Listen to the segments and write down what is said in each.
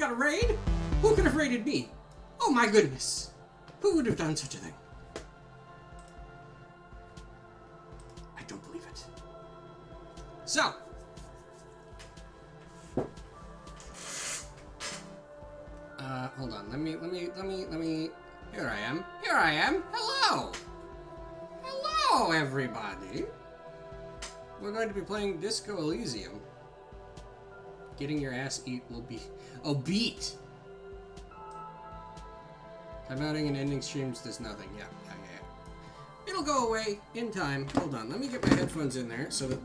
got a raid? Who could have raided me? Oh my goodness. Who would have done such a thing? I don't believe it. So. Hold on. Let me. Here I am. Hello. Hello, everybody. We're going to be playing Disco Elysium. Getting your ass eat will be... Oh, beat! Timeouting and ending streams does nothing. Yeah. It'll go away in time. Hold on, let me get my headphones in there so that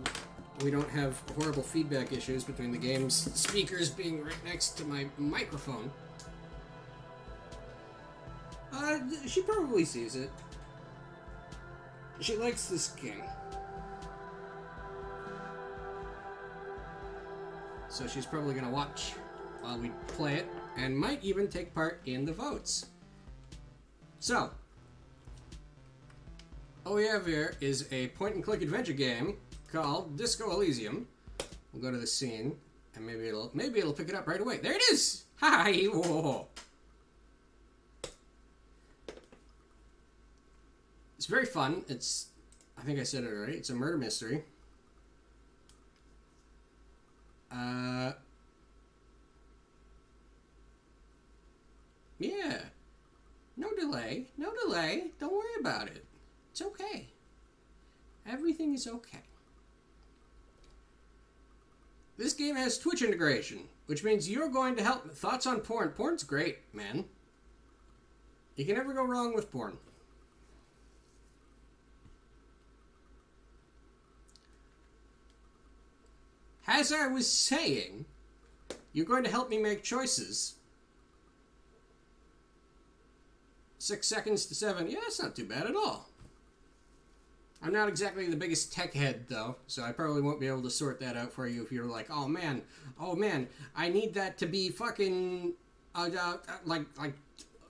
we don't have horrible feedback issues between the game's speakers being right next to my microphone. She probably sees it. She likes this game. So she's probably going to watch while we play it, and might even take part in the votes. So, all we have here is a point-and-click adventure game called Disco Elysium. We'll go to the scene, and maybe it'll pick it up right away. There it is! Hi! Whoa. It's very fun. I think I said it already. It's a murder mystery. Yeah. No delay. Don't worry about it. It's okay. Everything is okay. This game has Twitch integration, which means you're going to help. Thoughts on porn. Porn's great, man. You can never go wrong with porn. As I was saying, you're going to help me make choices. 6 seconds to 7. Yeah, that's not too bad at all. I'm not exactly the biggest tech head, though, so I probably won't be able to sort that out for you if you're like, oh man, I need that to be fucking, like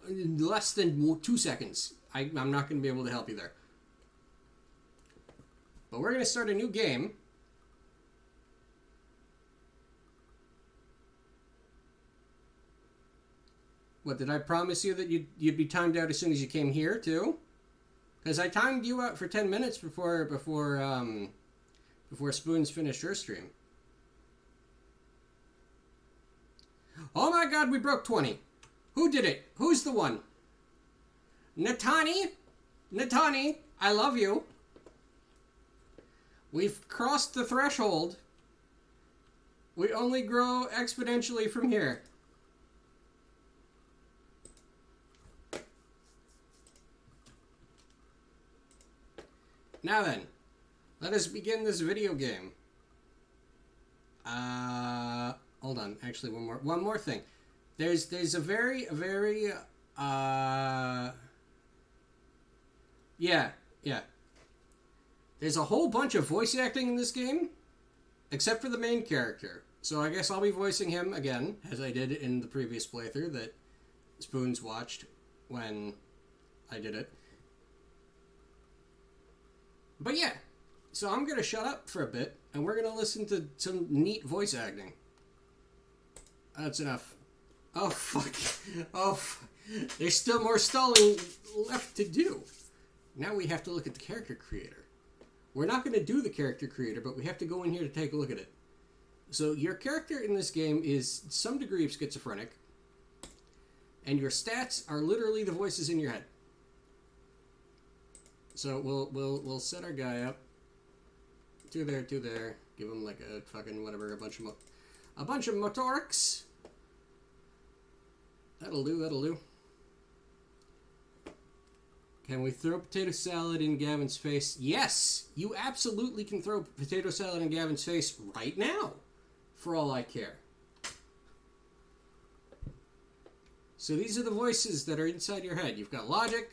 less than 2 seconds. I'm not going to be able to help you there. But we're going to start a new game. What, did I promise you that you'd be timed out as soon as you came here, too? Because I timed you out for 10 minutes before Spoons finished her stream. Oh my god, we broke 20. Who did it? Who's the one? Natani, I love you. We've crossed the threshold. We only grow exponentially from here. Now then, let us begin this video game. Hold on. Actually, one more thing. There's a very yeah. There's a whole bunch of voice acting in this game, except for the main character. So I guess I'll be voicing him again, as I did in the previous playthrough that Spoons watched when I did it. But yeah, so I'm going to shut up for a bit, and we're going to listen to some neat voice acting. That's enough. Oh, fuck. There's still more stalling left to do. Now we have to look at the character creator. We're not going to do the character creator, but we have to go in here to take a look at it. So your character in this game is some degree of schizophrenic, and your stats are literally the voices in your head. So we'll set our guy up. Two there. Give him like a fucking whatever, a bunch of motorics. That'll do. Can we throw potato salad in Gavin's face? Yes, you absolutely can throw potato salad in Gavin's face right now, for all I care. So these are the voices that are inside your head. You've got logic,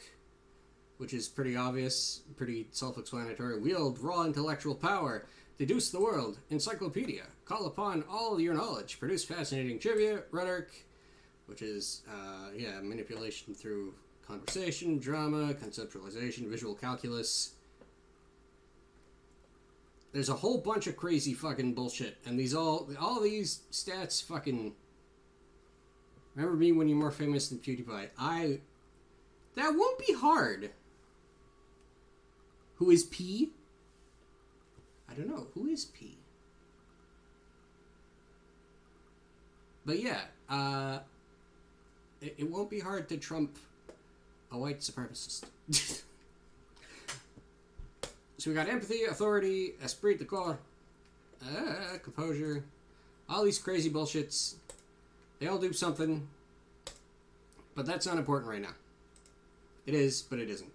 which is pretty obvious, pretty self-explanatory. Wield raw intellectual power. Deduce the world. Encyclopedia. Call upon all your knowledge. Produce fascinating trivia. Rhetoric, which is, manipulation through conversation. Drama. Conceptualization. Visual calculus. There's a whole bunch of crazy fucking bullshit. And all these stats fucking Remember me when you're more famous than PewDiePie. That won't be hard. Who is P? I don't know. Who is P? But yeah, it won't be hard to trump a white supremacist. So we got empathy, authority, esprit de corps, composure, all these crazy bullshits. They all do something, but that's not important right now. It is, but it isn't.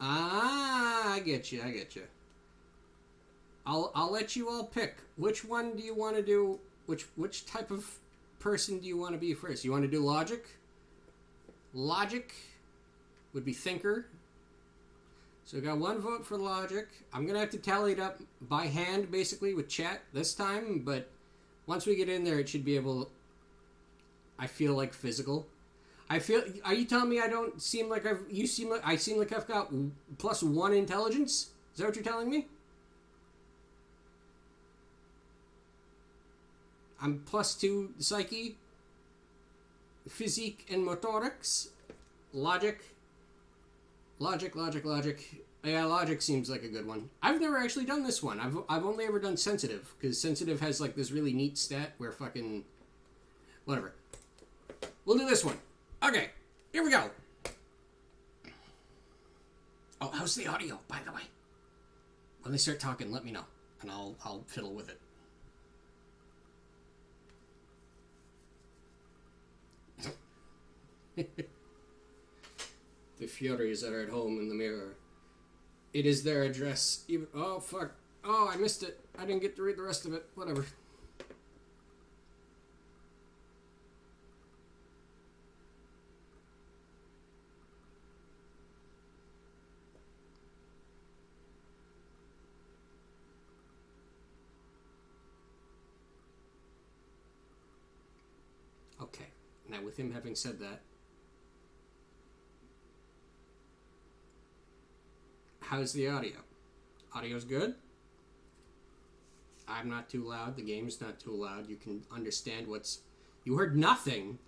Ah, I get you. I'll let you all pick. Which one do you want to do? Which type of person do you want to be first? You want to do logic? Logic would be thinker. So we got one vote for logic. I'm going to have to tally it up by hand, basically, with chat this time. But once we get in there, it should be able... I feel like physical. Are you telling me I don't seem like I seem like I've got +1 intelligence? Is that what you're telling me? I'm +2 psyche, physique, and motorics. Logic. Yeah, logic seems like a good one. I've never actually done this one. I've only ever done sensitive, because sensitive has like this really neat stat where fucking... Whatever. We'll do this one. Okay, here we go. Oh, how's the audio, by the way? When they start talking, let me know, and I'll fiddle with it. The Furies that are at home in the mirror. It is their address. Oh, fuck. Oh, I missed it. I didn't get to read the rest of it. Whatever. Okay. Now, with him having said that, how's the audio? Audio's good? I'm not too loud. The game's not too loud. You can understand what's... You heard nothing.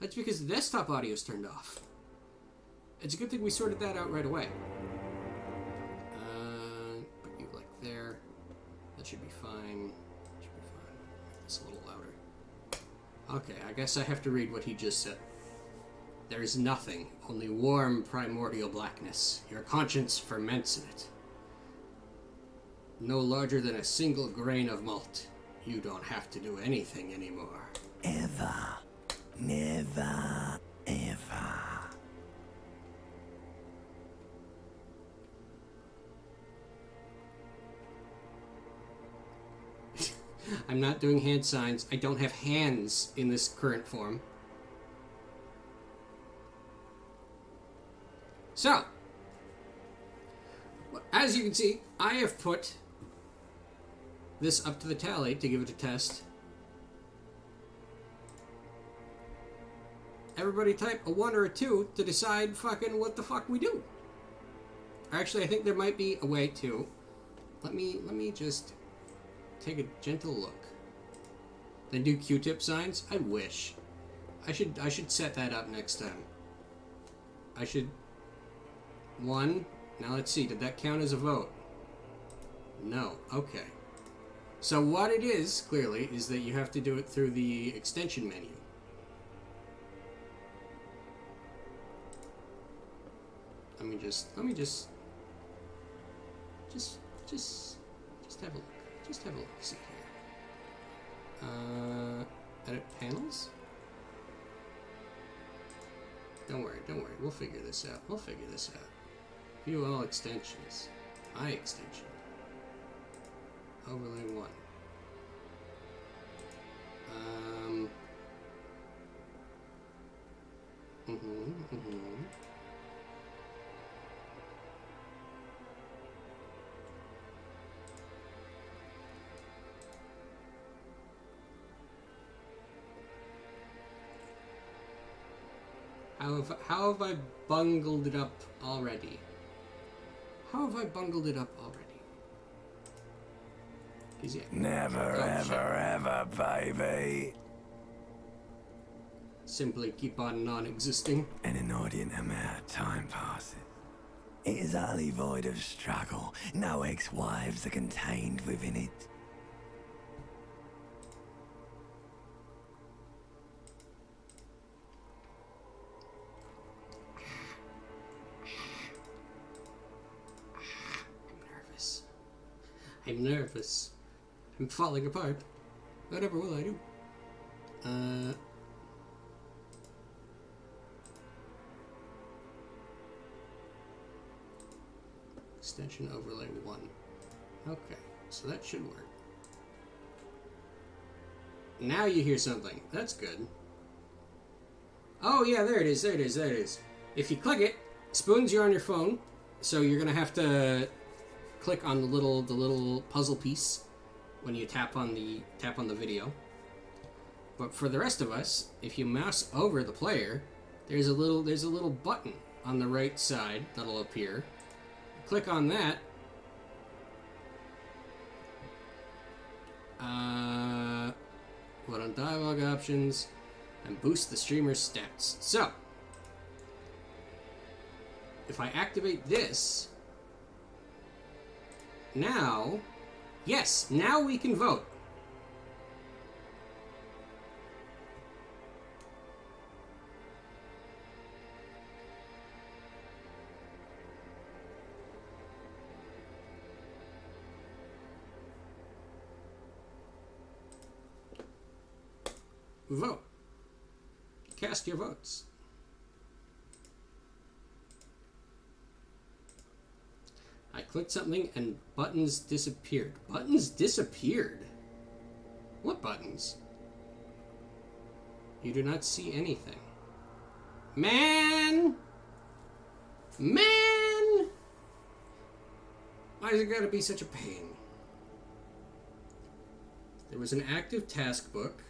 That's because the desktop audio's turned off. It's a good thing we sorted that out right away. Put you like there. That should be fine. It's a little louder. Okay, I guess I have to read what he just said. There is nothing, only warm primordial blackness. Your conscience ferments in it. No larger than a single grain of malt. You don't have to do anything anymore. Ever. Never. Ever. I'm not doing hand signs. I don't have hands in this current form. So, as you can see, I have put this up to the tally to give it a test. Everybody type a 1 or a 2 to decide fucking what the fuck we do. Actually, I think there might be a way to. Let me just take a gentle look. Then do Q-tip signs? I wish. I should set that up next time. I should... 1. Now let's see. Did that count as a vote? No. Okay. So what it is, clearly, is that you have to do it through the extension menu. Let me just have a look. Just have a look. See here. Edit panels? Don't worry. We'll figure this out. View all extensions. My extension. Overlay 1. How have I bungled it up already? Is he? Never, ever, baby. Simply keep on non-existing. An inordinate amount of time passes. It is utterly void of struggle. No ex-wives are contained within it. I'm nervous. I'm falling apart. Whatever will I do? Extension overlay 1. Okay, so that should work. Now you hear something. That's good. Oh yeah, there it is, there it is, there it is. If you click it, Spoons, you're on your phone, so you're gonna have to click on the little puzzle piece when you tap on the video. But for the rest of us, if you mouse over the player, there's a little button on the right side that'll appear. Click on that. Put on dialogue options and boost the streamer's stats. So if I activate this, now, yes, now we can vote. Vote. Cast your votes. I clicked something and buttons disappeared. Buttons disappeared? What buttons? You do not see anything. Man! Man! Why has it gotta be such a pain? There was an active task book.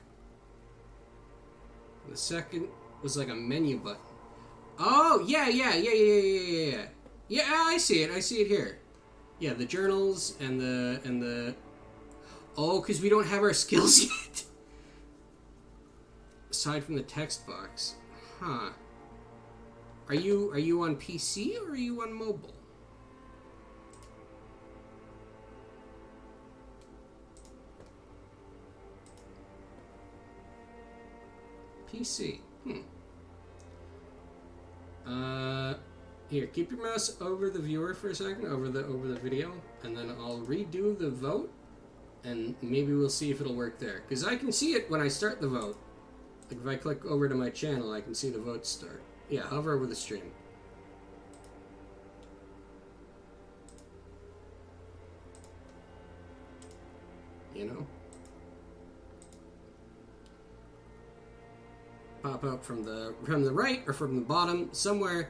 The second was like a menu button. Oh, yeah. Yeah, I see it here. Yeah, the journals and the oh, because we don't have our skills yet. Aside from the text box. Huh. Are you on PC or are you on mobile? PC. Here, keep your mouse over the viewer for a second, over the video, and then I'll redo the vote, and maybe we'll see if it'll work there. Because I can see it when I start the vote. Like if I click over to my channel, I can see the vote start. Yeah, hover over the stream. You know? Pop up from the right or from the bottom somewhere.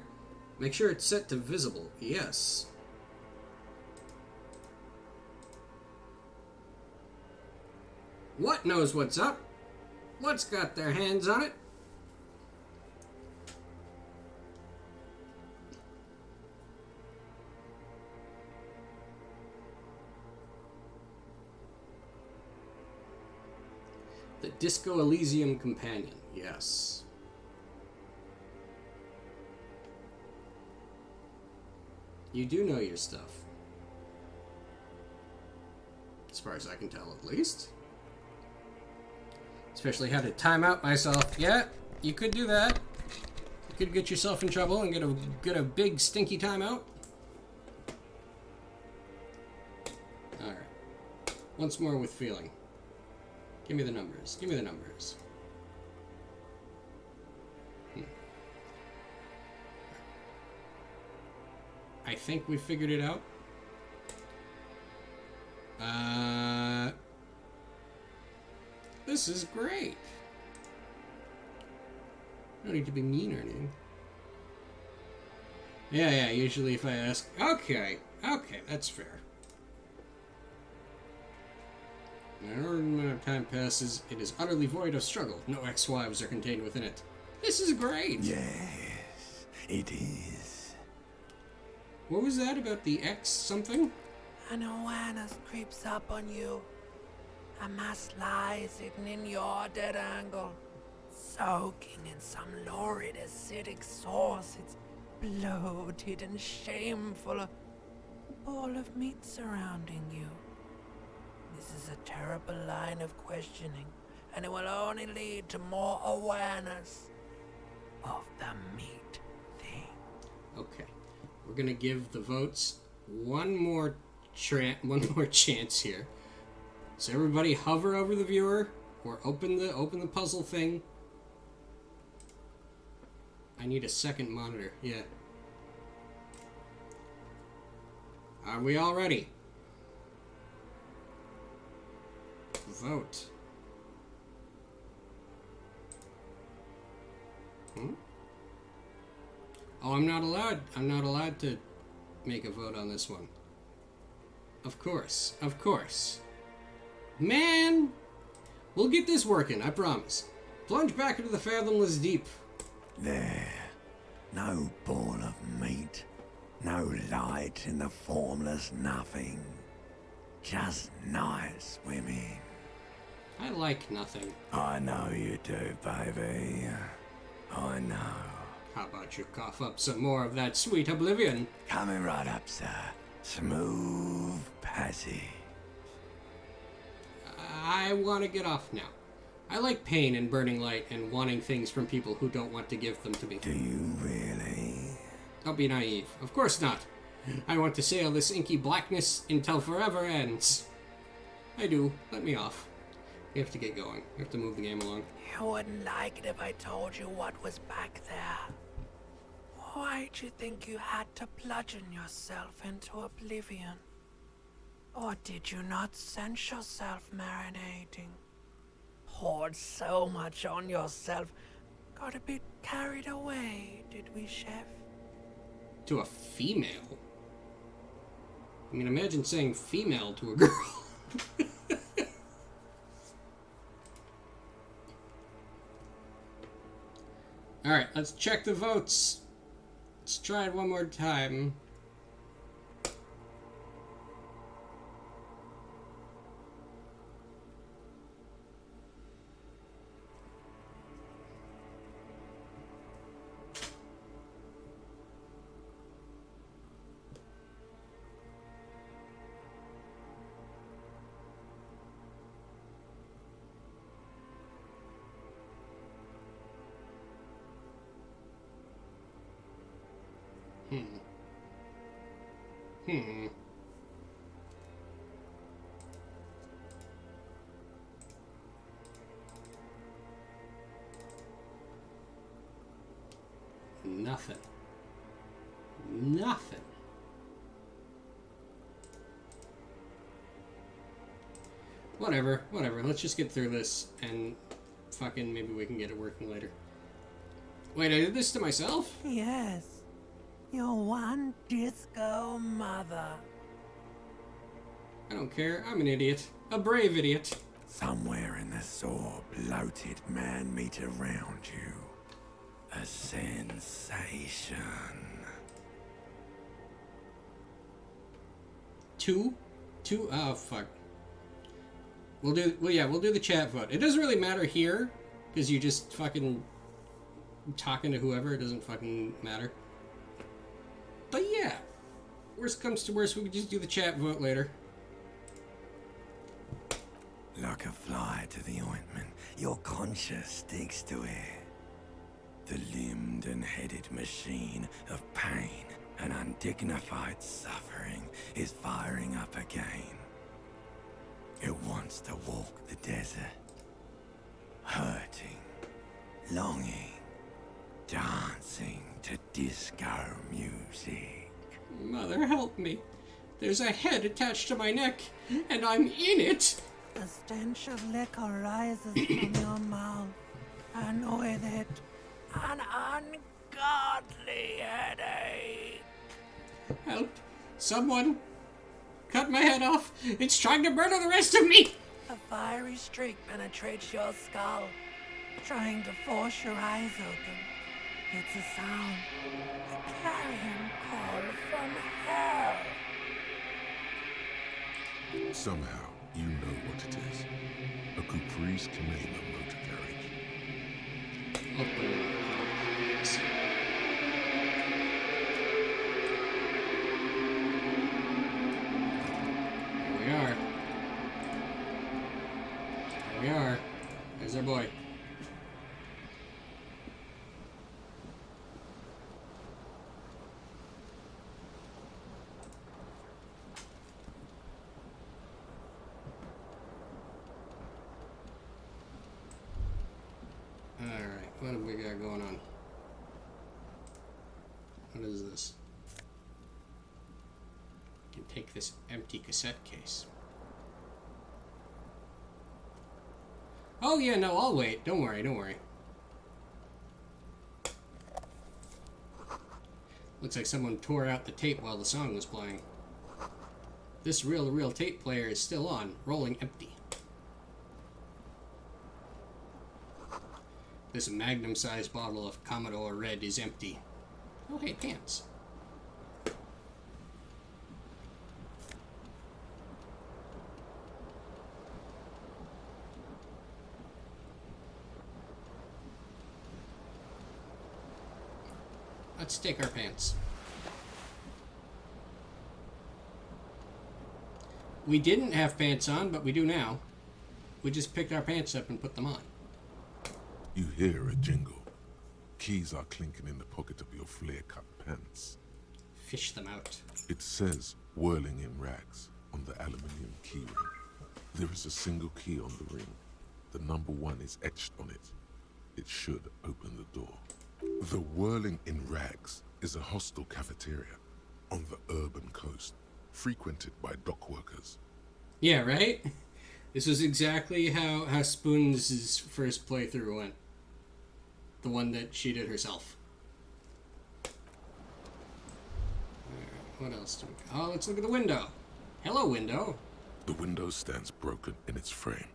Make sure it's set to visible. Yes. What knows what's up? What's got their hands on it? The Disco Elysium Companion. Yes. You do know your stuff. As far as I can tell, at least. Especially how to time out myself. Yeah, you could do that. You could get yourself in trouble and get a big stinky timeout. Alright. Once more with feeling. Give me the numbers. Give me the numbers. I think we figured it out. This is great. No need to be mean or anything. Yeah, usually if I ask... Okay, that's fair. An inordinate amount of time passes. It is utterly void of struggle. No ex-wives are contained within it. This is great. Yes, it is. What was that about the X something? An awareness creeps up on you. A mass lies hidden in your dead angle, soaking in some lurid acidic sauce. It's bloated and shameful, a ball of meat surrounding you. This is a terrible line of questioning, and it will only lead to more awareness of the meat thing. Okay, we're gonna give the votes one more chance here. So everybody hover over the viewer or open the puzzle thing. I need a second monitor. Yeah. Are we all ready? Vote. Oh, I'm not allowed to make a vote on this one. Of course. Man! We'll get this working, I promise. Plunge back into the fathomless deep. There. No ball of meat. No light in the formless nothing. Just night swimming. I like nothing. I know you do, baby. I know. How about you cough up some more of that sweet oblivion? Coming right up, sir. Smooth passage. I want to get off now. I like pain and burning light and wanting things from people who don't want to give them to me. Do you really? Don't be naive. Of course not. I want to sail this inky blackness until forever ends. I do. Let me off. We have to get going. We have to move the game along. You wouldn't like it if I told you what was back there. Why'd you think you had to bludgeon yourself into oblivion? Or did you not sense yourself marinating? Poured so much on yourself, got a bit carried away, did we, Chef? To a female? I mean, imagine saying female to a girl. Alright, let's check the votes. Let's try it one more time. Nothing. Whatever. Let's just get through this and fucking maybe we can get it working later. Wait, I did this to myself? Yes. Your one disco mother. I don't care. I'm an idiot. A brave idiot. Somewhere in the sore, bloated man meat around you. A sensation. Two? Oh, fuck. We'll do the chat vote. It doesn't really matter here, because you just fucking talking to whoever, it doesn't fucking matter. But yeah, worst comes to worst, we could just do the chat vote later. Like a fly to the ointment, your conscience sticks to it. The limbed and headed machine of pain and undignified suffering is firing up again. It wants to walk the desert, hurting, longing, dancing to disco music. Mother help me. There's a head attached to my neck, and I'm in it! The stench of liquor rises from your mouth, and with it, an ungodly headache. Help. Someone. Cut my head off. It's trying to murder the rest of me! A fiery streak penetrates your skull, trying to force your eyes open. It's a sound, a clarion call from hell. Somehow, You know what it is. A Caprice Canema motor carriage. Open your eyes. Here we are. Here we are. There's our boy. Alright, what have we got going on? What is this? You can take this empty cassette case. Oh yeah, no, I'll wait. Don't worry, don't worry. Looks like someone tore out the tape while the song was playing. This reel-to-reel tape player is still on, rolling empty. This magnum-sized bottle of Commodore Red is empty. Oh, hey, pants. Let's take our pants. We didn't have pants on, but we do now. We just picked our pants up and put them on. You hear a jingle. Keys are clinking in the pocket of your flare-cut pants. Fish them out. It says whirling in rags on the aluminium key ring. There is a single key on the ring. The number 1 is etched on it. It should open the door. The Whirling in Rags is a hostel cafeteria on the urban coast, frequented by dock workers. Yeah, right? This was exactly how Spoon's first playthrough went. The one that she did herself. Alright, what else do we... Oh, let's look at the window. Hello, window. The window stands broken in its frame.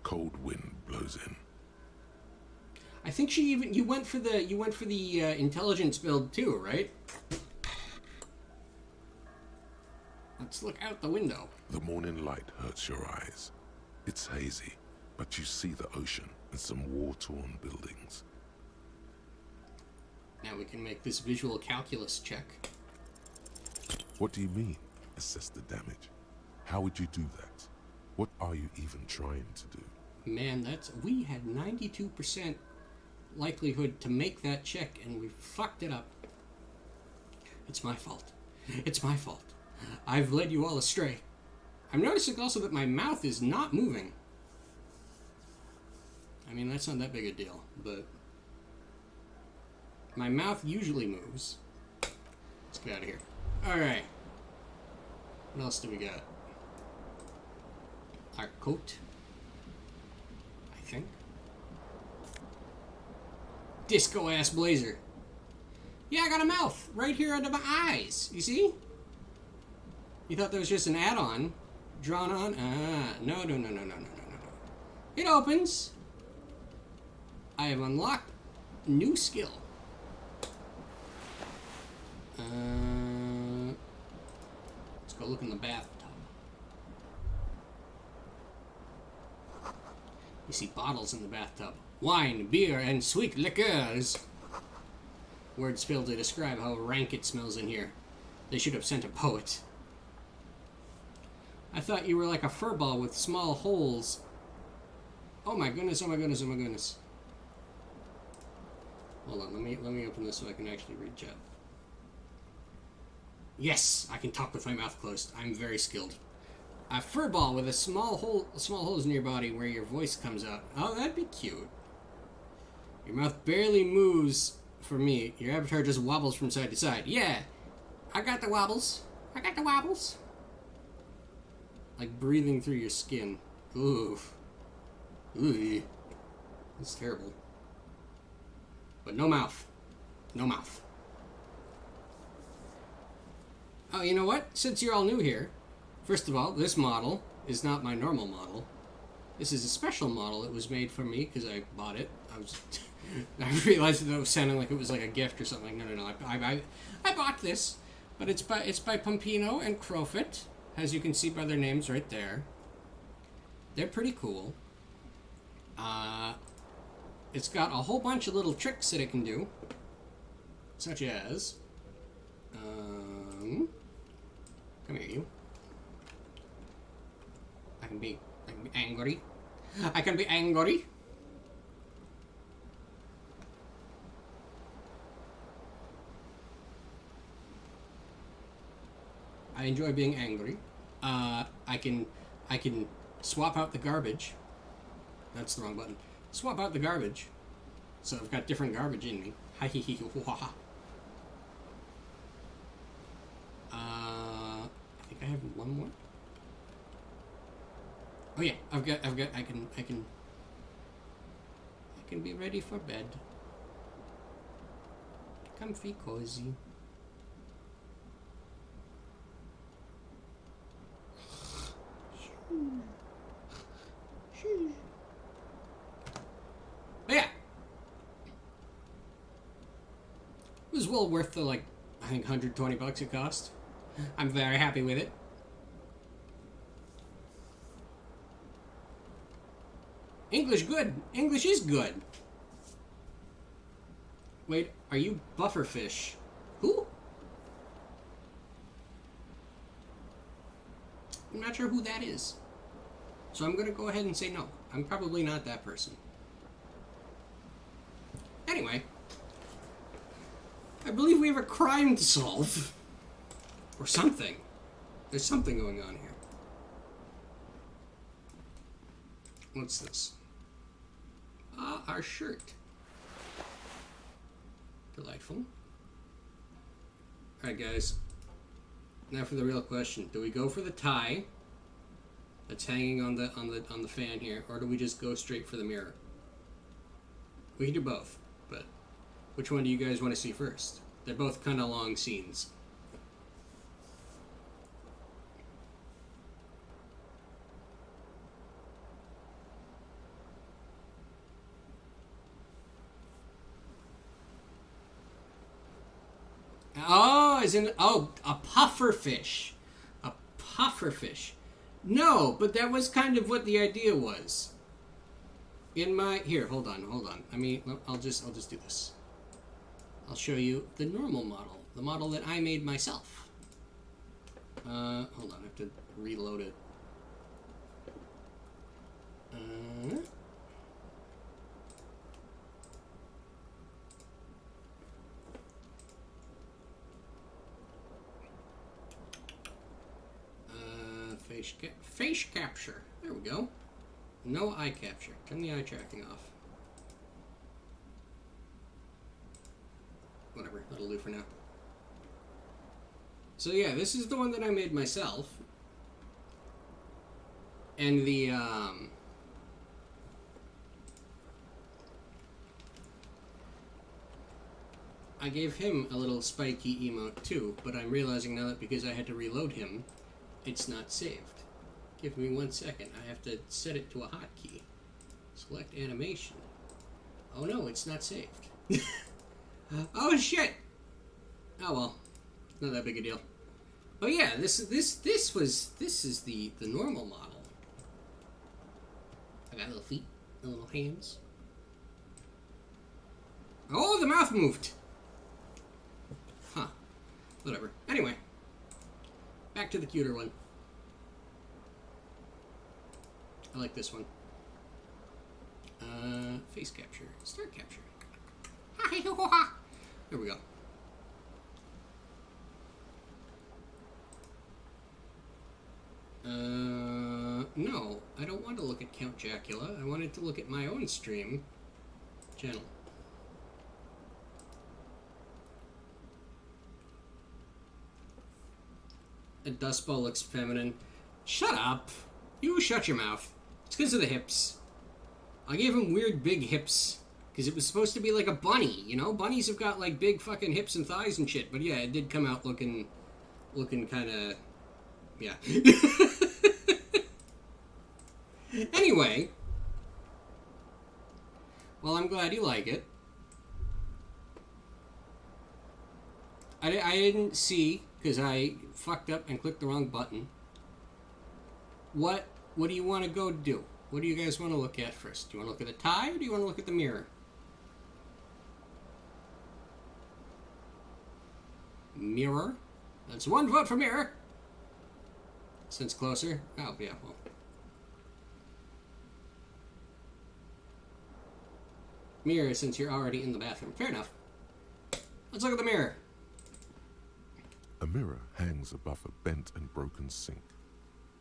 Cold wind blows in. I think you went for the intelligence build too, right? Let's look out the window. The morning light hurts your eyes. It's hazy, but you see the ocean and some war-torn buildings. Now we can make this visual calculus check. What do you mean, assess the damage? How would you do that? What are you even trying to do? Man, we had 92% likelihood to make that check, and we fucked it up. It's my fault. It's my fault. I've led you all astray. I'm noticing also that my mouth is not moving. I mean, that's not that big a deal, but my mouth usually moves. Let's get out of here. Alright. What else do we got? Our coat, I think. Disco-ass blazer. Yeah, I got a mouth right here under my eyes. You see? You thought that was just an add-on drawn on? No. It opens. I have unlocked new skill. Let's go look in the bathtub. You see bottles in the bathtub. Wine, beer, and sweet liqueurs. Words fail to describe how rank it smells in here. They should have sent a poet. I thought you were like a fur ball with small holes. Oh my goodness, oh my goodness, oh my goodness. Hold on, let me open this so I can actually read chat. Yes, I can talk with my mouth closed. I'm very skilled. A fur ball with a small holes in your body where your voice comes out. Oh, that'd be cute. Your mouth barely moves for me. Your avatar just wobbles from side to side. Yeah, I got the wobbles. I got the wobbles. Like breathing through your skin. Oof. Ooh. That's terrible. But no mouth. No mouth. Oh, you know what? Since you're all new here, first of all, this model is not my normal model. This is a special model. It was made for me because I bought it. I realized that it was sounding like it was like a gift or something. No. I bought this, but it's by Pompino and Crowfoot, as you can see by their names right there. They're pretty cool. It's got a whole bunch of little tricks that it can do, such as, come here, you. I can be angry. I can be angry. I enjoy being angry. I can swap out the garbage. That's the wrong button. Swap out the garbage. So I've got different garbage in me. I think I have one more. Oh yeah, I can be ready for bed. Comfy, cozy. But yeah, it was well worth the, like, I think $120 it cost. I'm very happy with it. English good. English is good. Wait, are you Bufferfish? Who? I'm not sure who that is. So I'm going to go ahead and say no. I'm probably not that person. Anyway, I believe we have a crime to solve. Or something. There's something going on here. What's this? Ah, our shirt. Delightful. Alright, guys. Now for the real question. Do we go for the tie that's hanging on the fan here, or do we just go straight for the mirror? We can do both, but which one do you guys want to see first? They're both kind of long scenes. Oh, as in, oh, a pufferfish. A pufferfish. No, but that was kind of what the idea was. In my, here, hold on. I mean, I'll just do this. I'll show you the normal model, the model that I made myself. Hold on, I have to reload it. Face capture. There we go. No eye capture. Turn the eye tracking off. Whatever, that'll do for now. So yeah, this is the one that I made myself. And the, I gave him a little spiky emote too, but I'm realizing now that because I had to reload him, it's not saved. Give me 1 second. I have to set it to a hotkey. Select animation. Oh no, it's not saved. Oh shit! Oh well, not that big a deal. But yeah, this is the normal model. I got little feet, little hands. Oh, the mouth moved. Huh. Whatever. Anyway, back to the cuter one. I like this one. Face capture. Start capture. There we go. No. I don't want to look at Count Jacula. I wanted to look at my own stream channel. A dust ball looks feminine. Shut up. You shut your mouth. It's because of the hips. I gave him weird big hips. Because it was supposed to be like a bunny, you know? Bunnies have got like big fucking hips and thighs and shit. But yeah, it did come out looking kind of... Yeah. Anyway. Well, I'm glad you like it. I didn't see, because I fucked up and clicked the wrong button, what What do you want to go do? What do you guys want to look at first? Do you want to look at the tie or do you want to look at the mirror? Mirror. That's one vote for mirror. Since closer. Oh, yeah, well. Mirror, since you're already in the bathroom. Fair enough. Let's look at the mirror. A mirror hangs above a bent and broken sink.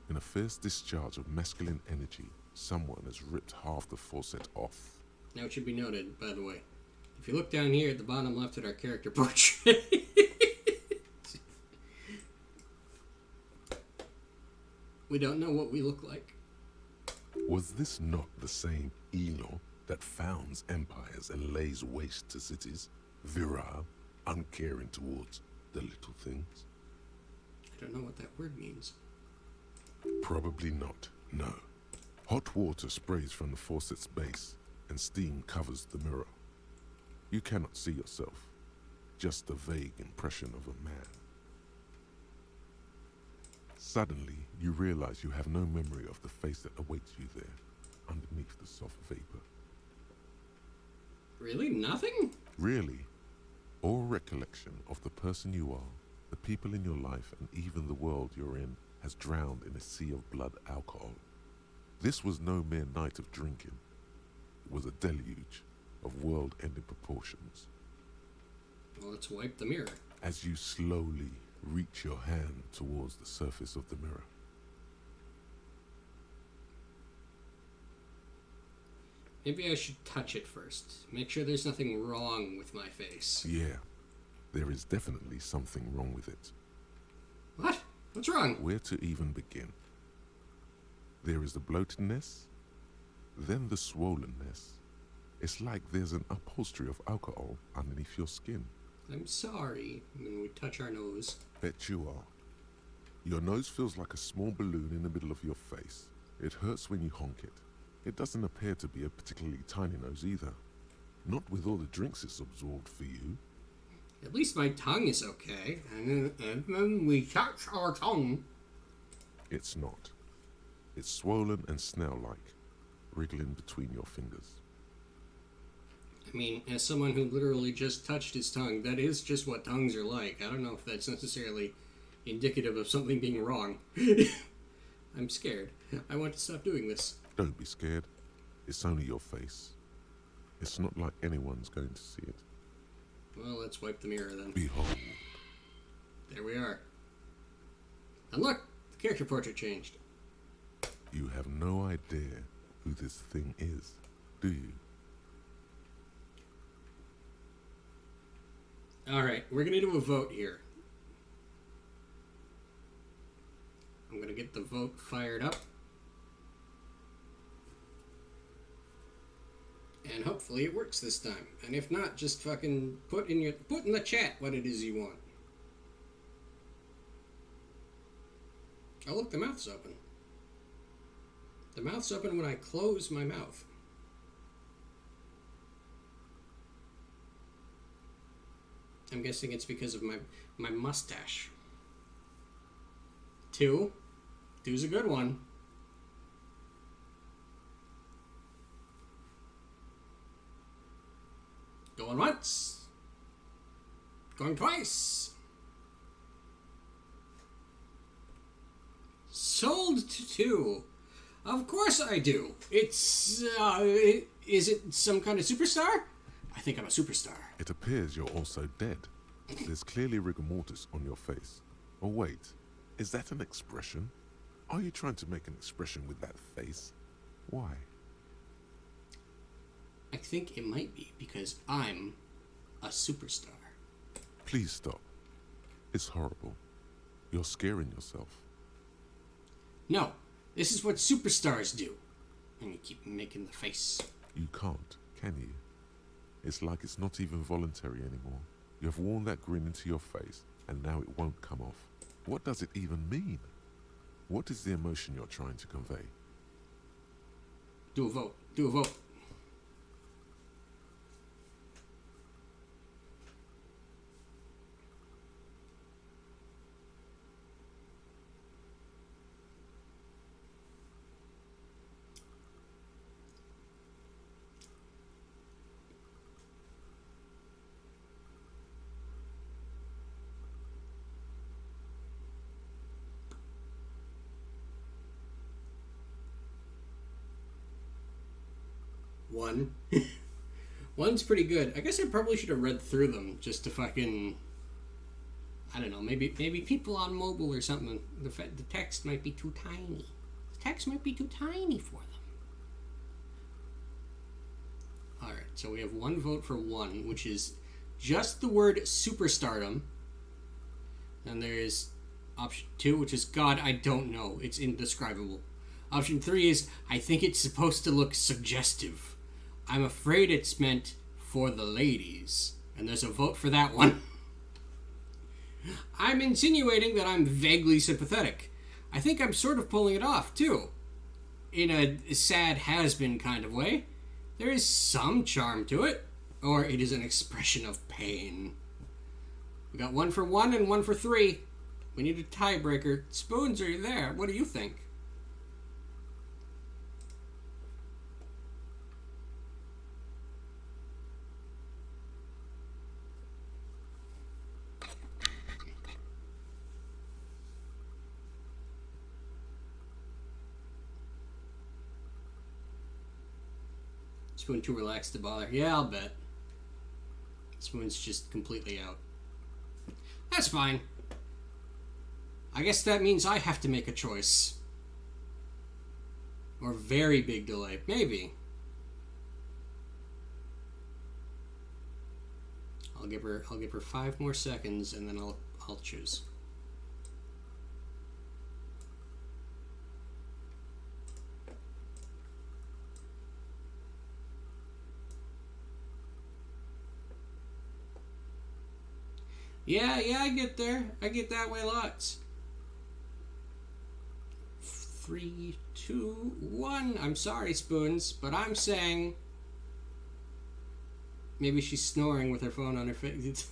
In a fierce discharge of masculine energy, someone has ripped half the faucet off. Now it should be noted, by the way, if you look down here at the bottom left at our character portrait, we don't know what we look like. Was this not the same Eno that founds empires and lays waste to cities? Virile, uncaring towards the little things? I don't know what that word means. Probably not, no. Hot water sprays from the faucet's base, and steam covers the mirror. You cannot see yourself, just a vague impression of a man. Suddenly, you realize you have no memory of the face that awaits you there, underneath the soft vapor. Really? Nothing? Really, all recollection of the person you are, the people in your life, and even the world you're in has drowned in a sea of blood alcohol. This was no mere night of drinking. It was a deluge of world-ending proportions. Well, let's wipe the mirror. As you slowly reach your hand towards the surface of the mirror. Maybe I should touch it first. Make sure there's nothing wrong with my face. Yeah, there is definitely something wrong with it. What? What's wrong? Where to even begin? There is the bloatedness, then the swollenness. It's like there's an upholstery of alcohol underneath your skin. I'm sorry when we touch our nose. Bet you are. Your nose feels like a small balloon in the middle of your face. It hurts when you honk it. It doesn't appear to be a particularly tiny nose either. Not with all the drinks it's absorbed for you. At least my tongue is okay. And then we touch our tongue. It's not. It's swollen and snail-like, wriggling between your fingers. I mean, as someone who literally just touched his tongue, that is just what tongues are like. I don't know if that's necessarily indicative of something being wrong. I'm scared. I want to stop doing this. Don't be scared. It's only your face. It's not like anyone's going to see it. Well, let's wipe the mirror then. Behold. There we are. And look, the character portrait changed. You have no idea who this thing is, do you? Alright, we're going to do a vote here. I'm going to get the vote fired up. And hopefully it works this time. And if not, just fucking put in the chat what it is you want. Oh look, the mouth's open. The mouth's open when I close my mouth. I'm guessing it's because of my mustache. 2. 2's a good one. Going once. Going twice. Sold to 2. Of course I do. It's, is it some kind of superstar? I think I'm a superstar. It appears you're also dead. There's clearly rigor mortis on your face. Oh wait, is that an expression? Are you trying to make an expression with that face? Why? I think it might be because I'm a superstar. Please stop. It's horrible. You're scaring yourself. No, this is what superstars do. And you keep making the face. You can't, can you? It's like it's not even voluntary anymore. You have worn that grin into your face, and now it won't come off. What does it even mean? What is the emotion you're trying to convey? Do a vote. Do a vote. One. One's pretty good. I guess I probably should have read through them just to fucking... I don't know, maybe people on mobile or something, the text might be too tiny. The text might be too tiny for them. Alright, so we have one vote for one, which is just the word superstardom. And there is option 2, which is God, I don't know. It's indescribable. Option 3 is I think it's supposed to look suggestive. I'm afraid it's meant for the ladies. And there's a vote for that one. I'm insinuating that I'm vaguely sympathetic. I think I'm sort of pulling it off, too. In a sad has-been kind of way. There is some charm to it. Or it is an expression of pain. We got 1 for 1 and 1 for 3. We need a tiebreaker. Spoons, are you there? What do you think? Spoon too relaxed to bother. Yeah, I'll bet. Spoon's just completely out. That's fine. I guess that means I have to make a choice. Or very big delay. Maybe. I'll give her 5 more seconds and then I'll choose. Yeah, I get there. I get that way lots. 3, 2, 1. I'm sorry, Spoons, but I'm saying... Maybe she's snoring with her phone on her face.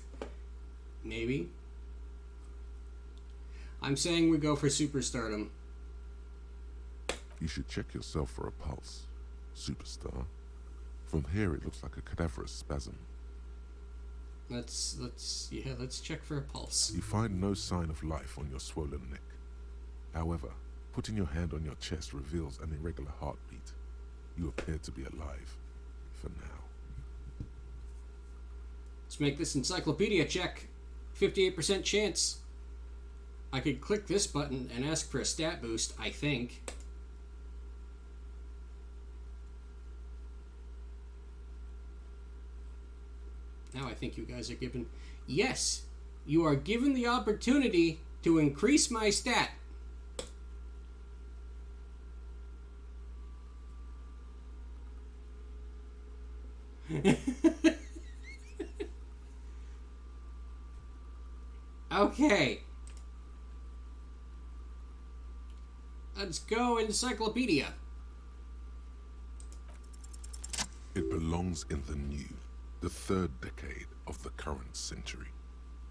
Maybe. I'm saying we go for superstardom. You should check yourself for a pulse, superstar. From here it looks like a cadaverous spasm. Let's check for a pulse. You find no sign of life on your swollen neck. However, putting your hand on your chest reveals an irregular heartbeat. You appear to be alive, for now. Let's make this encyclopedia check. 58% chance. I could click this button and ask for a stat boost, I think. Now I think you guys are given... Yes, you are given the opportunity to increase my stat. Okay. Let's go encyclopedia. It belongs in the new, the 3rd decade of the current century.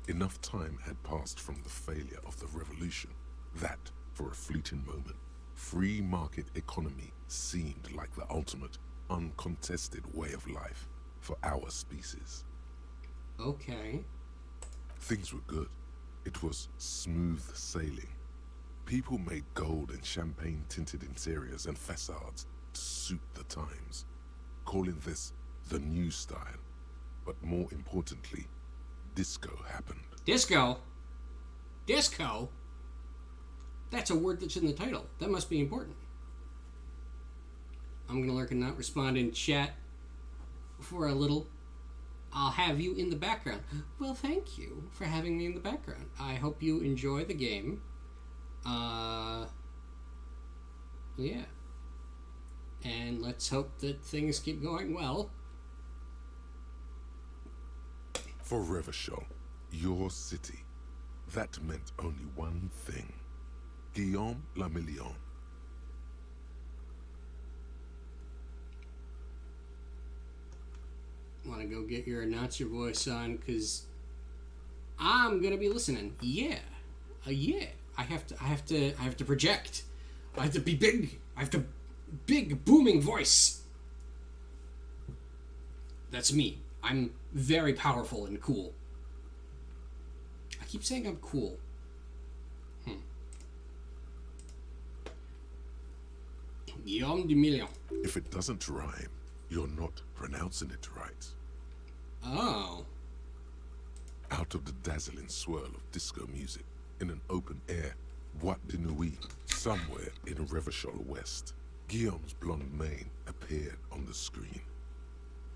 Enough time had passed from the failure of the revolution that, for a fleeting moment, free market economy seemed like the ultimate, uncontested way of life for our species. Okay. Things were good. It was smooth sailing. People made gold and champagne-tinted interiors and facades to suit the times, calling this the new style. But more importantly, disco happened. Disco? Disco? That's a word that's in the title. That must be important. I'm gonna lurk and not respond in chat for a little. I'll have you in the background. Well, thank you for having me in the background. I hope you enjoy the game. Yeah. And let's hope that things keep going well. For Revachol, your city, that meant only one thing. Guillaume Lamillion. Want to go get your announcer voice on, because I'm gonna be listening. Yeah, yeah. I have to project. I have to be big. I have to big booming voice. That's me. I'm very powerful and cool. I keep saying I'm cool. Guillaume de Million. If it doesn't rhyme, You're not pronouncing it right. Oh. Out of the dazzling swirl of disco music, in an open air, Boîte de Nuit, somewhere in Revachol West, Guillaume's blonde mane appeared on the screen.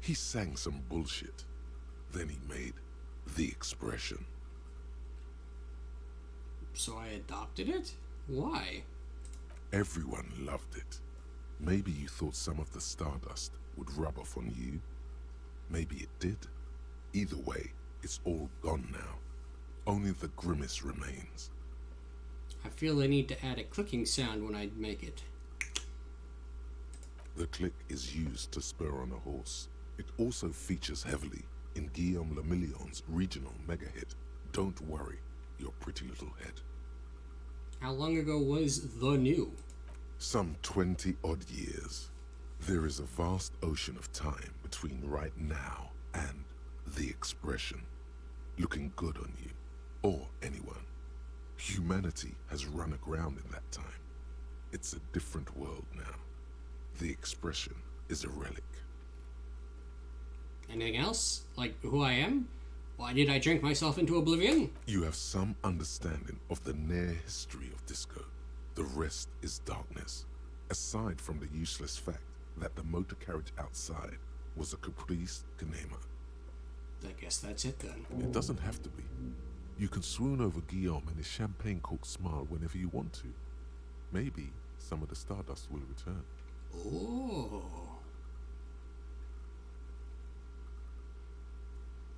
He sang some bullshit. Then he made the expression. So I adopted it? Why? Everyone loved it. Maybe you thought some of the stardust would rub off on you. Maybe it did. Either way, it's all gone now. Only the grimace remains. I feel I need to add a clicking sound when I make it. The click is used to spur on a horse. It also features heavily in Guillaume Le Million's regional mega hit, Don't Worry, Your Pretty Little Head. How long ago was The New? Some 20-odd years. There is a vast ocean of time between right now and the expression. Looking good on you, or anyone. Humanity has run aground in that time. It's a different world now. The expression is a relic. Anything else? Like who I am? Why did I drink myself into oblivion? You have some understanding of the near history of disco. The rest is darkness. Aside from the useless fact that the motor carriage outside was a Caprice Canema. I guess that's it then. It doesn't have to be. You can swoon over Guillaume and his champagne-corked smile whenever you want to. Maybe some of the stardust will return. Oh.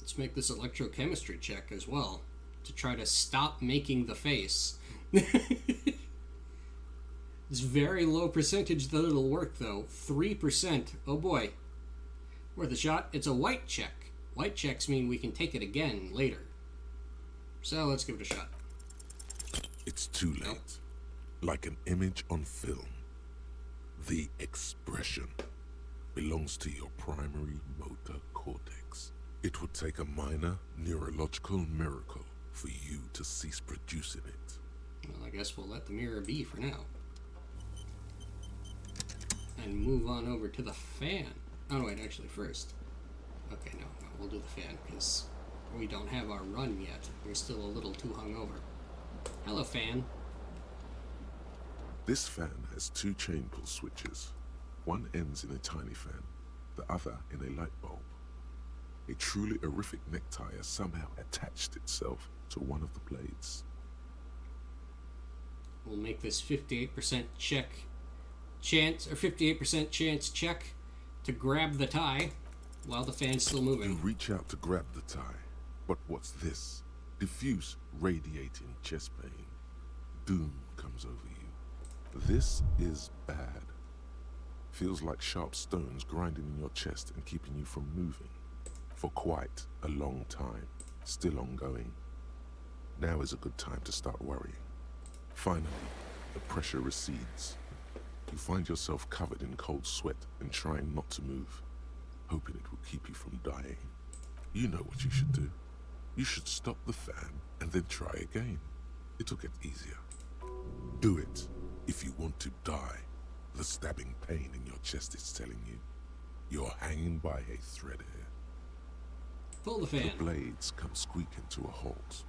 Let's make this electrochemistry check as well, to try to stop making the face. It's very low percentage that it'll work, though. 3%. Oh boy. Worth a shot. It's a white check. White checks mean we can take it again later. So let's give it a shot. It's too late. Like an image on film. The expression belongs to your primary motor cortex. It would take a minor neurological miracle for you to cease producing it. Well, I guess we'll let the mirror be for now. And move on over to the fan. Oh, no, wait, actually, first. Okay, no, we'll do the fan, because we don't have our run yet. We're still a little too hungover. Hello, fan. This fan has two chain pull switches. One ends in a tiny fan, the other in a light bulb. A truly horrific necktie has somehow attached itself to one of the blades. We'll make this 58% chance, or 58% chance check to grab the tie while the fan's still You moving. reach out to grab the tie, but what's this? Diffuse, radiating chest pain. Doom comes over you. This is bad. Feels like sharp stones grinding in your chest and keeping you from moving. For quite a long time, still ongoing. Now is a good time to start worrying. Finally, the pressure recedes. You find yourself covered in cold sweat and trying not to move, hoping it will keep you from dying. You know what you should do. You should stop the fan and then try again. It'll get easier. Do it if you want to die. The stabbing pain in your chest is telling you. You're hanging by a thread here. Pull the fan. The blades come squeaking to a halt.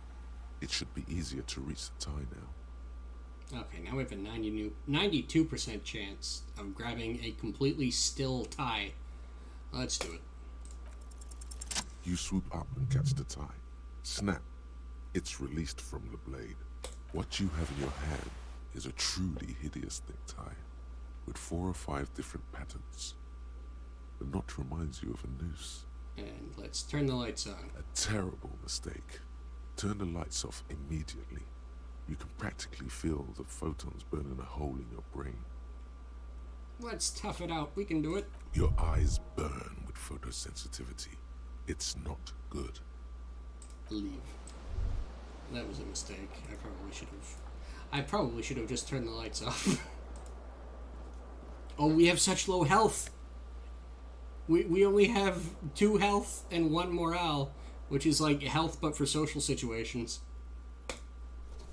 It should be easier to reach the tie now. Okay, now we have a 92% chance of grabbing a completely still tie. Let's do it. You swoop up and catch the tie. Snap. It's released from the blade. What you have in your hand is a truly hideous necktie with 4 or 5 different patterns. The knot reminds you of a noose. And let's turn the lights on. A terrible mistake. Turn the lights off immediately. You can practically feel the photons burning a hole in your brain. Let's tough it out. We can do it. Your eyes burn with photosensitivity. It's not good. Leave. That was a mistake. I probably should have just turned the lights off. Oh, we have such low health. We only have 2 health and 1 morale, which is like health but for social situations.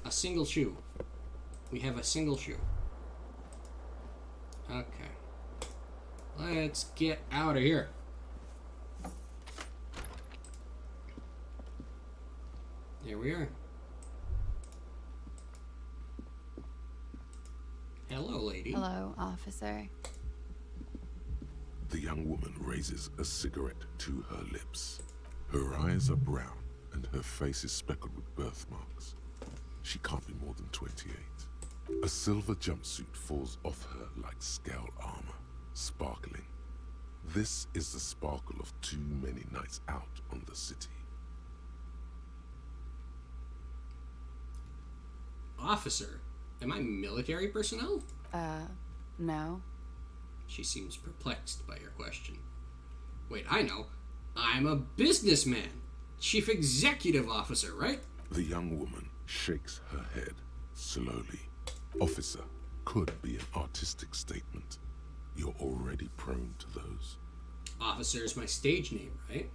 A single shoe. We have a single shoe. Okay. Let's get out of here. There we are. Hello, lady. Hello, officer. The young woman raises a cigarette to her lips. Her eyes are brown and her face is speckled with birthmarks. She can't be more than 28. A silver jumpsuit falls off her like scale armor, sparkling. This is the sparkle of too many nights out on the city. Officer, am I military personnel? No. She seems perplexed by your question. Wait, I know. I'm a businessman. Chief executive officer, right? The young woman shakes her head slowly. Officer could be an artistic statement. You're already prone to those. Officer is my stage name, right?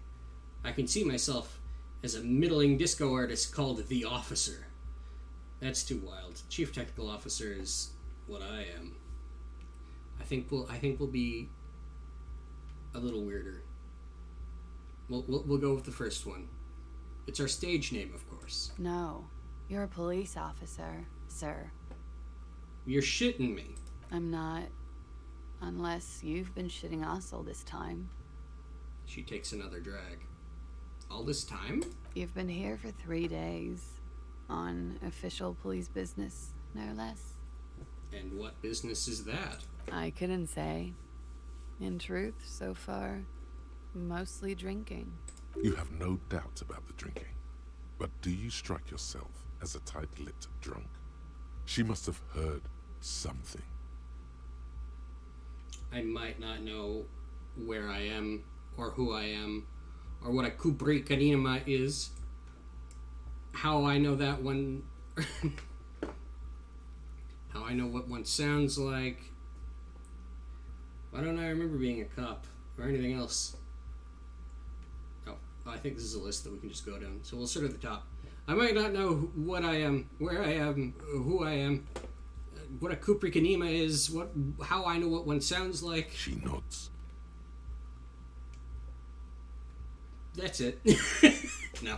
I can see myself as a middling disco artist called The Officer. That's too wild. Chief Technical Officer is what I am. I think we'll be a little weirder. We'll go with the first one. It's our stage name, of course. No. You're a police officer, sir. You're shitting me. I'm not. Unless you've been shitting us all this time. She takes another drag. All this time? You've been here for 3 days. On official police business, no less. And what business is that? I couldn't say. In truth, so far, mostly drinking. You have no doubt about the drinking. But do you strike yourself as a tight-lipped drunk? She must have heard something. I might not know where I am, or who I am, or what a Kubrick enema is. How I know that one... how I know what one sounds like. Why don't I remember being a cop, or anything else? Oh, I think this is a list that we can just go down. So we'll start at the top. I might not know what I am, where I am, who I am, what a Kubrick enema is, how I know what one sounds like. She nods. That's it. No.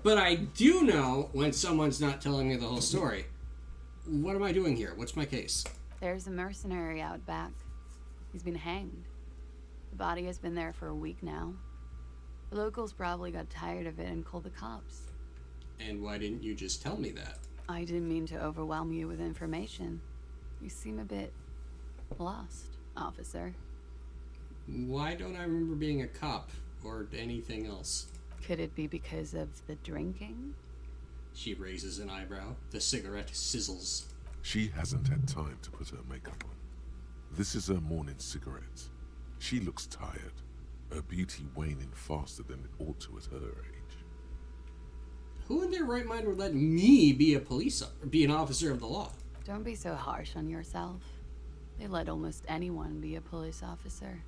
But I do know when someone's not telling me the whole story. What am I doing here? What's my case? There's a mercenary out back. He's been hanged. The body has been there for a week now. The locals probably got tired of it and called the cops. And why didn't you just tell me that? I didn't mean to overwhelm you with information. You seem a bit lost, officer. Why don't I remember being a cop or anything else? Could it be because of the drinking? She raises an eyebrow. The cigarette sizzles. She hasn't had time to put her makeup on. This is her morning cigarette. She looks tired, her beauty waning faster than it ought to at her age. Who in their right mind would let me be an officer of the law? Don't be so harsh on yourself. They let almost anyone be a police officer.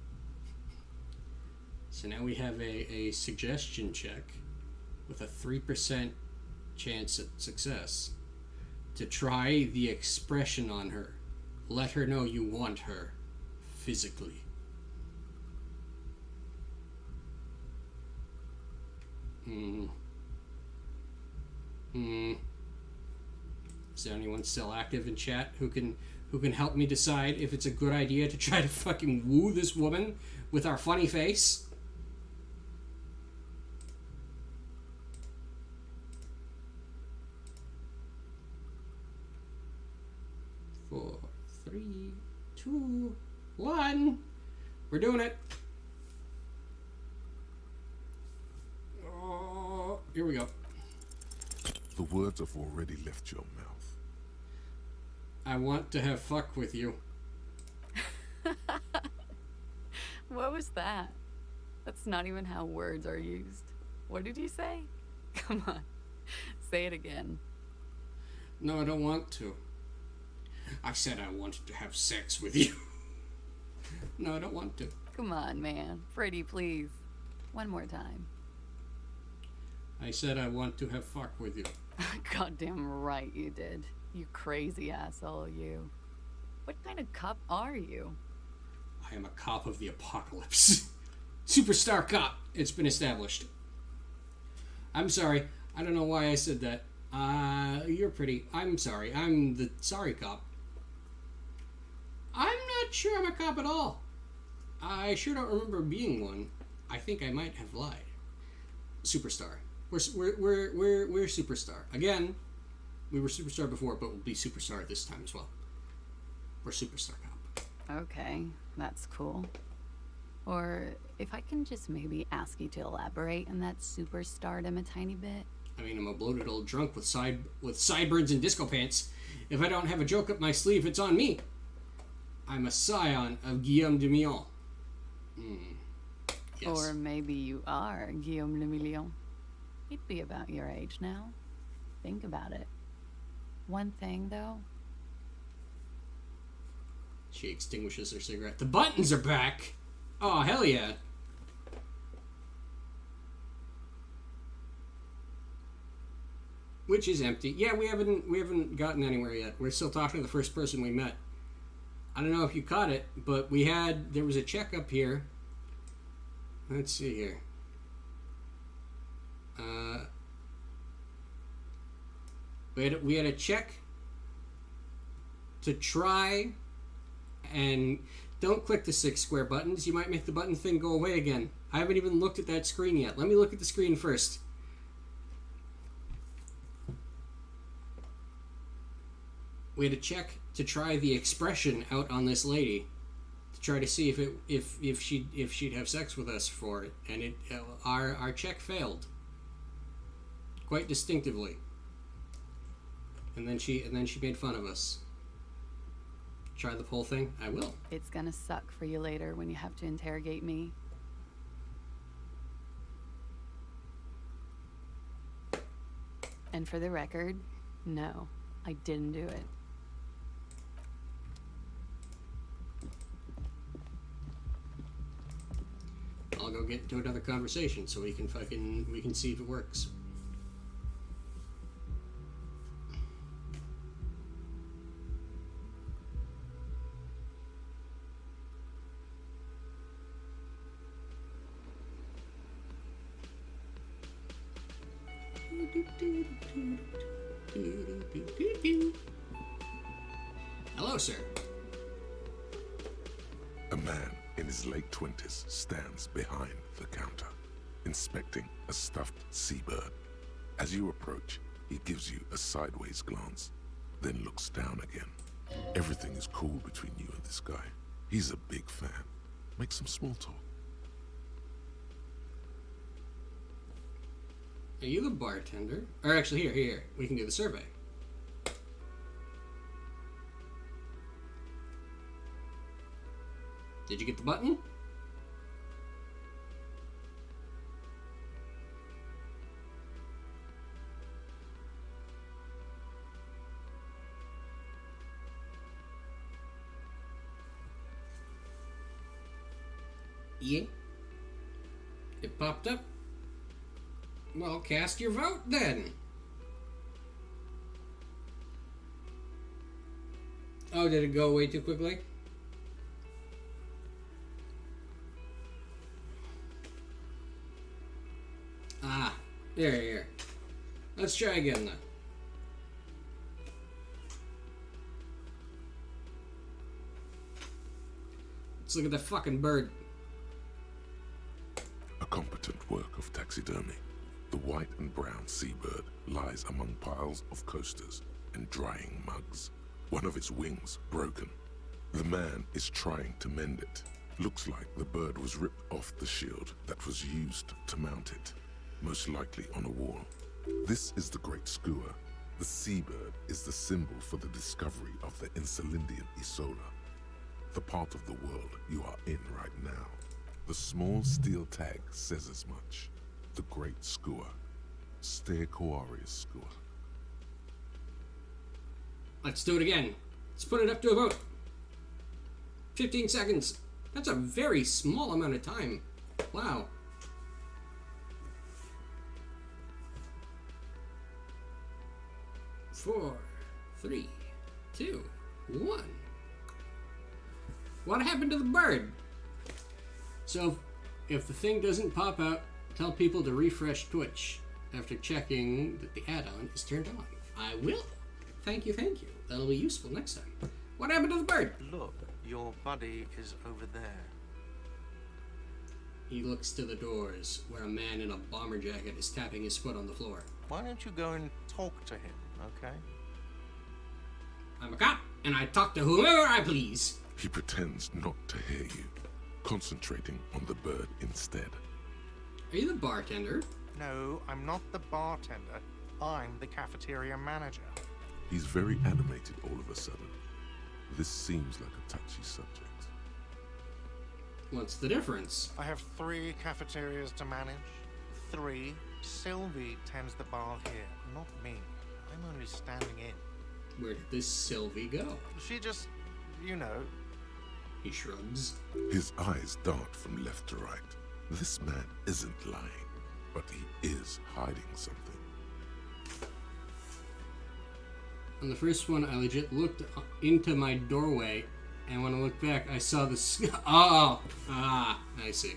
So now we have a suggestion check with a 3% chance at success to try the expression on her. Let her know you want her physically. Is there anyone still active in chat who can help me decide if it's a good idea to try to fucking woo this woman with our funny face? 4, 3, 2, 1. We're doing it. Oh, here we go. The words have already left your mouth. I want to have fuck with you. What was that? That's not even how words are used. What did you say? Come on. Say it again. No, I don't want to. I said I wanted to have sex with you. No, I don't want to. Come on, man. Freddy, please. One more time. I said I want to have fuck with you. Goddamn right you did. You crazy asshole, you. What kind of cop are you? I am a cop of the apocalypse. Superstar cop. It's been established. I'm sorry. I don't know why I said that. You're pretty. I'm sorry. I'm the sorry cop. I'm not sure I'm a cop at all. I sure don't remember being one. I think I might have lied. Superstar. We're Superstar. Again, we were Superstar before, but we'll be Superstar this time as well. We're Superstar cop. Okay, that's cool. Or if I can just maybe ask you to elaborate on that superstardom a tiny bit. I mean, I'm a bloated old drunk with sideburns and disco pants. If I don't have a joke up my sleeve, it's on me. I'm a scion of Guillaume de Million. Yes. Or maybe you are Guillaume de Million. He'd be about your age now. Think about it. One thing, though. She extinguishes her cigarette. The buttons are back! Oh, hell yeah. Which is empty. Yeah, we haven't gotten anywhere yet. We're still talking to the first person we met. I don't know if you caught it, but there was a check up here. Let's see here. We had a check to try, and don't click the 6 square buttons. You might make the button thing go away again. I haven't even looked at that screen yet. Let me look at the screen first. We had a check to try the expression out on this lady, to try to see if she'd have sex with us for it, and our check failed quite distinctively. And then she made fun of us. Try the whole thing? I will. It's gonna suck for you later when you have to interrogate me. And for the record, no, I didn't do it. I'll go get into another conversation so we can see if it works. Hello, sir. A man in his late 20s stands behind the counter, inspecting a stuffed seabird. As you approach, he gives you a sideways glance, then looks down again. Everything is cool between you and this guy. He's a big fan. Make some small talk. Are you the bartender? Or actually, here. We can do the survey. Did you get the button? Yeah. It popped up. Well, cast your vote then. Oh, did it go away too quickly? Ah, here. Let's try again then. Let's look at the fucking bird. A competent work of taxidermy. The white and brown seabird lies among piles of coasters and drying mugs. One of its wings broken. The man is trying to mend it. Looks like the bird was ripped off the shield that was used to mount it, most likely on a wall. This is the Great Skua. The seabird is the symbol for the discovery of the Insulindian Isola, the part of the world you are in right now. The small steel tag says as much. The Great Skua. Stegosaurus Skua. Let's do it again. Let's put it up to a vote. 15 seconds. That's a very small amount of time. Wow. Four, three, two, one. What happened to the bird? So, if the thing doesn't pop out, tell people to refresh Twitch after checking that the add-on is turned on. I will. Thank you, thank you. That'll be useful next time. What happened to the bird? Look, your buddy is over there. He looks to the doors, where a man in a bomber jacket is tapping his foot on the floor. Why don't you go and talk to him, okay? I'm a cop, and I talk to whoever I please. He pretends not to hear you, concentrating on the bird instead. Are you the bartender? No, I'm not the bartender. I'm the cafeteria manager. He's very animated all of a sudden. This seems like a touchy subject. What's the difference? I have 3 cafeterias to manage. 3. Sylvie tends the bar here, not me. I'm only standing in. Where did this Sylvie go? She just, you know. He shrugs. His eyes dart from left to right. This man isn't lying, but he is hiding something. On the first one, I legit looked into my doorway, and when I looked back, I saw this. Oh! Ah, I see.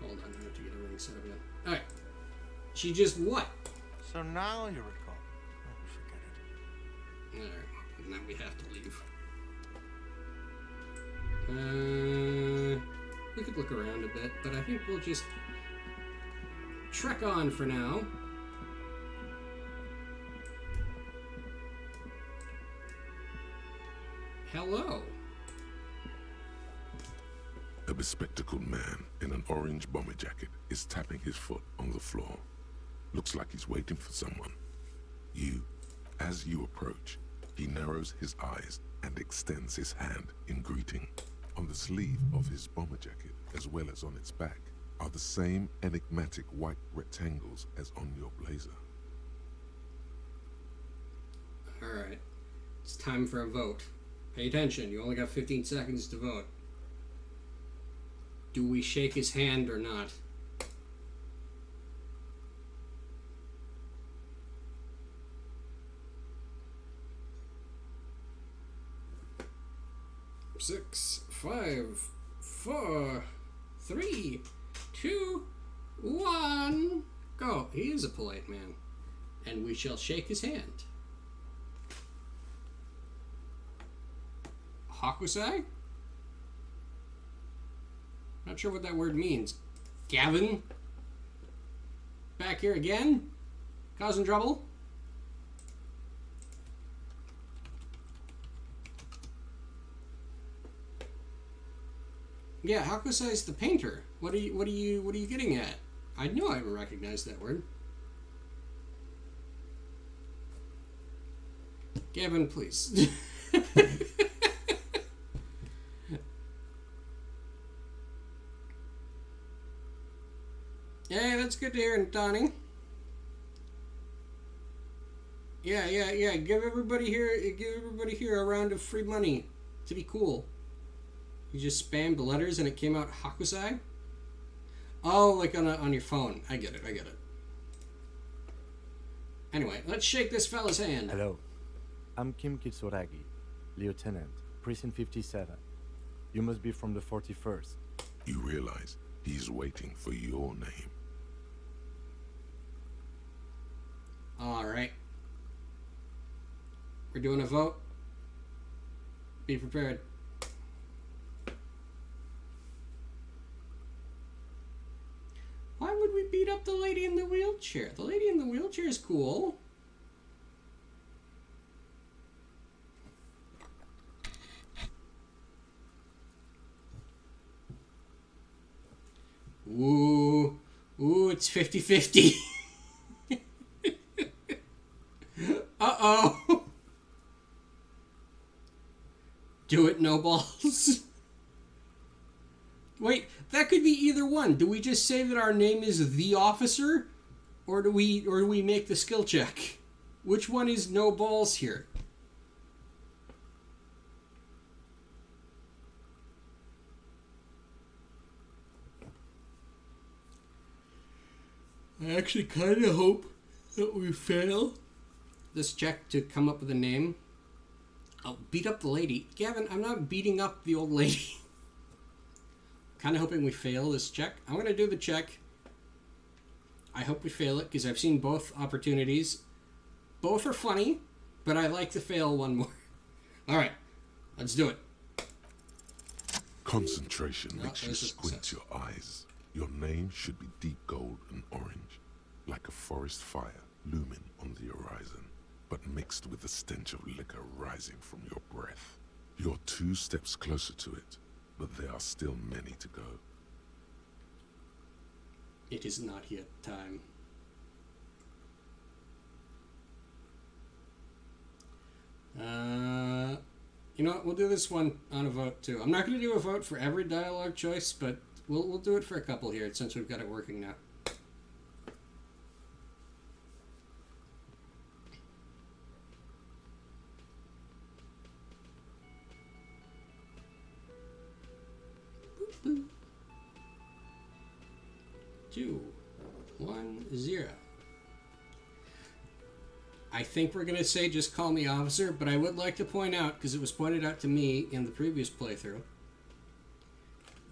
Hold on, I have to get everything set up again. Alright. She just what? So now you recall. Oh, forget it. Alright, now we have to leave. We could look around a bit, but I think we'll just trek on for now. Hello. A bespectacled man in an orange bomber jacket is tapping his foot on the floor. Looks like he's waiting for someone. As you approach, he narrows his eyes and extends his hand in greeting. On the sleeve of his bomber jacket, as well as on its back, are the same enigmatic white rectangles as on your blazer. Alright. It's time for a vote. Pay attention, you only got 15 seconds to vote. Do we shake his hand or not? Six, 5, 4, 3, 2, 1. Go. He is a polite man. And we shall shake his hand. Hakusai? Not sure what that word means. Gavin? Back here again? Causing trouble? Yeah, Hakusai's the painter. What are you getting at? I knew I recognized that word. Gavin, please. Yeah, that's good to hear, Donnie. Yeah. Give everybody here a round of free money to be cool. You just spammed letters and it came out Hakusai? Oh, like on your phone. I get it. Anyway, let's shake this fella's hand. Hello. I'm Kim Kitsuragi, Lieutenant, Precinct 57. You must be from the 41st. You realize he's waiting for your name. Alright. We're doing a vote. Be prepared. Why would we beat up the lady in the wheelchair? The lady in the wheelchair is cool. Ooh, it's 50-50. Uh-oh. Do it, no balls. Wait, that could be either one. Do we just say that our name is the officer? Or do we make the skill check? Which one is no balls here? I actually kind of hope that we fail. this check to come up with a name. I'll beat up the lady. Gavin, I'm not beating up the old lady. Kind of hoping we fail this check. I'm going to do the check. I hope we fail it, because I've seen both opportunities. Both are funny, but I like to fail one more. Alright, let's do it. Concentration No, makes you there's a squint success. your eyes. Your name should be deep gold and orange, like a forest fire looming on the horizon, but mixed with the stench of liquor rising from your breath. You're 2 steps closer to it, but there are still many to go. It is not yet time. You know what? We'll do this one on a vote too. I'm not going to do a vote for every dialogue choice, but we'll do it for a couple here since we've got it working now. Boop, boop. 2, 1, 0. I think we're going to say just call me officer, but I would like to point out, because it was pointed out to me in the previous playthrough,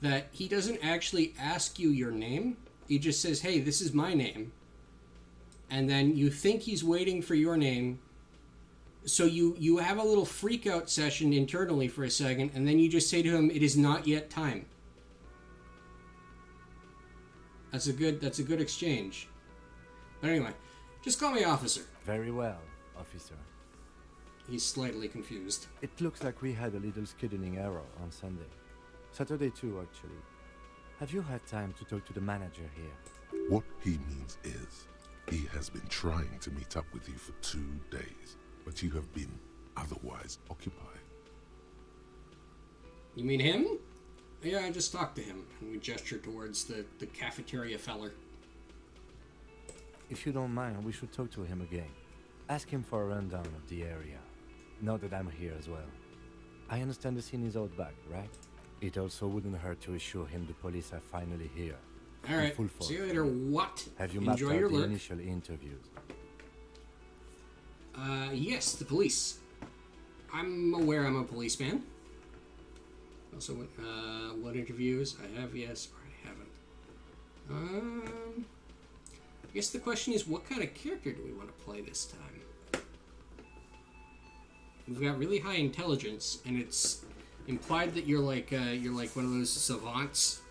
that he doesn't actually ask you your name. He just says, hey, this is my name. And then you think he's waiting for your name. So you have a little freak out session internally for a second, and then you just say to him, it is not yet time. That's a good exchange. But anyway, just call me officer. Very well, officer. He's slightly confused. It looks like we had a little scheduling error on Sunday. Saturday too, actually. Have you had time to talk to the manager here? What he means is, he has been trying to meet up with you for 2 days, but you have been otherwise occupied. You mean him? Yeah, I just talked to him, and we gestured towards the cafeteria feller. If you don't mind, we should talk to him again. Ask him for a rundown of the area. Now that I'm here as well. I understand the scene is out back, right? It also wouldn't hurt to assure him the police are finally here. Alright, full force. see you later. What? Have you mapped Enjoy out your the lurk. initial interviews? Yes, the police. I'm aware I'm a policeman. Also, what interviews I have, yes, or I haven't. I guess the question is, what kind of character do we want to play this time? We've got really high intelligence, and it's implied that you're like one of those savants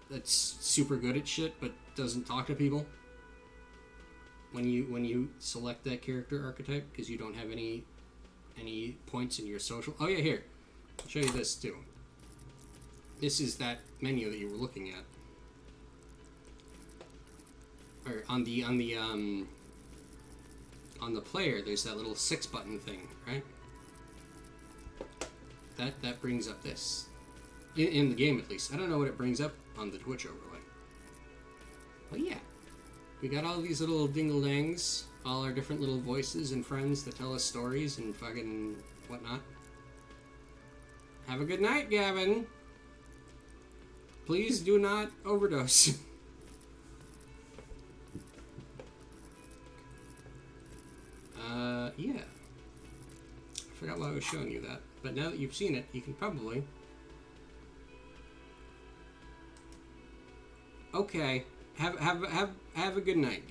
that's super good at shit but doesn't talk to people. When you select that character archetype, because you don't have any points in your social. Oh yeah, here. I'll show you this too. This is that menu that you were looking at. Or on the player, there's that little 6 button thing, right? That brings up this. In the game, at least. I don't know what it brings up on the Twitch overlay. But yeah. We got all these little dingle-dangs, all our different little voices and friends that tell us stories and fucking whatnot. Have a good night, Gavin. Please do not overdose. Yeah. I forgot why I was showing you that. But now that you've seen it, you can probably... Okay. Have a good night,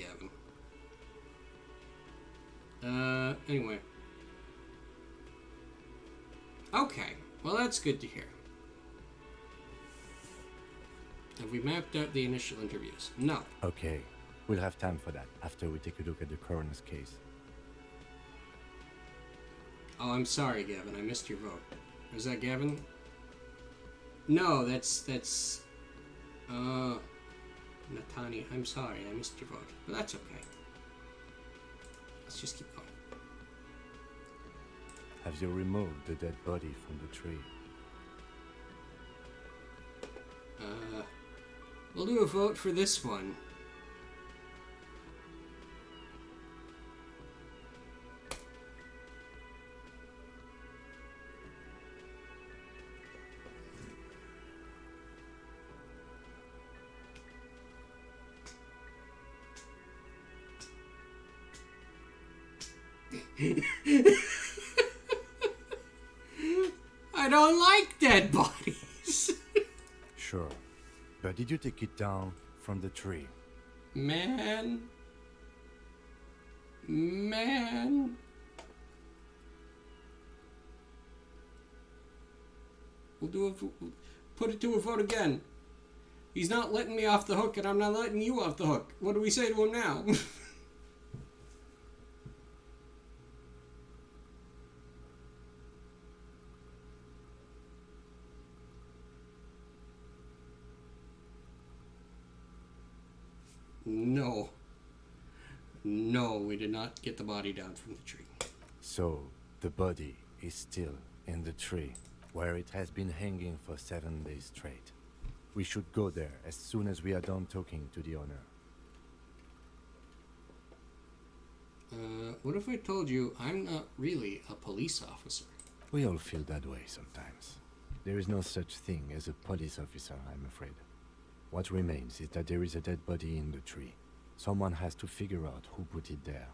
Gavin. Anyway. Okay. Well, that's good to hear. Have we mapped out the initial interviews? No. Okay, we'll have time for that after we take a look at the coroner's case. Oh, I'm sorry, Gavin. I missed your vote. Was that Gavin? No, that's Natani. I'm sorry. I missed your vote. But that's okay. Let's just keep going. Have you removed the dead body from the tree? We'll do a vote for this one. I don't like dead bodies. Sure. But did you take it down from the tree? Man. We'll put it to a vote again. He's not letting me off the hook, and I'm not letting you off the hook. What do we say to him now? No. No, we did not get the body down from the tree. So, the body is still in the tree, where it has been hanging for 7 days straight. We should go there as soon as we are done talking to the owner. What if I told you I'm not really a police officer? We all feel that way sometimes. There is no such thing as a police officer, I'm afraid. What remains is that there is a dead body in the tree. Someone has to figure out who put it there.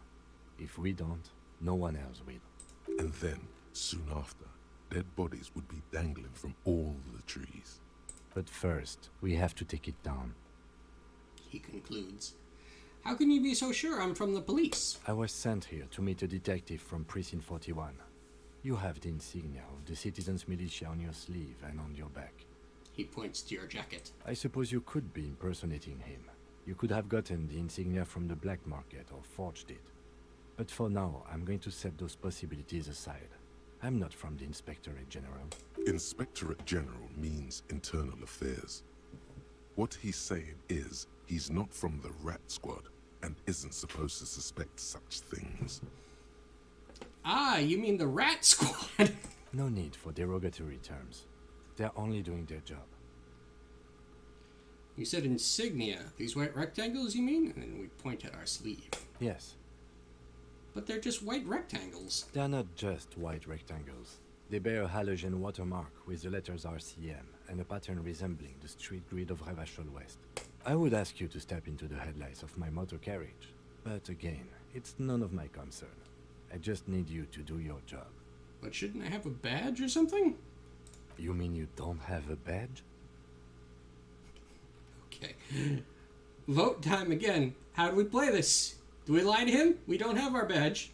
If we don't, no one else will. And then, soon after, dead bodies would be dangling from all the trees. But first, we have to take it down. He concludes. How can you be so sure I'm from the police? I was sent here to meet a detective from Precinct 41. You have the insignia of the Citizens Militia on your sleeve and on your back. He points to your jacket. I suppose you could be impersonating him. You could have gotten the insignia from the black market or forged it. But for now, I'm going to set those possibilities aside. I'm not from the Inspectorate General. Inspectorate General means internal affairs. What he's saying is, he's not from the Rat Squad and isn't supposed to suspect such things. Ah, you mean the Rat Squad? No need for derogatory terms. They're only doing their job. You said insignia. These white rectangles, you mean? And we point at our sleeve. Yes. But they're just white rectangles. They're not just white rectangles. They bear a halogen watermark with the letters RCM and a pattern resembling the street grid of Revachol West. I would ask you to step into the headlights of my motor carriage. But again, it's none of my concern. I just need you to do your job. But shouldn't I have a badge or something? You mean you don't have a badge? Okay. Vote time again. How do we play this? Do we lie to him? We don't have our badge.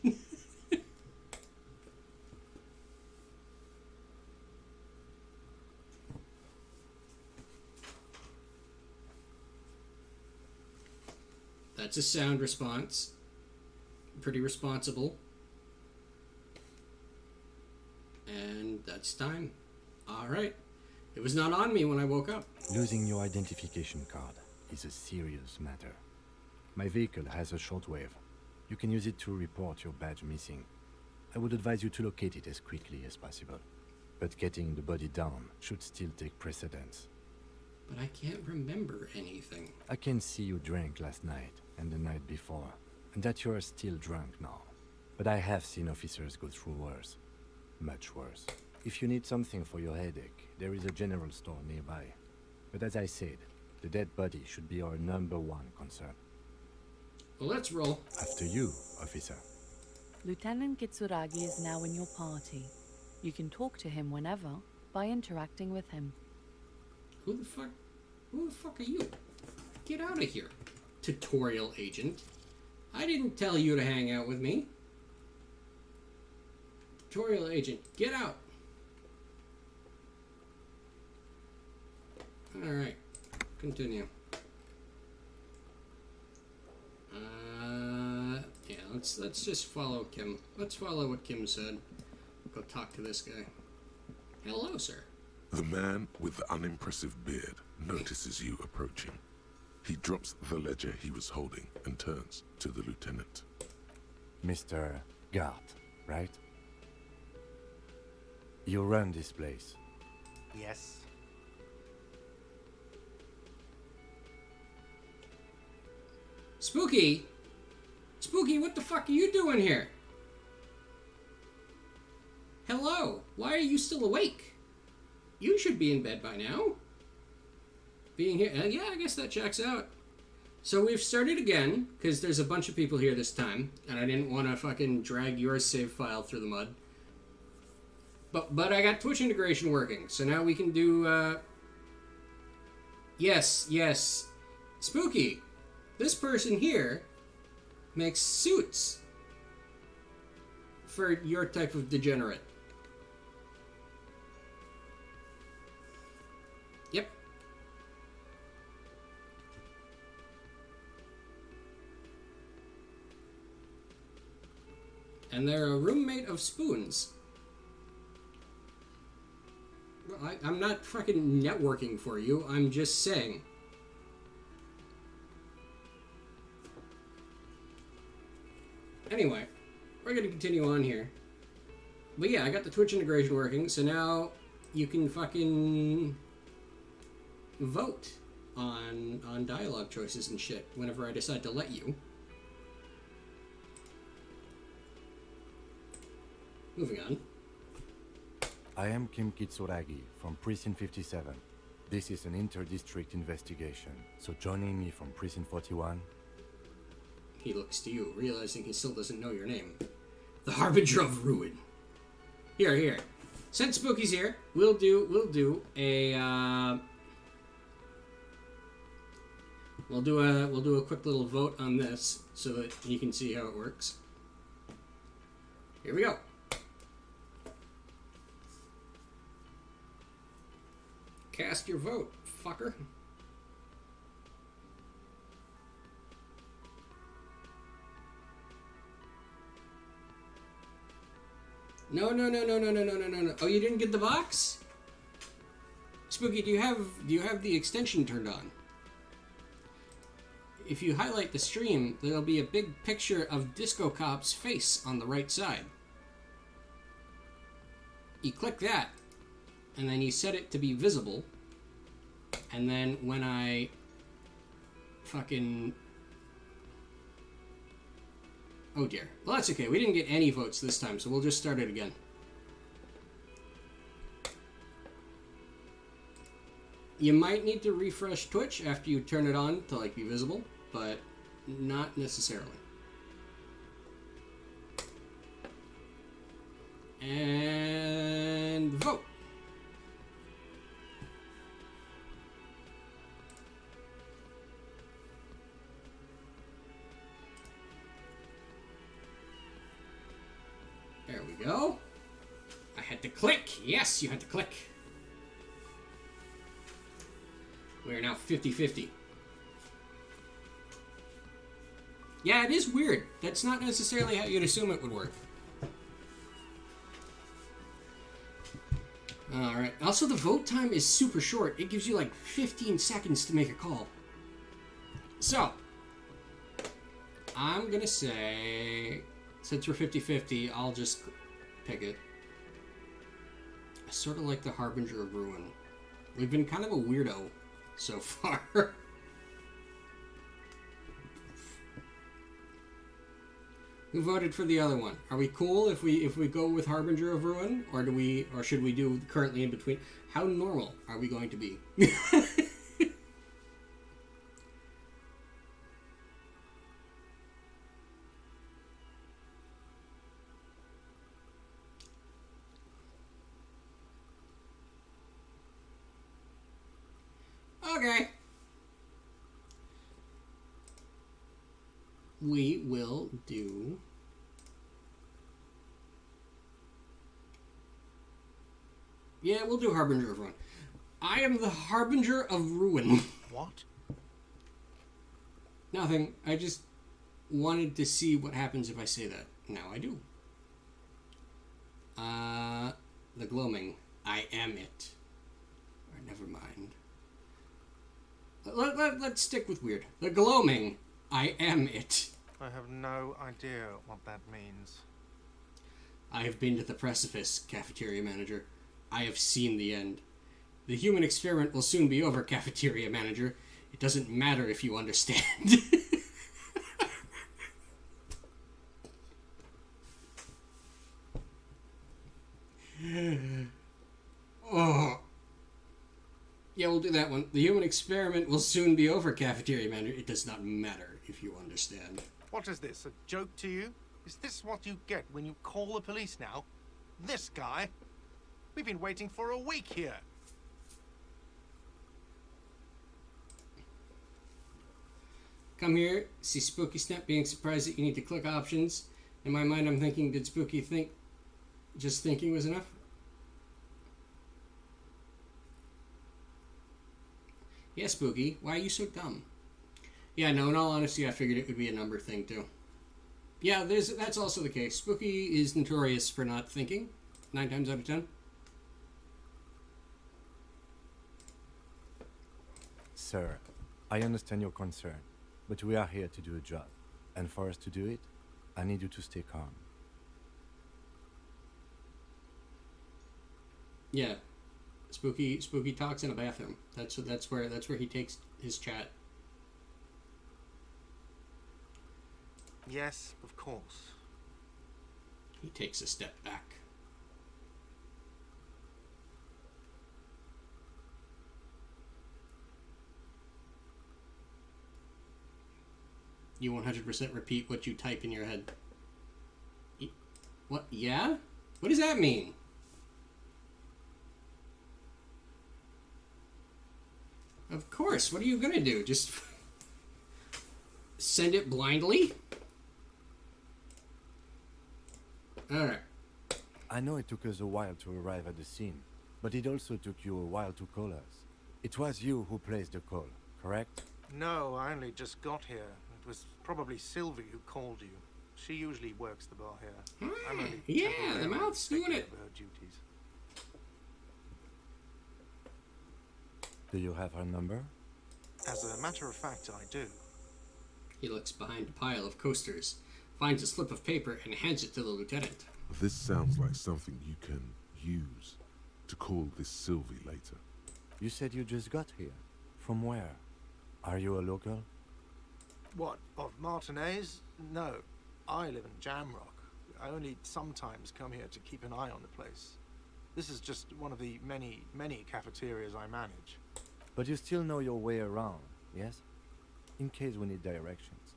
That's a sound response. Pretty responsible. And that's time. Alright. It was not on me when I woke up. Losing your identification card is a serious matter. My vehicle has a shortwave. You can use it to report your badge missing. I would advise you to locate it as quickly as possible. But getting the body down should still take precedence. But I can't remember anything. I can see you drank last night and the night before, and that you are still drunk now. But I have seen officers go through worse. Much worse. If you need something for your headache, there is a general store nearby. But as I said, the dead body should be our #1 concern. Well, let's roll. After you, officer. Lieutenant Kitsuragi is now in your party. You can talk to him whenever by interacting with him. Who the fuck are you? Get out of here, tutorial agent. I didn't tell you to hang out with me. Tutorial agent, get out. Alright, continue. Yeah, let's just follow Kim. Let's follow what Kim said. Go talk to this guy. Hello, sir. The man with the unimpressive beard notices you approaching. He drops the ledger he was holding and turns to the lieutenant. Mr. Gart, right? You run this place. Yes. Spooky? Spooky, what the fuck are you doing here? Hello, why are you still awake? You should be in bed by now. Being here, yeah, I guess that checks out. So we've started again, because there's a bunch of people here this time, and I didn't want to fucking drag your save file through the mud. But I got Twitch integration working, so now we can do, Yes. Spooky. This person here makes suits for your type of degenerate. Yep. And they're a roommate of Spoons. Well, I'm not fucking networking for you, I'm just saying. Anyway, we're gonna continue on here. But yeah, I got the Twitch integration working, so now you can fucking vote on dialogue choices and shit whenever I decide to let you. Moving on. I am Kim Kitsuragi from Precinct 57. This is an inter-district investigation, so joining me from Precinct 41... He looks to you, realizing he still doesn't know your name. The Harbinger of Ruin. Here. Since Spooky's here, we'll do a we'll do a quick little vote on this so that you can see how it works. Here we go. Cast your vote, fucker. No. Oh, you didn't get the box? Spooky, do you have the extension turned on? If you highlight the stream, there'll be a big picture of Disco Cop's face on the right side. You click that, and then you set it to be visible, and then when I fucking... Oh dear. Well, that's okay. We didn't get any votes this time, so we'll just start it again. You might need to refresh Twitch after you turn it on to, like, be visible, but not necessarily. And vote. There we go. I had to click. Yes, you had to click. We are now 50-50. Yeah, it is weird. That's not necessarily how you'd assume it would work. Alright. Also, the vote time is super short. It gives you like 15 seconds to make a call. So, I'm gonna say... Since we're 50-50, I'll just pick it. I sort of like the Harbinger of Ruin. We've been kind of a weirdo so far. Who voted for the other one? Are we cool if we go with Harbinger of Ruin, or should we do currently in between? How normal are we going to be? Okay. We will do... Yeah, we'll do Harbinger of Ruin. I am the Harbinger of Ruin. What? Nothing. I just wanted to see what happens if I say that. Now I do. The gloaming. I am it. Or never mind. Let's stick with weird. The gloaming. I am it. I have no idea what that means. I have been to the precipice, cafeteria manager. I have seen the end. The human experiment will soon be over, cafeteria manager. It doesn't matter if you understand. Oh. Yeah, we'll do that one. The human experiment will soon be over, cafeteria manager. It does not matter if you understand. What is this, a joke to you? Is this what you get when you call the police now? This guy? We've been waiting for a week here. Come here, see Spooky Snap being surprised that you need to click options. In my mind, I'm thinking, did Spooky think just thinking was enough? Yeah, Spooky, why are you so dumb? Yeah, no, in all honesty, I figured it would be a number thing, too. Yeah, that's also the case. Spooky is notorious for not thinking, 9 times out of 10. Sir, I understand your concern, but we are here to do a job. And for us to do it, I need you to stay calm. Yeah. Spooky talks in a bathroom. That's where he takes his chat. Yes, of course. He takes a step back. You 100% repeat what you type in your head. What? Yeah? What does that mean? Of course. What are you gonna do? Just send it blindly? Alright. I know it took us a while to arrive at the scene, but it also took you a while to call us. It was you who placed the call, correct? No, I only just got here. It was probably Sylvie who called you. She usually works the bar here. I'm only Yeah, the temporarily mouth's doing taking it. over her duties. Do you have her number? As a matter of fact, I do. He looks behind a pile of coasters, finds a slip of paper, and hands it to the lieutenant. This sounds like something you can use to call this Sylvie later. You said you just got here. From where? Are you a local? What, of Martinez? No. I live in Jamrock. I only sometimes come here to keep an eye on the place. This is just one of the many, many cafeterias I manage. But you still know your way around, yes? In case we need directions.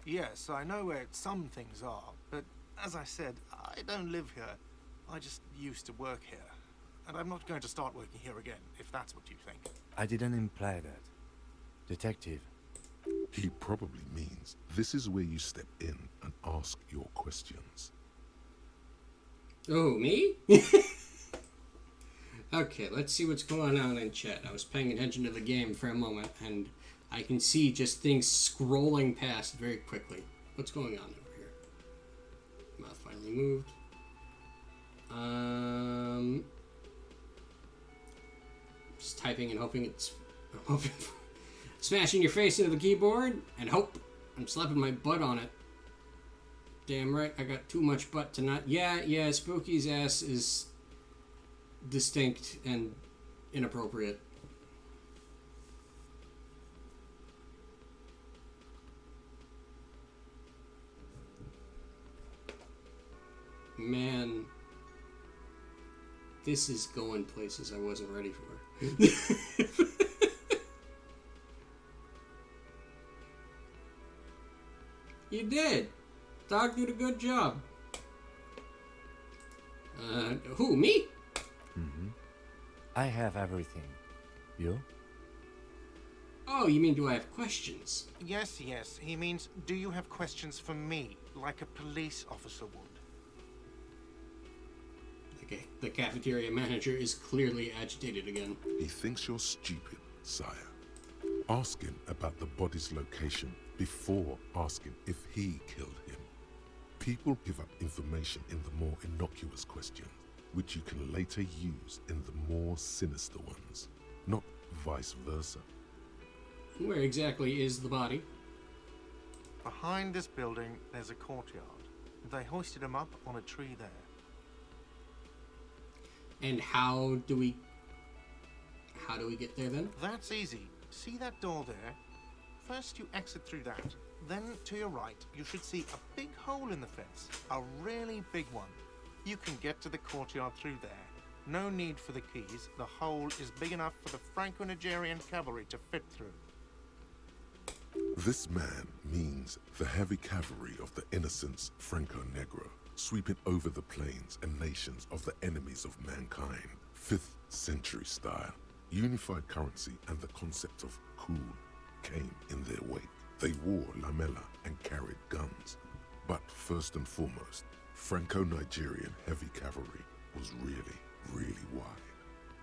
Yes, I know where some things are, but as I said, I don't live here. I just used to work here. And I'm not going to start working here again, if that's what you think. I didn't imply that. Detective, He probably means this is where you step in and ask your questions. Oh, me? Okay, let's see what's going on in chat. I was paying attention to the game for a moment, and I can see just things scrolling past very quickly. What's going on over here? Mouth finally moved. Just typing and hoping it's... Smashing your face into the keyboard, and hope. I'm slapping my butt on it. Damn right, I got too much butt to not... Yeah, Spooky's ass is distinct and inappropriate. Man, this is going places I wasn't ready for. You did. Dog did a good job. Who, me? Mm-hmm. I have everything. You? Oh, you mean do I have questions? Yes, he means, do you have questions for me, like a police officer would? Okay, the cafeteria manager is clearly agitated again. He thinks you're stupid, sire. Ask him about the body's location before asking if he killed him. People give up information in the more innocuous questions, which you can later use in the more sinister ones, not vice versa. Where exactly is the body? Behind this building, there's a courtyard. They hoisted him up on a tree there. And how do we get there then? That's easy. See that door there? First you exit through that. Then to your right, you should see a big hole in the fence. A really big one. You can get to the courtyard through there. No need for the keys. The hole is big enough for the Franco-Nigerian cavalry to fit through. This man means the heavy cavalry of the innocents Franco Negro, sweeping over the plains and nations of the enemies of mankind. 5th century style. Unified currency and the concept of cool came in their wake. They wore lamella and carried guns. But first and foremost, Franco-Nigerian heavy cavalry was really, really wide.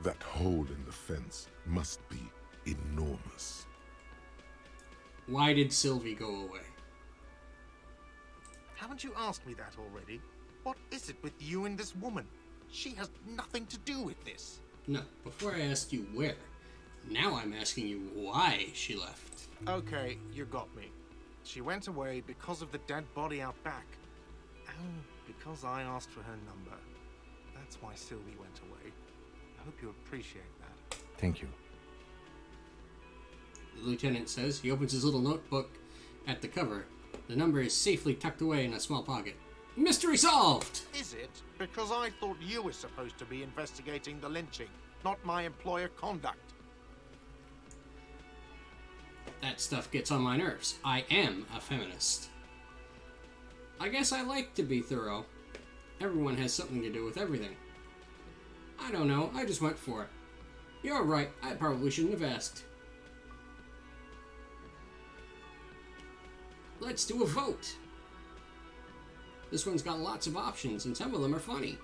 That hole in the fence must be enormous. Why did Sylvie go away? Haven't you asked me that already? What is it with you and this woman? She has nothing to do with this. No, before I asked you where, now I'm asking you why she left. Okay, you got me. She went away because of the dead body out back. And because I asked for her number. That's why Sylvie went away. I hope you appreciate that. Thank you. The lieutenant says. He opens his little notebook at the cover. The number is safely tucked away in a small pocket. Mystery solved! Is it? Because I thought you were supposed to be investigating the lynching, not my employer conduct. That stuff gets on my nerves. I am a feminist. I guess I like to be thorough. Everyone has something to do with everything. I don't know, I just went for it. You're right, I probably shouldn't have asked. Let's do a vote. This one's got lots of options, and some of them are funny.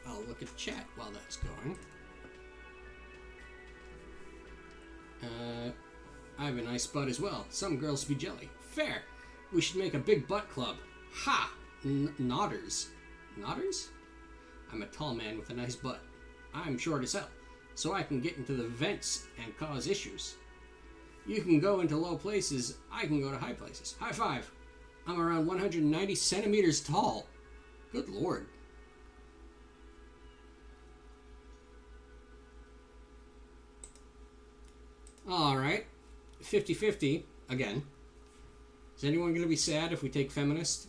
I'll look at chat while that's going. I have a nice butt as well. Some girls be jelly. Fair. We should make a big butt club. Ha! Nodders. Nodders? I'm a tall man with a nice butt. I'm short as hell, so I can get into the vents and cause issues. You can go into low places, I can go to high places. High five. I'm around 190 centimeters tall. Good lord. Alright. 50-50 again. Is anyone going to be sad if we take feminist?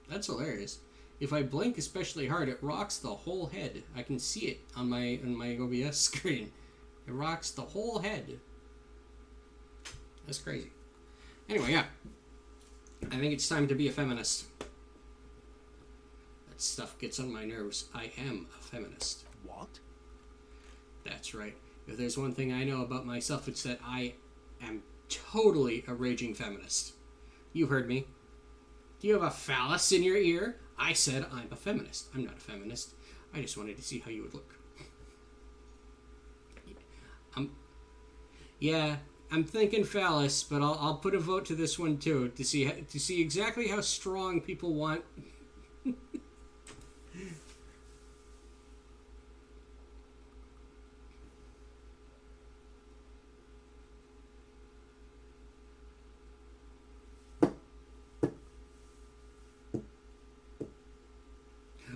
That's hilarious. If I blink especially hard, it rocks the whole head. I can see it on my OBS screen. It rocks the whole head. That's crazy. Anyway, yeah. I think it's time to be a feminist. That stuff gets on my nerves. I am a feminist. What? That's right. If there's one thing I know about myself, it's that I am totally a raging feminist. You heard me. Do you have a phallus in your ear? I said I'm a feminist. I'm not a feminist. I just wanted to see how you would look. I'm thinking phallus, but I'll put a vote to this one too to see exactly how strong people want.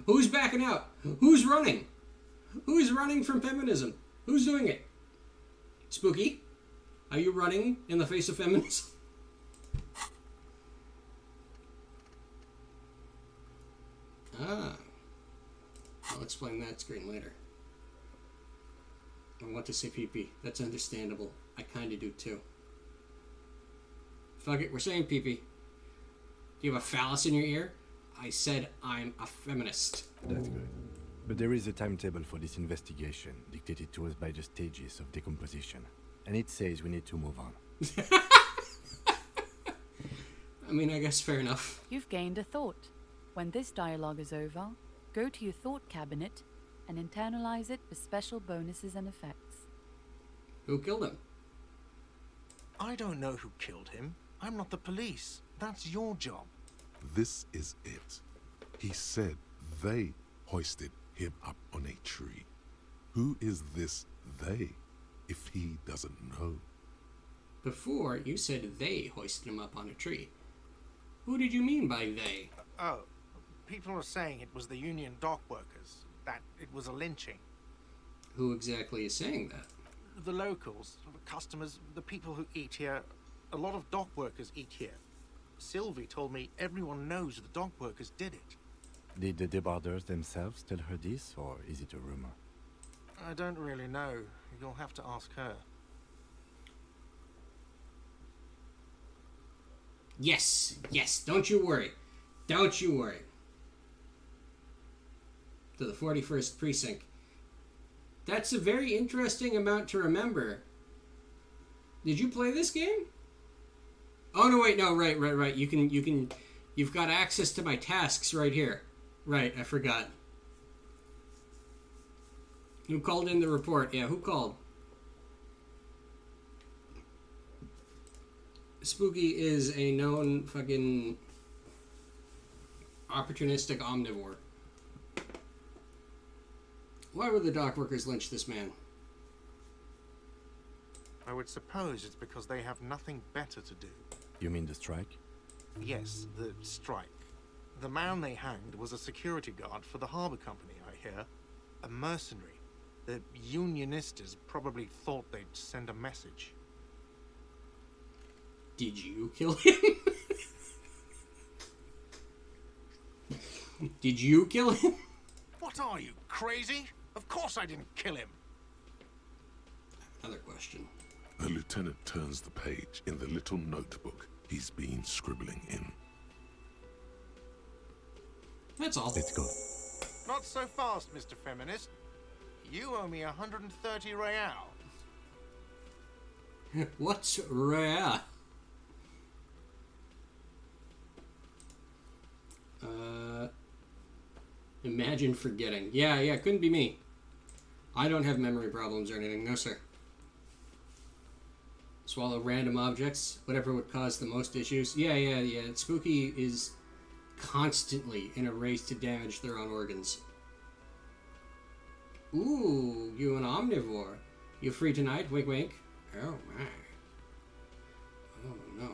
Who's backing out? Who's running? Who's running from feminism? Who's doing it? Spooky? Are you running in the face of feminism? Ah. I'll explain that screen later. I want to say PP. That's understandable. I kinda do too. Fuck it, we're saying PP. Do you have a phallus in your ear? I said I'm a feminist. That's good. But there is a timetable for this investigation, dictated to us by the stages of decomposition. And it says we need to move on. I mean, I guess fair enough. You've gained a thought. When this dialogue is over, go to your thought cabinet and internalize it with special bonuses and effects. Who killed him? I don't know who killed him. I'm not the police. That's your job. This is it. He said they hoisted him up on a tree. Who is this they, if he doesn't know? Before, you said they hoisted him up on a tree. Who did you mean by they? Oh, people are saying it was the union dock workers. that it was a lynching. Who exactly is saying that? The locals, the customers, the people who eat here, a lot of dock workers eat here. Sylvie told me everyone knows the dock workers did it. Did the debarders themselves tell her this, or is it a rumor? I don't really know. You'll have to ask her. Yes, yes, don't you worry. Don't you worry. To the 41st Precinct. That's a very interesting amount to remember. Did you play this game? Oh, no, wait, no, right. You've got access to my tasks right here. Right, I forgot. Who called in the report? Yeah, who called? Spooky is a known fucking opportunistic omnivore. Why would the dock workers lynch this man? I would suppose it's because they have nothing better to do. You mean the strike? Yes, the strike. The man they hanged was a security guard for the harbor company, I hear. A mercenary. The Unionistas probably thought they'd send a message. Did you kill him? Did you kill him? What are you, crazy? Of course I didn't kill him. Another question. The lieutenant turns the page in the little notebook he's been scribbling in. That's all. Let's go. Not so fast, Mr. Feminist. You owe me 130 real. What's real? Imagine forgetting. Yeah, couldn't be me. I don't have memory problems or anything. No, sir. Swallow random objects, whatever would cause the most issues. Yeah. Spooky is constantly in a race to damage their own organs. Ooh, you an omnivore. You free tonight? Wink, wink. Oh, my. Oh, no.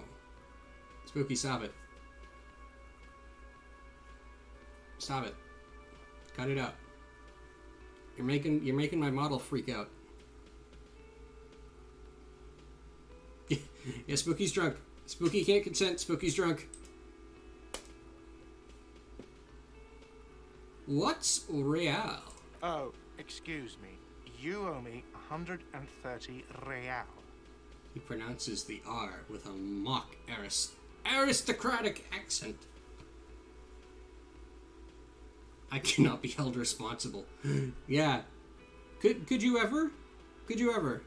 Spooky, stop it. Stop it. Cut it out. You're making my model freak out. Yeah, Spooky's drunk. Spooky can't consent. Spooky's drunk. What's real? Oh, excuse me. You owe me 130 real. He pronounces the R with a mock aristocratic accent. I cannot be held responsible. Yeah. Could you ever? Could you ever?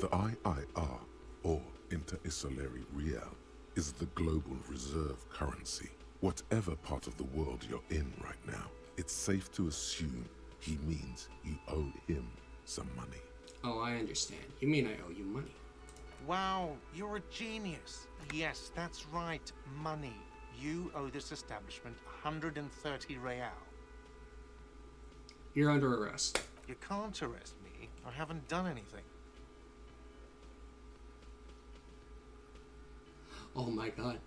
The IIR, or Inter-Isolary Real, is the global reserve currency. Whatever part of the world you're in right now, it's safe to assume he means you owe him some money. Oh, I understand. You mean I owe you money? Wow, you're a genius. Yes, that's right, money. You owe this establishment 130 real. You're under arrest. You can't arrest me. I haven't done anything. Oh my god.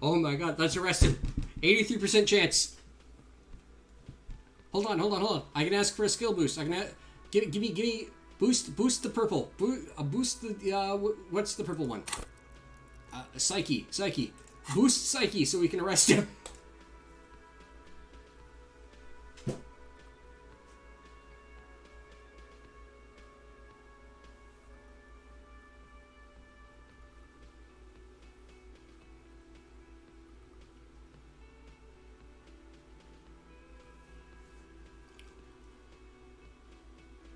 Oh my god, let's arrest him. 83% chance. Hold on. I can ask for a skill boost. I can give me boost the purple. Boost the what's the purple one? Psyche. Boost Psyche so we can arrest him.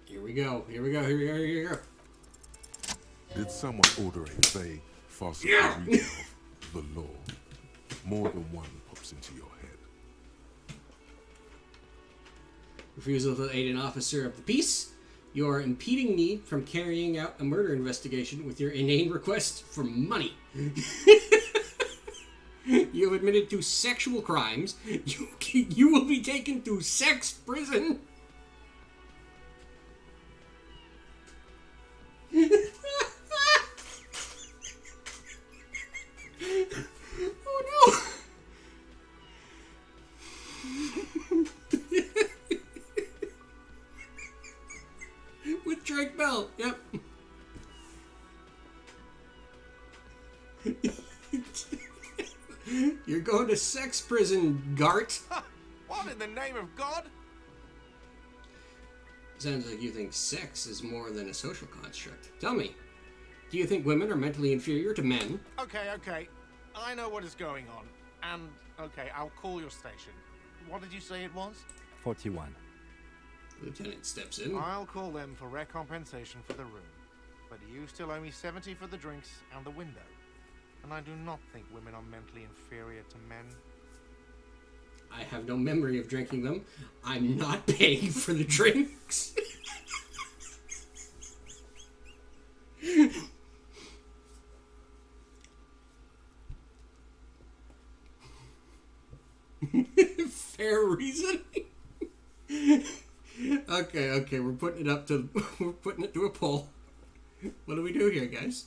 Here we go. Did someone order a vague, farcical reading of the law? More than one pops into your head. Refusal to aid an officer of the peace. You're impeding me from carrying out a murder investigation with your inane request for money. You have admitted to sexual crimes. You will be taken to sex prison. Oh no! hell. Yep. You're going to sex prison, Gart. What in the name of God? Sounds like you think sex is more than a social construct. Tell me, do you think women are mentally inferior to men? Okay. I know what is going on. And, okay, I'll call your station. What did you say it was? 41. Lieutenant steps in. I'll call them for recompensation for the room. But you still owe me 70 for the drinks and the window. And I do not think women are mentally inferior to men. I have no memory of drinking them. I'm not paying for the drinks. Fair reasoning. Okay, we're putting it to a poll. What do we do here, guys?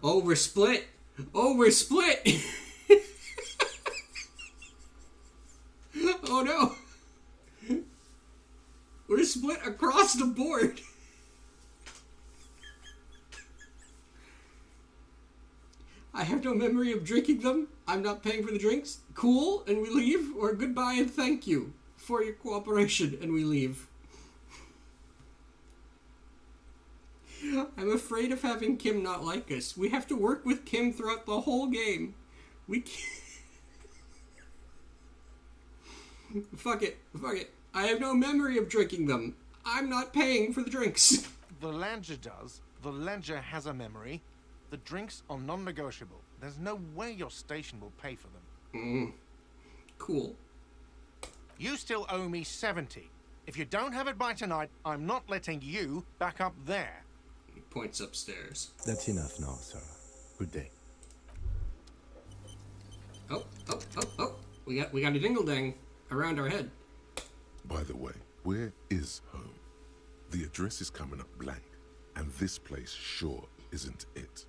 Oh, we're split. Oh no. We're split across the board. I have no memory of drinking them. I'm not paying for the drinks. Cool, and we leave. Or goodbye and thank you for your cooperation, and we leave. I'm afraid of having Kim not like us. We have to work with Kim throughout the whole game. We can't... Fuck it. I have no memory of drinking them. I'm not paying for the drinks. The Ledger does. The Ledger has a memory. The drinks are non-negotiable. There's no way your station will pay for them. Cool. You still owe me 70. If you don't have it by tonight, I'm not letting you back up there. He points upstairs. That's enough now, sir. Good day. Oh. We got a dingle-dang around our head. By the way, where is home? The address is coming up blank, and this place sure isn't it.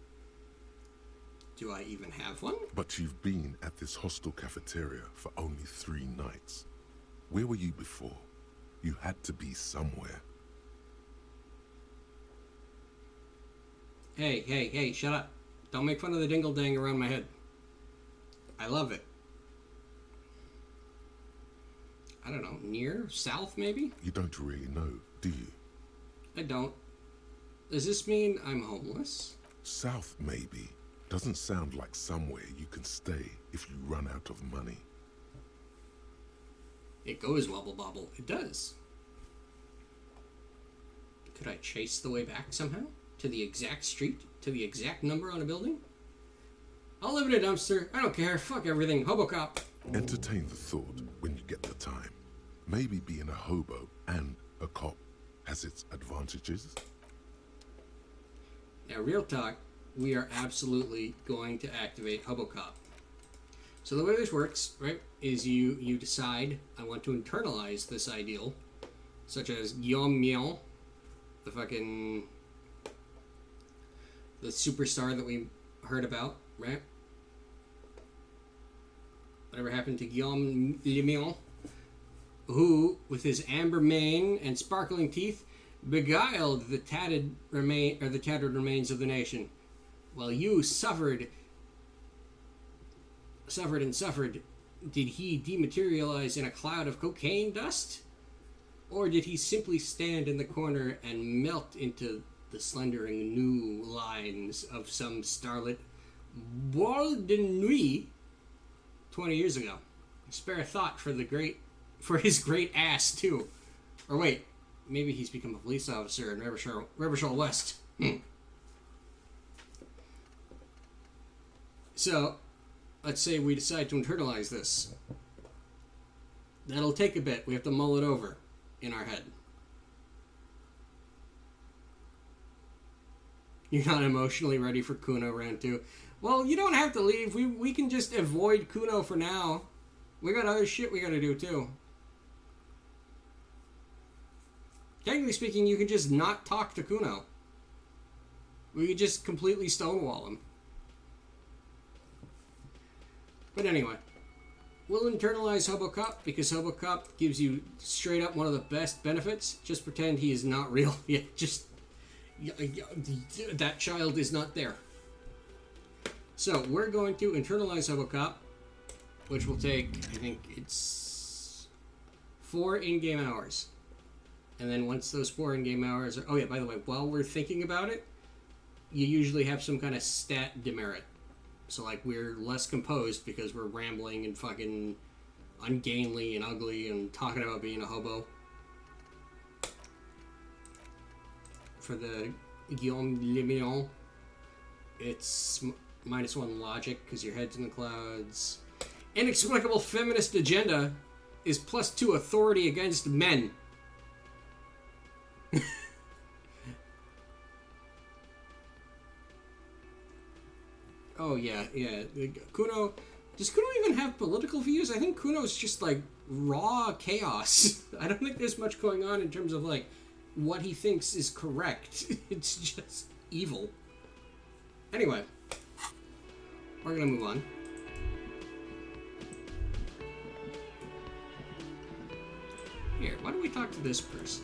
Do I even have one? But you've been at this hostel cafeteria for only 3 nights. Where were you before? You had to be somewhere. Hey, shut up. Don't make fun of the dingle-dang around my head. I love it. I don't know, near? South, maybe? You don't really know, do you? I don't. Does this mean I'm homeless? South, maybe. Doesn't sound like somewhere you can stay if you run out of money. It goes wobble bobble. It does. Could I chase the way back somehow? To the exact street? To the exact number on a building? I'll live in a dumpster. I don't care. Fuck everything. Hobocop. Entertain the thought when you get the time. Maybe being a hobo and a cop has its advantages. Now, real talk, we are absolutely going to activate Hobocop. So the way this works, right, is you decide, I want to internalize this ideal, such as Guillaume Miel, the superstar that we heard about, right? Whatever happened to Guillaume Miel, who, with his amber mane and sparkling teeth, beguiled the tattered remains of the nation, while you suffered. Did he dematerialize in a cloud of cocaine dust, or did he simply stand in the corner and melt into the slendering new lines of some starlit boîte de nuit 20 years ago? Spare a thought for his great ass too. Or wait, maybe he's become a police officer in Revershaw West. So, let's say we decide to internalize this. That'll take a bit. We have to mull it over in our head. You're not emotionally ready for Kuno round 2. Well, you don't have to leave. We can just avoid Kuno for now. We got other shit we gotta do too. Technically speaking, you can just not talk to Kuno. We could just completely stonewall him. But anyway, we'll internalize HoboCop because HoboCop gives you straight up one of the best benefits. Just pretend he is not real. Yeah, just that child is not there. So we're going to internalize HoboCop, which will take, I think it's 4 in-game hours. And then once those 4 in-game hours are... Oh yeah, by the way, while we're thinking about it, you usually have some kind of stat demerit. So, like, we're less composed because we're rambling and fucking ungainly and ugly and talking about being a hobo. For the Guillaume Le Mignon, it's -1 logic because your head's in the clouds. Inexplicable feminist agenda is +2 authority against men. Oh, yeah. Kuno... Does Kuno even have political views? I think Kuno's just, like, raw chaos. I don't think there's much going on in terms of, like, what he thinks is correct. It's just evil. Anyway. We're gonna move on. Here, why don't we talk to this person?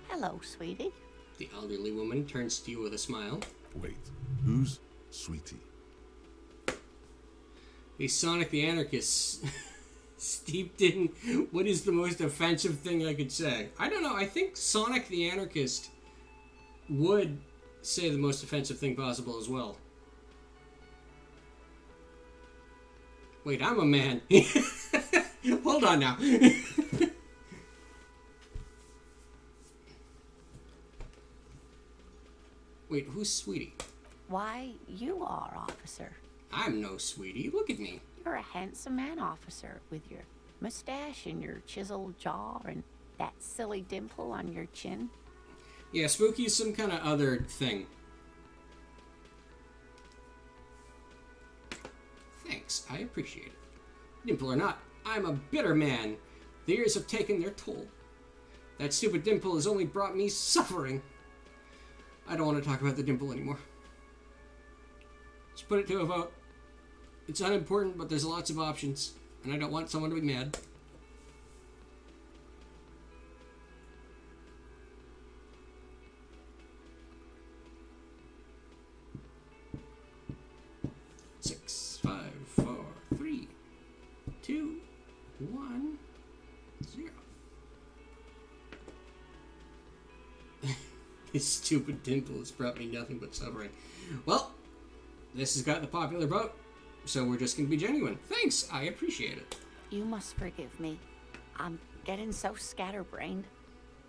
Hello, sweetie. The elderly woman turns to you with a smile. Wait, who's Sweetie? He's Sonic the Anarchist. Steeped in what is the most offensive thing I could say. I don't know, I think Sonic the Anarchist would say the most offensive thing possible as well. Wait, I'm a man. Hold on now. Wait, who's Sweetie? Why, you are, officer. I'm no Sweetie. Look at me. You're a handsome man, officer, with your mustache and your chiseled jaw and that silly dimple on your chin. Yeah, Spooky's some kind of other thing. Thanks, I appreciate it. Dimple or not, I'm a bitter man. The years have taken their toll. That stupid dimple has only brought me suffering. I don't want to talk about the dimple anymore. Let's put it to a vote. It's unimportant, but there's lots of options, and I don't want someone to be mad. Six, 5, 4, 3, 2, 1, 0. This stupid dimple has brought me nothing but suffering. Well, this has got the popular vote, so we're just going to be genuine. Thanks, I appreciate it. You must forgive me. I'm getting so scatterbrained.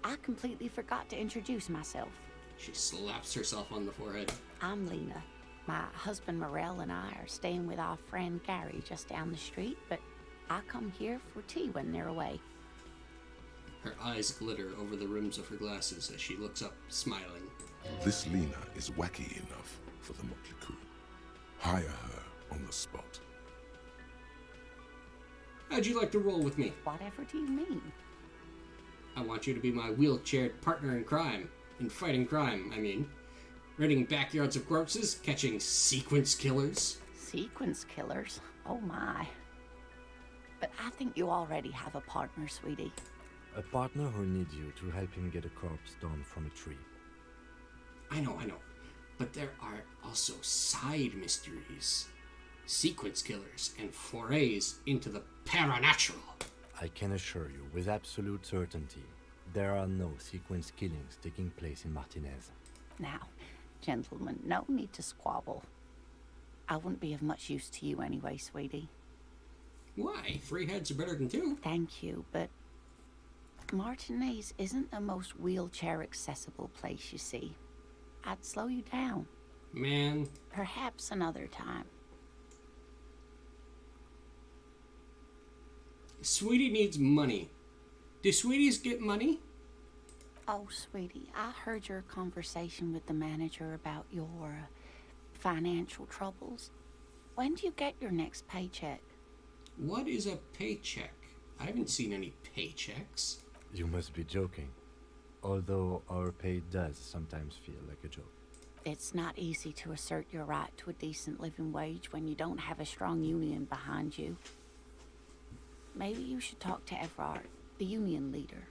I completely forgot to introduce myself. She slaps herself on the forehead. I'm Lena. My husband Morel and I are staying with our friend Gary just down the street, but I come here for tea when they're away. Her eyes glitter over the rims of her glasses as she looks up, smiling. This Lena is wacky enough for the Motley Crew. Hire her on the spot. How'd you like to roll with me? Whatever do you mean? I want you to be my wheelchaired partner in crime. In fighting crime, I mean. Raiding backyards of corpses, catching sequence killers. Sequence killers? Oh my. But I think you already have a partner, sweetie. A partner who needs you to help him get a corpse down from a tree. I know. But there are also side mysteries. Sequence killers and forays into the paranatural. I can assure you with absolute certainty, there are no sequence killings taking place in Martinez. Now, gentlemen, no need to squabble. I wouldn't be of much use to you anyway, sweetie. Why? 3 heads are better than 2. Thank you, but Martinez isn't the most wheelchair-accessible place, you see. I'd slow you down. Man. Perhaps another time. Sweetie needs money. Do sweeties get money? Oh, sweetie, I heard your conversation with the manager about your financial troubles. When do you get your next paycheck? What is a paycheck? I haven't seen any paychecks. You must be joking. Although our pay does sometimes feel like a joke. It's not easy to assert your right to a decent living wage when you don't have a strong union behind you. Maybe you should talk to Everard, the union leader.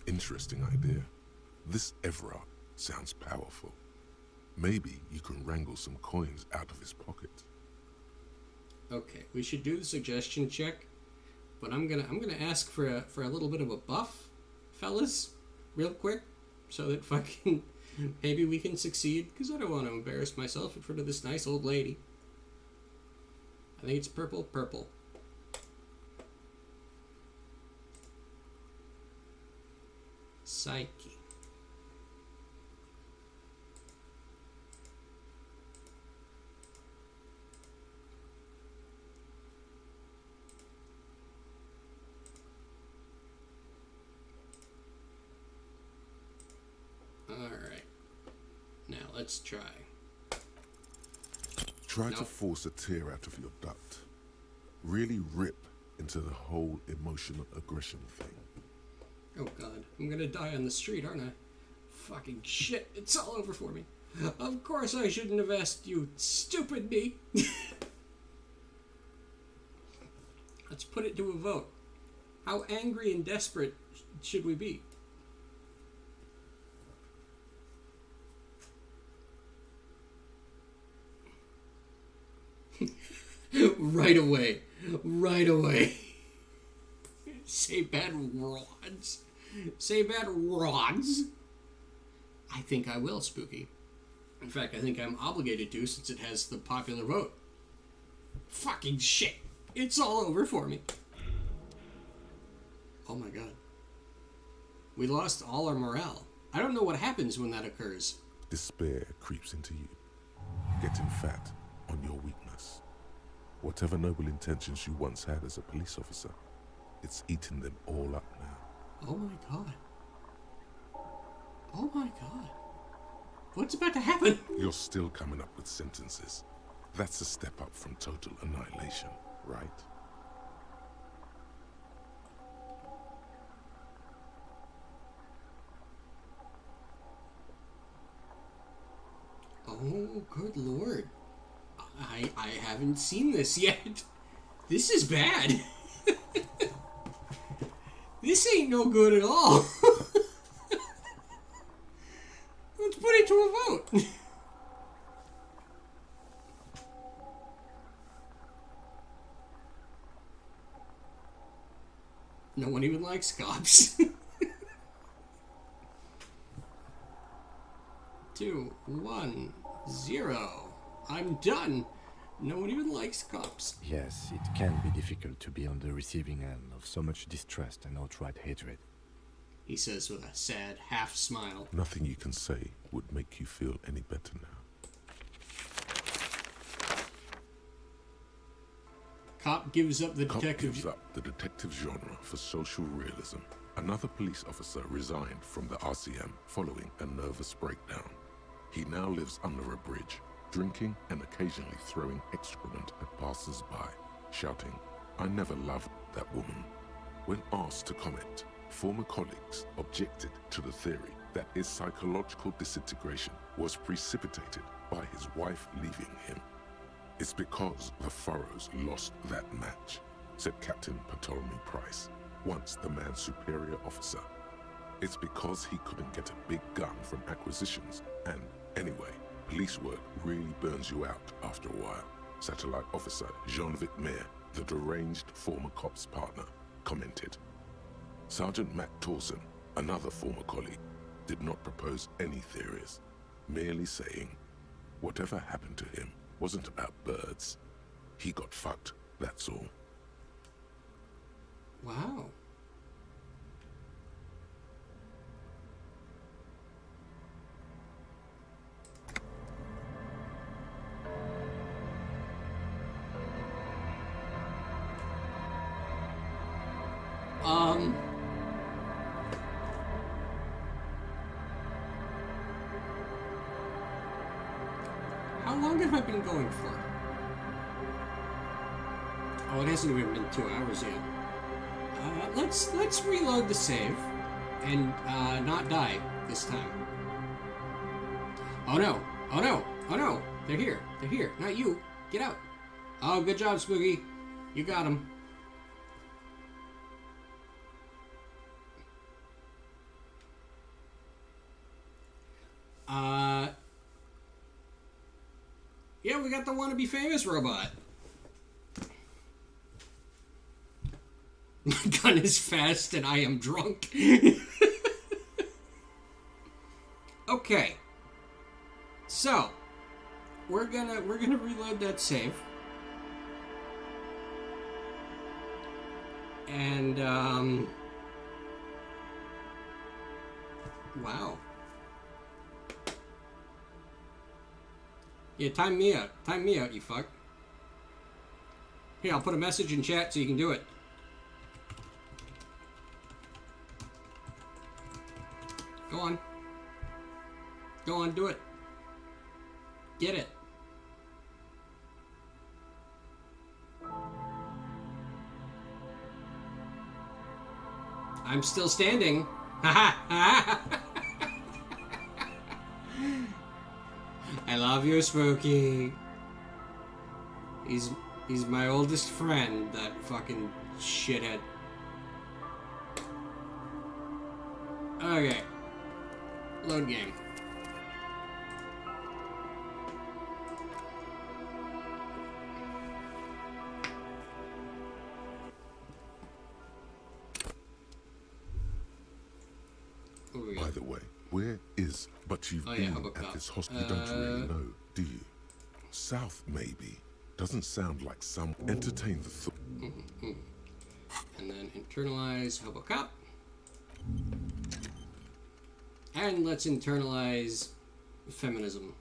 Interesting idea. This Everard sounds powerful. Maybe you can wrangle some coins out of his pocket. Okay, we should do the suggestion check, but I'm gonna ask for a little bit of a buff, fellas, real quick, so that fucking maybe we can succeed, because I don't want to embarrass myself in front of this nice old lady. I think it's purple. Psyche. Alright. Now let's try. Try to Nope. force a tear out of your duct. Really rip into the whole emotional aggression thing. Oh god, I'm gonna die on the street, aren't I? Fucking shit, it's all over for me. Of course I shouldn't have asked you, stupid me. Let's put it to a vote. How angry and desperate should we be? Right away. Say bad rods. Say bad rods. I think I will, Spooky. In fact, I think I'm obligated to, since it has the popular vote. Fucking shit. It's all over for me. Oh my god. We lost all our morale. I don't know what happens when that occurs. Despair creeps into you, getting fat on your weakness. Whatever noble intentions you once had as a police officer, it's eating them all up now. Oh my god. Oh my god. What's about to happen? You're still coming up with sentences. That's a step up from total annihilation, right? Oh, good lord. I haven't seen this yet. This is bad. This ain't no good at all. Let's put it to a vote. No one even likes cops. 2, 1, 0. I'm done. No one even likes cops. Yes, it can be difficult to be on the receiving end of so much distrust and outright hatred. He says with a sad half smile. Nothing you can say would make you feel any better now. Cop gives up the Cop detective. gives up the detective genre for social realism. Another police officer resigned from the RCM following a nervous breakdown. He now lives under a bridge, drinking and occasionally throwing excrement at passers-by, shouting, "I never loved that woman." When asked to comment, former colleagues objected to the theory that his psychological disintegration was precipitated by his wife leaving him. "It's because the Furrows lost that match," said Captain Ptolemy Price, once the man's superior officer. "It's because he couldn't get a big gun from acquisitions, and anyway, police work really burns you out after a while," Satellite Officer Jean-Vic Mayer, the deranged former cop's partner, commented. Sergeant Matt Torson, another former colleague, did not propose any theories, merely saying, "Whatever happened to him wasn't about birds. He got fucked, that's all." Wow. How long have I been going for? Oh, it hasn't even been 2 hours yet. Let's reload the save and not die this time. Oh no, Oh no! Oh no! They're here! They're here! Not you! Get out! Oh, good job, Spooky! You got him. Yeah, we got the wannabe famous robot. My gun is fast and I am drunk. Okay. So, we're gonna reload that save. And wow. Yeah, time me out. Time me out, you fuck. Here, I'll put a message in chat so you can do it. Go on. Go on, do it. Get it. I'm still standing. I love you, Spooky. He's my oldest friend, that fucking shithead. Okay. Load game. By the way, where is... But you've been at this hospital, you don't really know, do you? South, maybe. Doesn't sound like some... Entertain the thought. And then internalize Hobocop. And let's internalize feminism.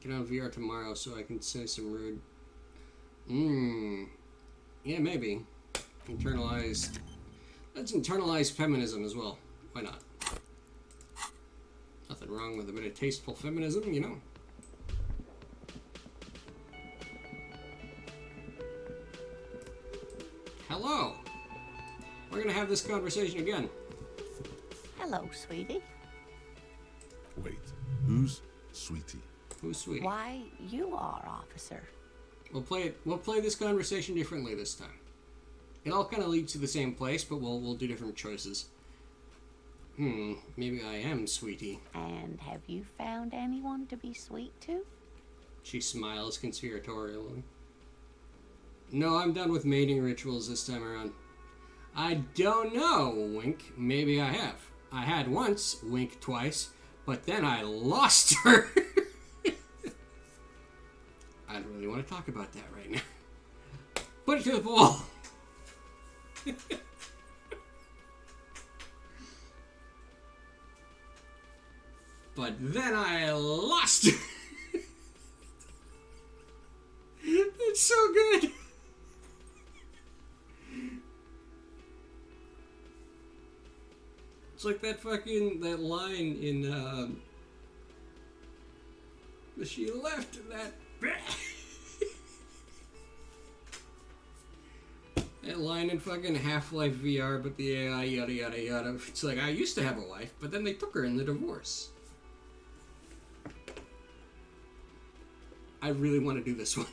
Get on VR tomorrow so I can say some rude... Yeah, maybe. Internalize... Let's internalize feminism as well. Why not? Nothing wrong with a bit of tasteful feminism, you know? Hello! We're gonna have this conversation again. Hello, sweetie. Wait, who's Sweetie? Who's Sweetie? Why, you are, officer. We'll play this conversation differently this time. It all kind of leads to the same place, but we'll do different choices. Maybe I am Sweetie. And have you found anyone to be sweet to? She smiles conspiratorially. No, I'm done with mating rituals this time around. I don't know, wink. Maybe I have. I had once, wink twice, but then I lost her. I don't really want to talk about that right now. Put it to the wall. But then I lost her. It's so good. It's like that line in she left that that line in fucking Half-Life VR, but the AI yada yada yada. It's like, I used to have a wife, but then they took her in the divorce. I really want to do this one.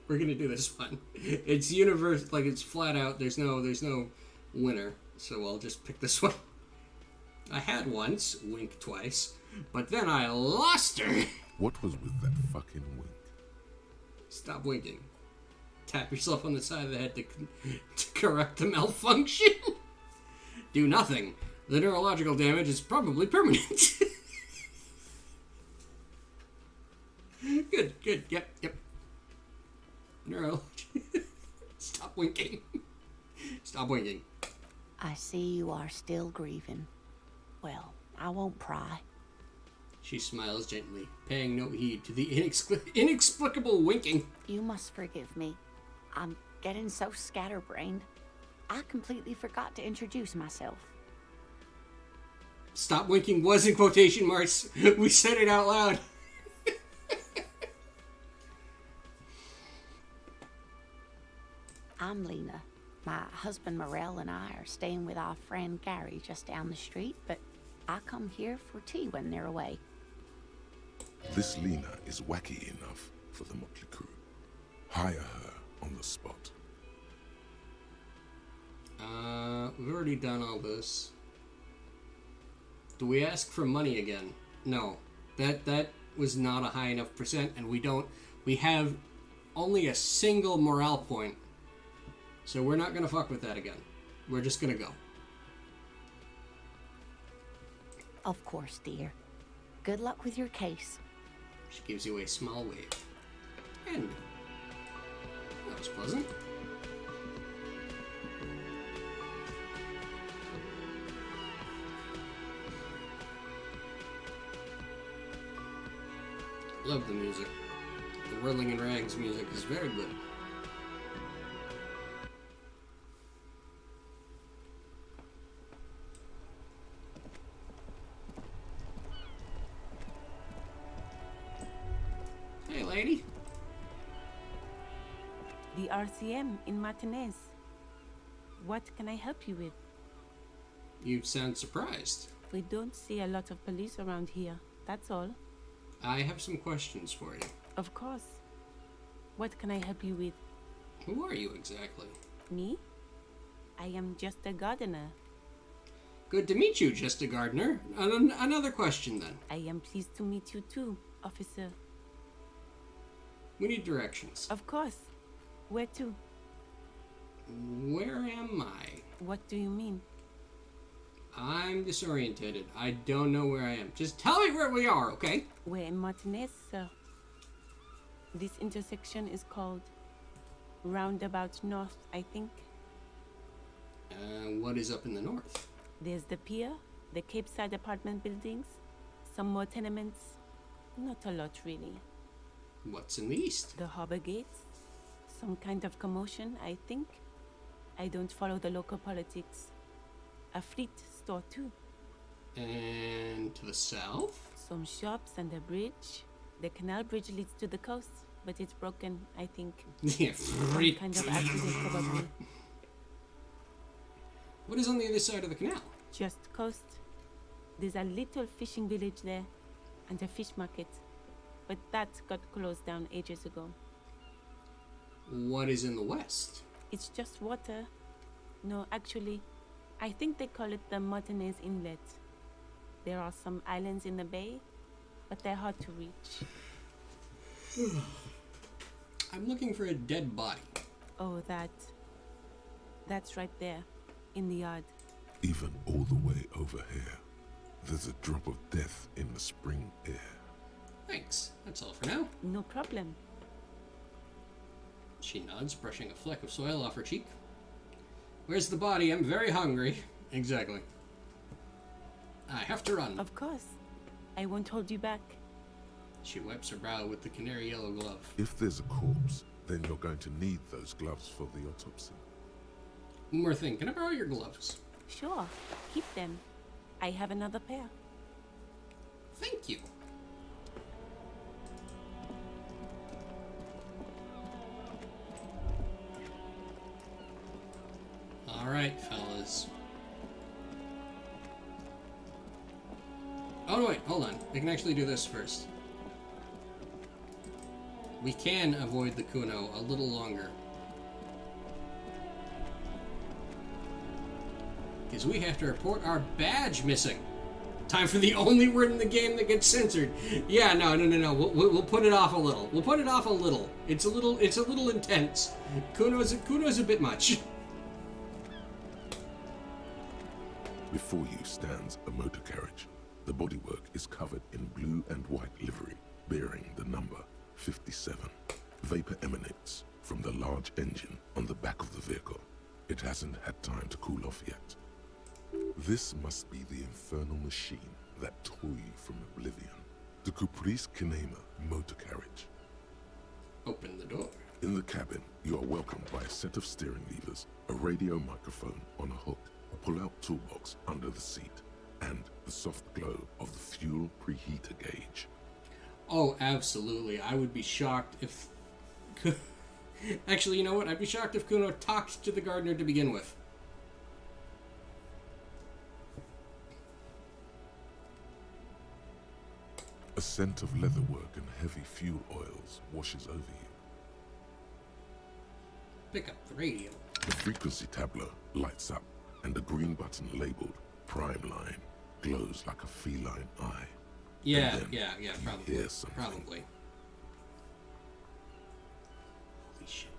We're gonna do this one. It's universe, like it's flat out. There's no winner, so I'll just pick this one. I had once, wink twice, but then I lost her. What was with that fucking wink? Stop winking. Tap yourself on the side of the head to correct the malfunction. Do nothing. The neurological damage is probably permanent. Good. Yep. Neuro. Stop winking. Stop winking. I see you are still grieving. Well, I won't pry. She smiles gently, paying no heed to the inexplicable winking. You must forgive me. I'm getting so scatterbrained. I completely forgot to introduce myself. Stop winking was in quotation marks. We said it out loud. I'm Lena. My husband Morel and I are staying with our friend Gary just down the street, but I come here for tea when they're away. This Lena is wacky enough for the Motley Crew. Hire her on the spot. We've already done all this. Do we ask for money again? No. That was not a high enough percent, and we have only a single morale point. So we're not gonna fuck with that again. We're just gonna go. Of course, dear. Good luck with your case. She gives you a small wave. And that was pleasant. Love the music. The Whirling in Rags music is very good. Hey, lady. The RCM in Martinez. What can I help you with? You sound surprised. We don't see a lot of police around here, that's all. I have some questions for you. Of course. What can I help you with? Who are you exactly? Me? I am just a gardener. Good to meet you, Just a Gardener. Another question, then. I am pleased to meet you too, officer. We need directions. Of course. Where to? Where am I? What do you mean? I'm disorientated. I don't know where I am. Just tell me where we are, okay? We're in Martinez, sir. This intersection is called Roundabout North, I think. What is up in the north? There's the pier, the Cape Side apartment buildings, some more tenements. Not a lot, really. What's in the east? The harbor gates. Some kind of commotion, I think. I don't follow the local politics. A fleet store, too. And to the south? Some shops and a bridge. The canal bridge leads to the coast, but it's broken, I think. Yeah, Some kind of accident, probably. What is on the other side of the canal? Just coast. There's a little fishing village there, and a fish market. But that got closed down ages ago. What is in the west? It's just water. No, actually, I think they call it the Martinez Inlet. There are some islands in the bay, but they're hard to reach. I'm looking for a dead body. Oh, that's right there, in the yard. Even all the way over here, there's a drop of death in the spring air. Thanks. That's all for now. No problem. She nods, brushing a fleck of soil off her cheek. Where's the body? I'm very hungry. Exactly. I have to run. Of course. I won't hold you back. She wipes her brow with the canary yellow glove. If there's a corpse, then you're going to need those gloves for the autopsy. One more thing. Can I borrow your gloves? Sure. Keep them. I have another pair. Thank you. Alright, fellas. Oh, no, wait, hold on. We can actually do this first. We can avoid the Kuno a little longer. Because we have to report our badge missing. Time for the only word in the game that gets censored. Yeah, no. We'll put it off a little. We'll put it off a little. It's a little intense. Kuno's a bit much. Before you stands a motor carriage. The bodywork is covered in blue and white livery, bearing the number 57. Vapor emanates from the large engine on the back of the vehicle. It hasn't had time to cool off yet. This must be the infernal machine that tore you from oblivion. The Caprice Kinema motor carriage. Open the door. In the cabin, you are welcomed by a set of steering levers, a radio microphone on a hook, a pull-out toolbox under the seat, and the soft glow of the fuel preheater gauge. Oh, absolutely. I would be shocked if... Actually, you know what? I'd be shocked if Kuno talked to the gardener to begin with. A scent of leatherwork and heavy fuel oils washes over you. Pick up the radio. The frequency tableau lights up, and the green button labeled Prime Line glows like a feline eye. Yeah, And then yeah, you probably. hear something. Probably. Holy shit.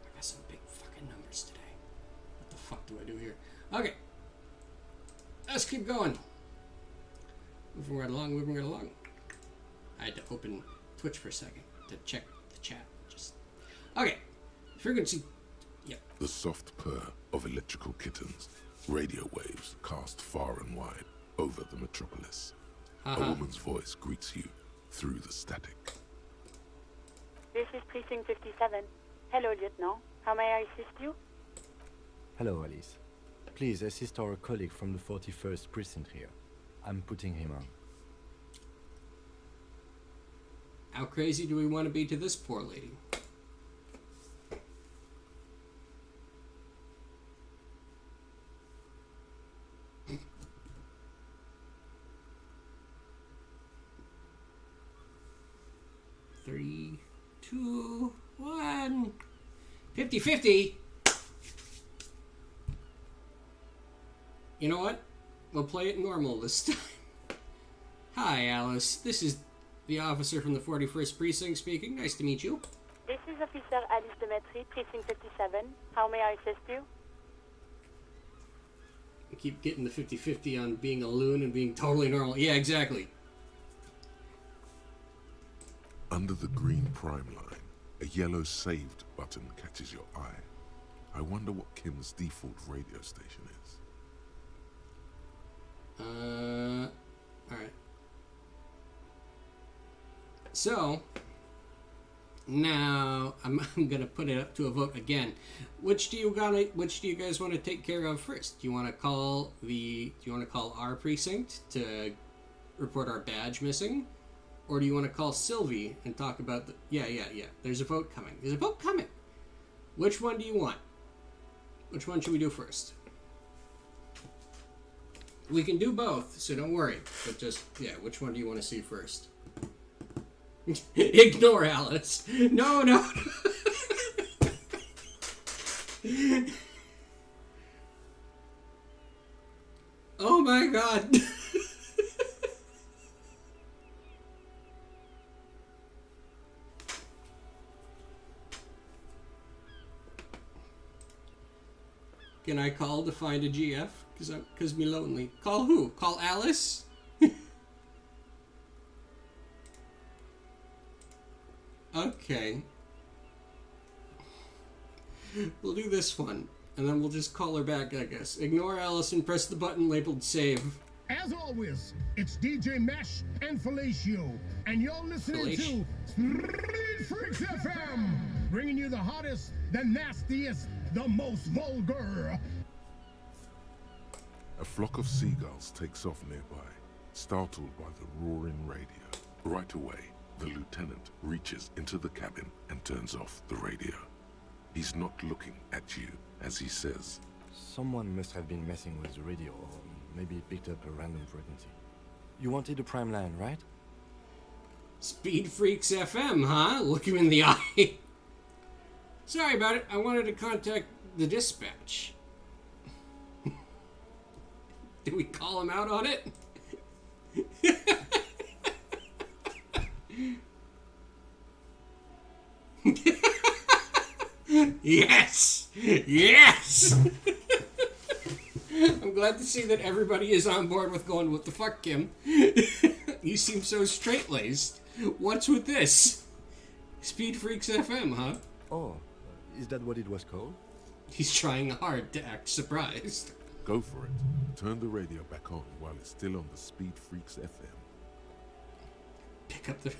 I got some big fucking numbers today. What the fuck do I do here? Okay. Let's keep going. Moving right along. I had to open Twitch for a second to check the chat. Okay. Frequency. Yep. The soft purr of electrical kittens, radio waves cast far and wide over the metropolis. A woman's voice greets you through the static. This is Precinct 57. Hello, Lieutenant. How may I assist you? Hello, Alice. Please assist our colleague from the 41st Precinct here. I'm putting him on. How crazy do we want to be to this poor lady? Three, 2, 1. 50-50. You know what? We'll play it normal this time. Hi, Alice. This is the officer from the 41st Precinct speaking. Nice to meet you. This is Officer Alice Demetri, Precinct 57. How may I assist you? I keep getting the 50-50 on being a loon and being totally normal. Yeah, exactly. Under the green Prime Line, a yellow saved button catches your eye. I wonder what Kim's default radio station is. Alright. So, now I'm gonna put it up to a vote again. Which do you guys want to take care of first? Do you want to call our precinct to report our badge missing? Or do you want to call Sylvie and talk about the... Yeah. There's a vote coming. Which one do you want? Which one should we do first? We can do both, so don't worry. But just, which one do you want to see first? Ignore Alice. No. Oh my god. Can I call to find a GF? Cause me lonely. Call who? Call Alice? Okay. We'll do this one. And then we'll just call her back, I guess. Ignore Alice and press the button labeled save. As always, it's DJ Mesh and Fellatio. And you're listening to Speed Freaks FM. Bringing you the hottest, the nastiest, the most vulgar. A flock of seagulls takes off nearby, startled by the roaring radio. Right away, the lieutenant reaches into the cabin and turns off the radio. He's not looking at you as he says, Someone must have been messing with the radio, or maybe picked up a random frequency. You wanted a Prime Line, right? Speed Freaks FM, huh? Look him in the eye. Sorry about it. I wanted to contact the dispatch. Did we call him out on it? Yes! I'm glad to see that everybody is on board with going, what the fuck, Kim? You seem so straight-laced. What's with this? Speed Freaks FM, huh? Oh, is that what it was called? He's trying hard to act surprised. Go for it. Turn the radio back on while it's still on the Speed Freaks FM. Pick up the...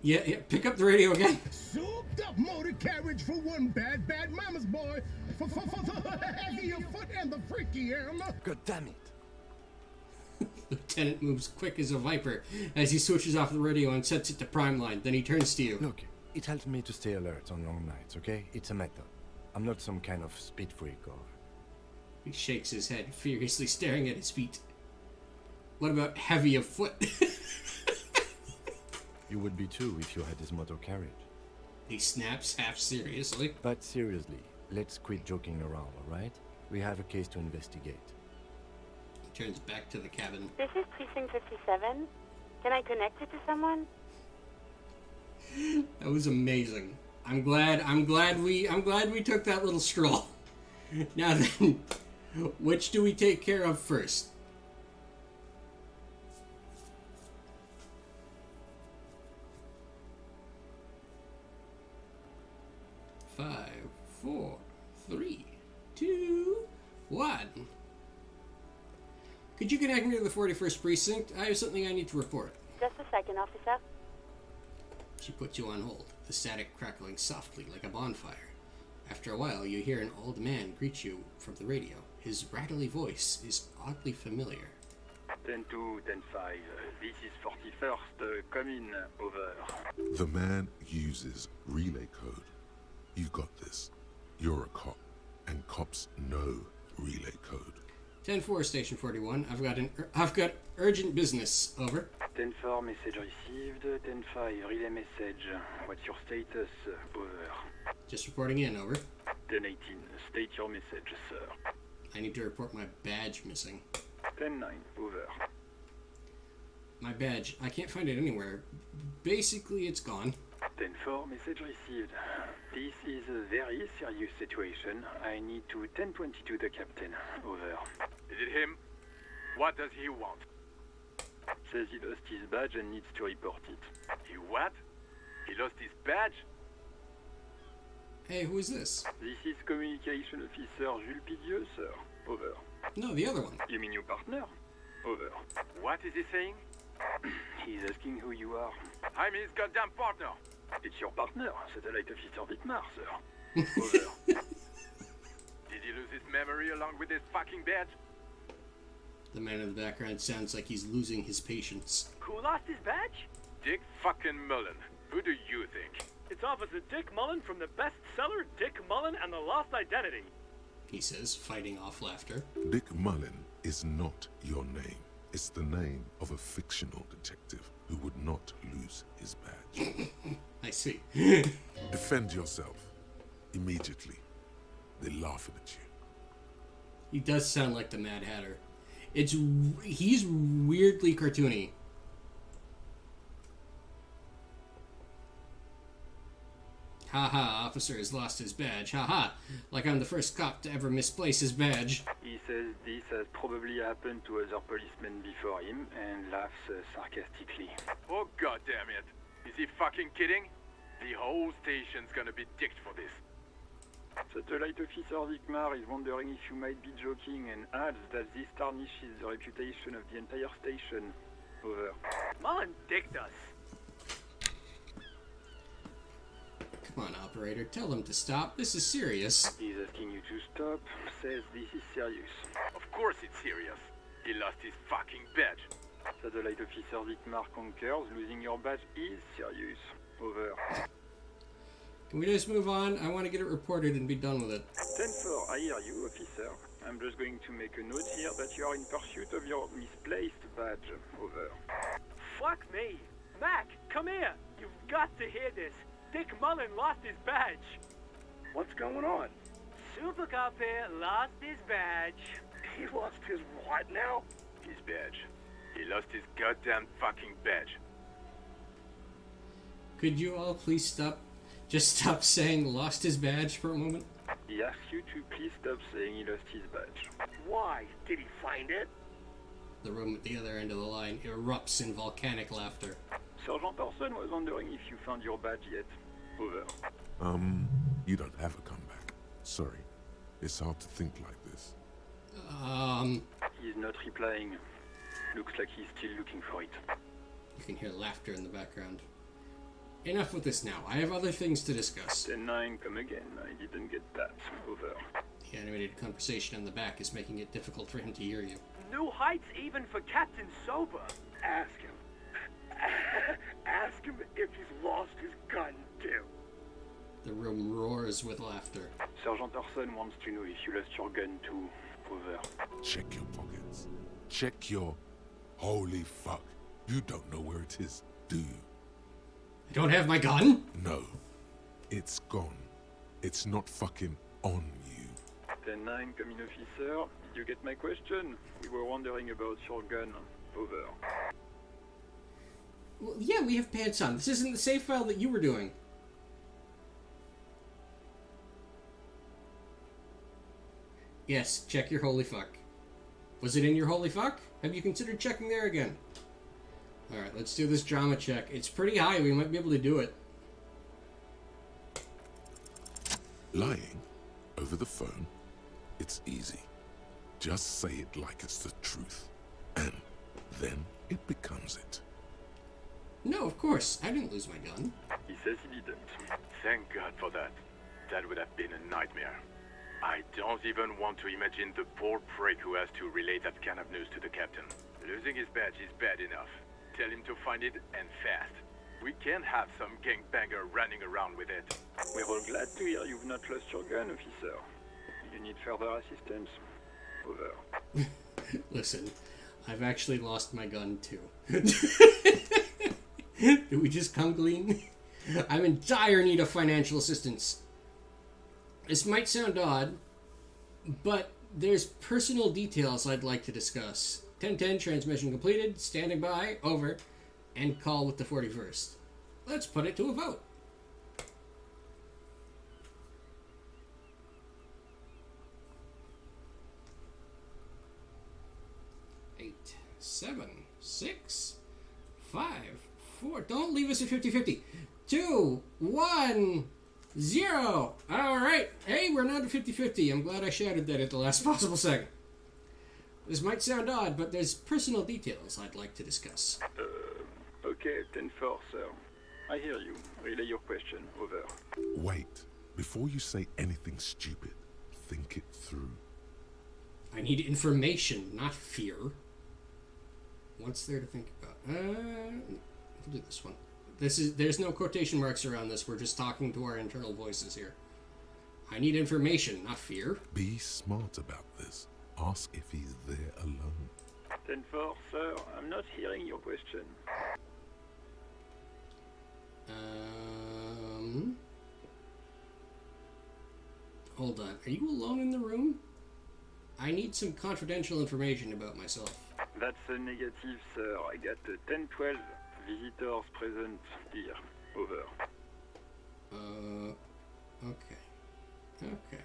Yeah, pick up the radio again. Souped up motor carriage for one bad mama's boy. For the heavier foot and the freaky arm. God damn it. Lieutenant moves quick as a viper as he switches off the radio and sets it to Prime Line. Then he turns to you. Look, it helps me to stay alert on long nights, okay? It's a method. I'm not some kind of speed freak or... He shakes his head, furiously staring at his feet. What about heavy of foot? You would be too if you had his motor carriage. He snaps half seriously. But seriously, let's quit joking around, alright? We have a case to investigate. He turns back to the cabin. This is Precinct 57. Can I connect it to someone? That was amazing. I'm glad we took that little stroll. Now then, which do we take care of first? Five, 4, 3, 2, 1. Could you connect me to the 41st Precinct? I have something I need to report. Just a second, officer. She puts you on hold, the static crackling softly like a bonfire. After a while, you hear an old man greet you from the radio. His rattly voice is oddly familiar. 10-2, 10-5. This is 41st. Come in. Over. The man uses relay code. You got this. You're a cop, and cops know relay code. 10-4, Station 41. I've got urgent business. Over. 10-4, message received. 10-5, relay message. What's your status? Over. Just reporting in. Over. 10-18, state your message, sir. I need to report my badge missing. 10-9, over. My badge. I can't find it anywhere. Basically, it's gone. 10-4, message received. This is a very serious situation. I need to 1022 the captain. Over. Is it him? What does he want? Says he lost his badge and needs to report it. He what? He lost his badge? Hey, who is this? This is Communication Officer Jules Pidieux, sir. Over. No, the other one. You mean your partner? Over. What is he saying? He's asking who you are. I'm his goddamn partner. It's your partner, Satellite Officer Wittmar, sir. Over. Did he lose his memory along with his fucking badge? The man in the background sounds like he's losing his patience. Who lost his badge? Dick fucking Mullen. Who do you think? It's Officer Dick Mullen from the bestseller Dick Mullen and the Lost Identity. He says, fighting off laughter. Dick Mullen is not your name. It's the name of a fictional detective who would not lose his badge. I see. Defend yourself. Immediately. They're laughing at you. He does sound like the Mad Hatter. He's weirdly cartoony. Haha, officer has lost his badge. Haha, like I'm the first cop to ever misplace his badge. He says this has probably happened to other policemen before him and laughs sarcastically. Oh goddamn it! Is he fucking kidding? The whole station's gonna be dicked for this. Satellite Officer Wittmar is wondering if you might be joking and adds that this tarnishes the reputation of the entire station. Over. Mullen dicked us. Come on, operator, tell him to stop. This is serious. He's asking you to stop. Says this is serious. Of course it's serious. He lost his fucking badge. Satellite Officer Wittmar concurs. Losing your badge is serious. Over. Can we just move on? I want to get it reported and be done with it. 10-4, I hear you, officer. I'm just going to make a note here that you are in pursuit of your misplaced badge. Over. Fuck me. Mac, come here. You've got to hear this. Dick Mullen lost his badge. What's going on? Super Cop here lost his badge. He lost his what now? His badge. He lost his goddamn fucking badge. Could you all please stop saying lost his badge for a moment? He asks you to please stop saying he lost his badge. Why? Did he find it? The room at the other end of the line erupts in volcanic laughter. Sergeant Orson was wondering if you found your badge yet. Over. You don't have a comeback. Sorry. It's hard to think like this. He's not replying. Looks like he's still looking for it. You can hear laughter in the background. Enough with this now. I have other things to discuss. 10-9, come again. I didn't get that. Over. The animated conversation in the back is making it difficult for him to hear you. New heights even for Captain Sober. Ask him. Ask him if he's lost his gun, too. The room roars with laughter. Sergeant Orson wants to know if you lost your gun, too. Over. Check your pockets. Check your Holy fuck. You don't know where it is, do you? I don't have my gun? No. It's gone. It's not fucking on you. 10-9, coming officer. Did you get my question? We were wondering about your gun. Over. Well, yeah, we have pants on. This isn't the save file that you were doing. Yes, check your holy fuck. Was it in your holy fuck? Have you considered checking there again? Alright, let's do this drama check. It's pretty high. We might be able to do it. Lying over the phone, it's easy. Just say it like it's the truth. And then it becomes it. No, of course. I didn't lose my gun. He says he didn't. Thank God for that. That would have been a nightmare. I don't even want to imagine the poor prick who has to relay that kind of news to the captain. Losing his badge is bad enough. Tell him to find it, and fast. We can't have some gangbanger running around with it. We're all glad to hear you've not lost your gun, officer. You need further assistance? Over. Listen, I've actually lost my gun too. Did we just come clean? I'm in dire need of financial assistance. This might sound odd, but there's personal details I'd like to discuss. 10-10, transmission completed, standing by, over, and call with the 41st. Let's put it to a vote. 8, 7, 6, 5, 4. Don't leave us at 50-50. 2, 1, 0. All right. Hey, we're now to 50-50. I'm glad I shouted that at the last possible second. This might sound odd, but there's personal details I'd like to discuss. Okay, 10-4, sir. I hear you. Relay your question. Over. Wait. Before you say anything stupid, think it through. I need information, not fear. What's there to think about? We'll do this one. There's no quotation marks around this. We're just talking to our internal voices here. I need information, not fear. Be smart about this. Ask if he's there alone. 10-4, sir. I'm not hearing your question. Hold on. Are you alone in the room? I need some confidential information about myself. That's a negative, sir. I got 10-12 visitors present here. Over. Okay. Okay.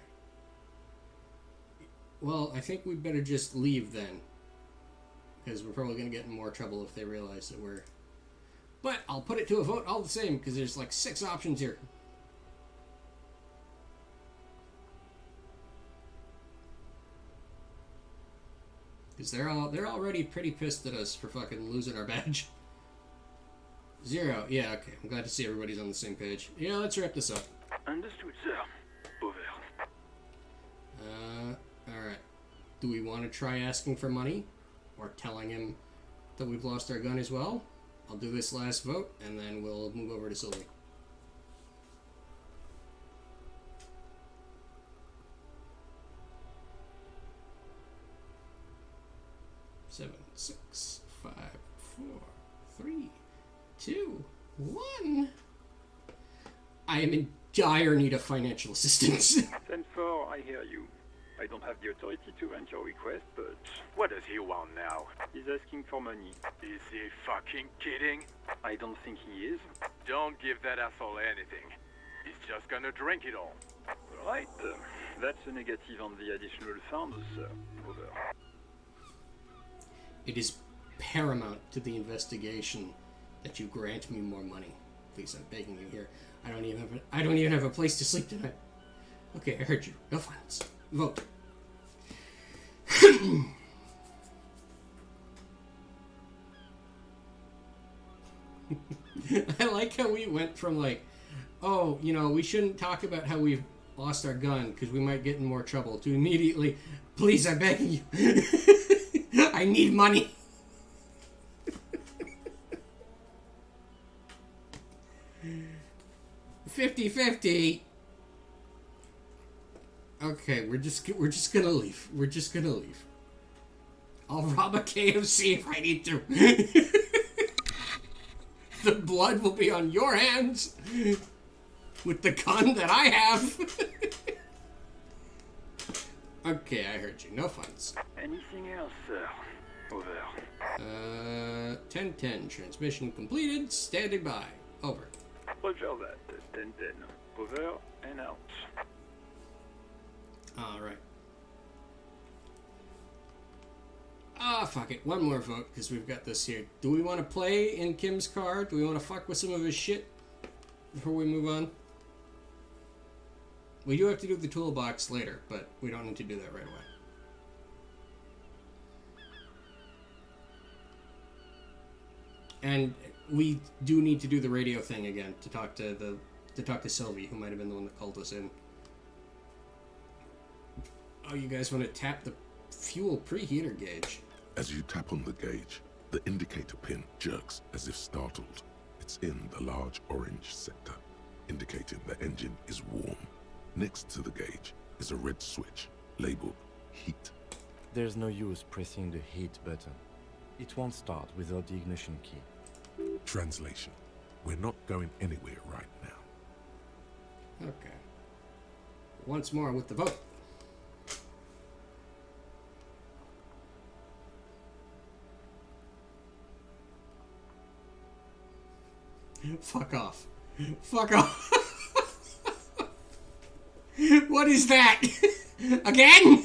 Well, I think we'd better just leave then. Because we're probably going to get in more trouble if they realize that we're... But I'll put it to a vote all the same, because there's like 6 options here. Because they're already pretty pissed at us for fucking losing our badge. 0. Yeah, okay. I'm glad to see everybody's on the same page. Yeah, let's wrap this up. Understood, sir. Over. Alright. Do we want to try asking for money? Or telling him that we've lost our gun as well? I'll do this last vote, and then we'll move over to Sylvie. Seven, 6, 5, 4, 3, 2, 1. I am in dire need of financial assistance. 10-4, I hear you. I don't have the authority to grant your request, but... What does he want now? He's asking for money. Is he fucking kidding? I don't think he is. Don't give that asshole anything. He's just gonna drink it all. Right. That's a negative on the additional funds, sir. Over. It is paramount to the investigation that you grant me more money. Please, I'm begging you here. I don't even have a place to sleep tonight. Okay, I heard you. No violence. Vote. I like how we went from like, oh, you know, we shouldn't talk about how we've lost our gun because we might get in more trouble, to immediately, please, I'm begging you. I need money. $50-50. Okay, we're just gonna leave. We're just gonna leave. I'll rob a KFC if I need to. The blood will be on your hands with the gun that I have. Okay, I heard you. No funds. Anything else, sir? Over. 10-10. Transmission completed. Standing by. Over. Roger that. 10-10. Over and out. Alright. Ah, fuck it. One more vote, because we've got this here. Do we want to play in Kim's car? Do we want to fuck with some of his shit before we move on? We do have to do the toolbox later, but we don't need to do that right away. And we do need to do the radio thing again to talk to Sylvie, who might have been the one that called us in. Oh, you guys want to tap the fuel preheater gauge? As you tap on the gauge, the indicator pin jerks as if startled. It's in the large orange sector, indicating the engine is warm. Next to the gauge is a red switch labeled heat. There's no use pressing the heat button. It won't start without the ignition key. Translation: we're not going anywhere right now. Okay. Once more with the vote. Fuck off. Fuck off. What is that? Again?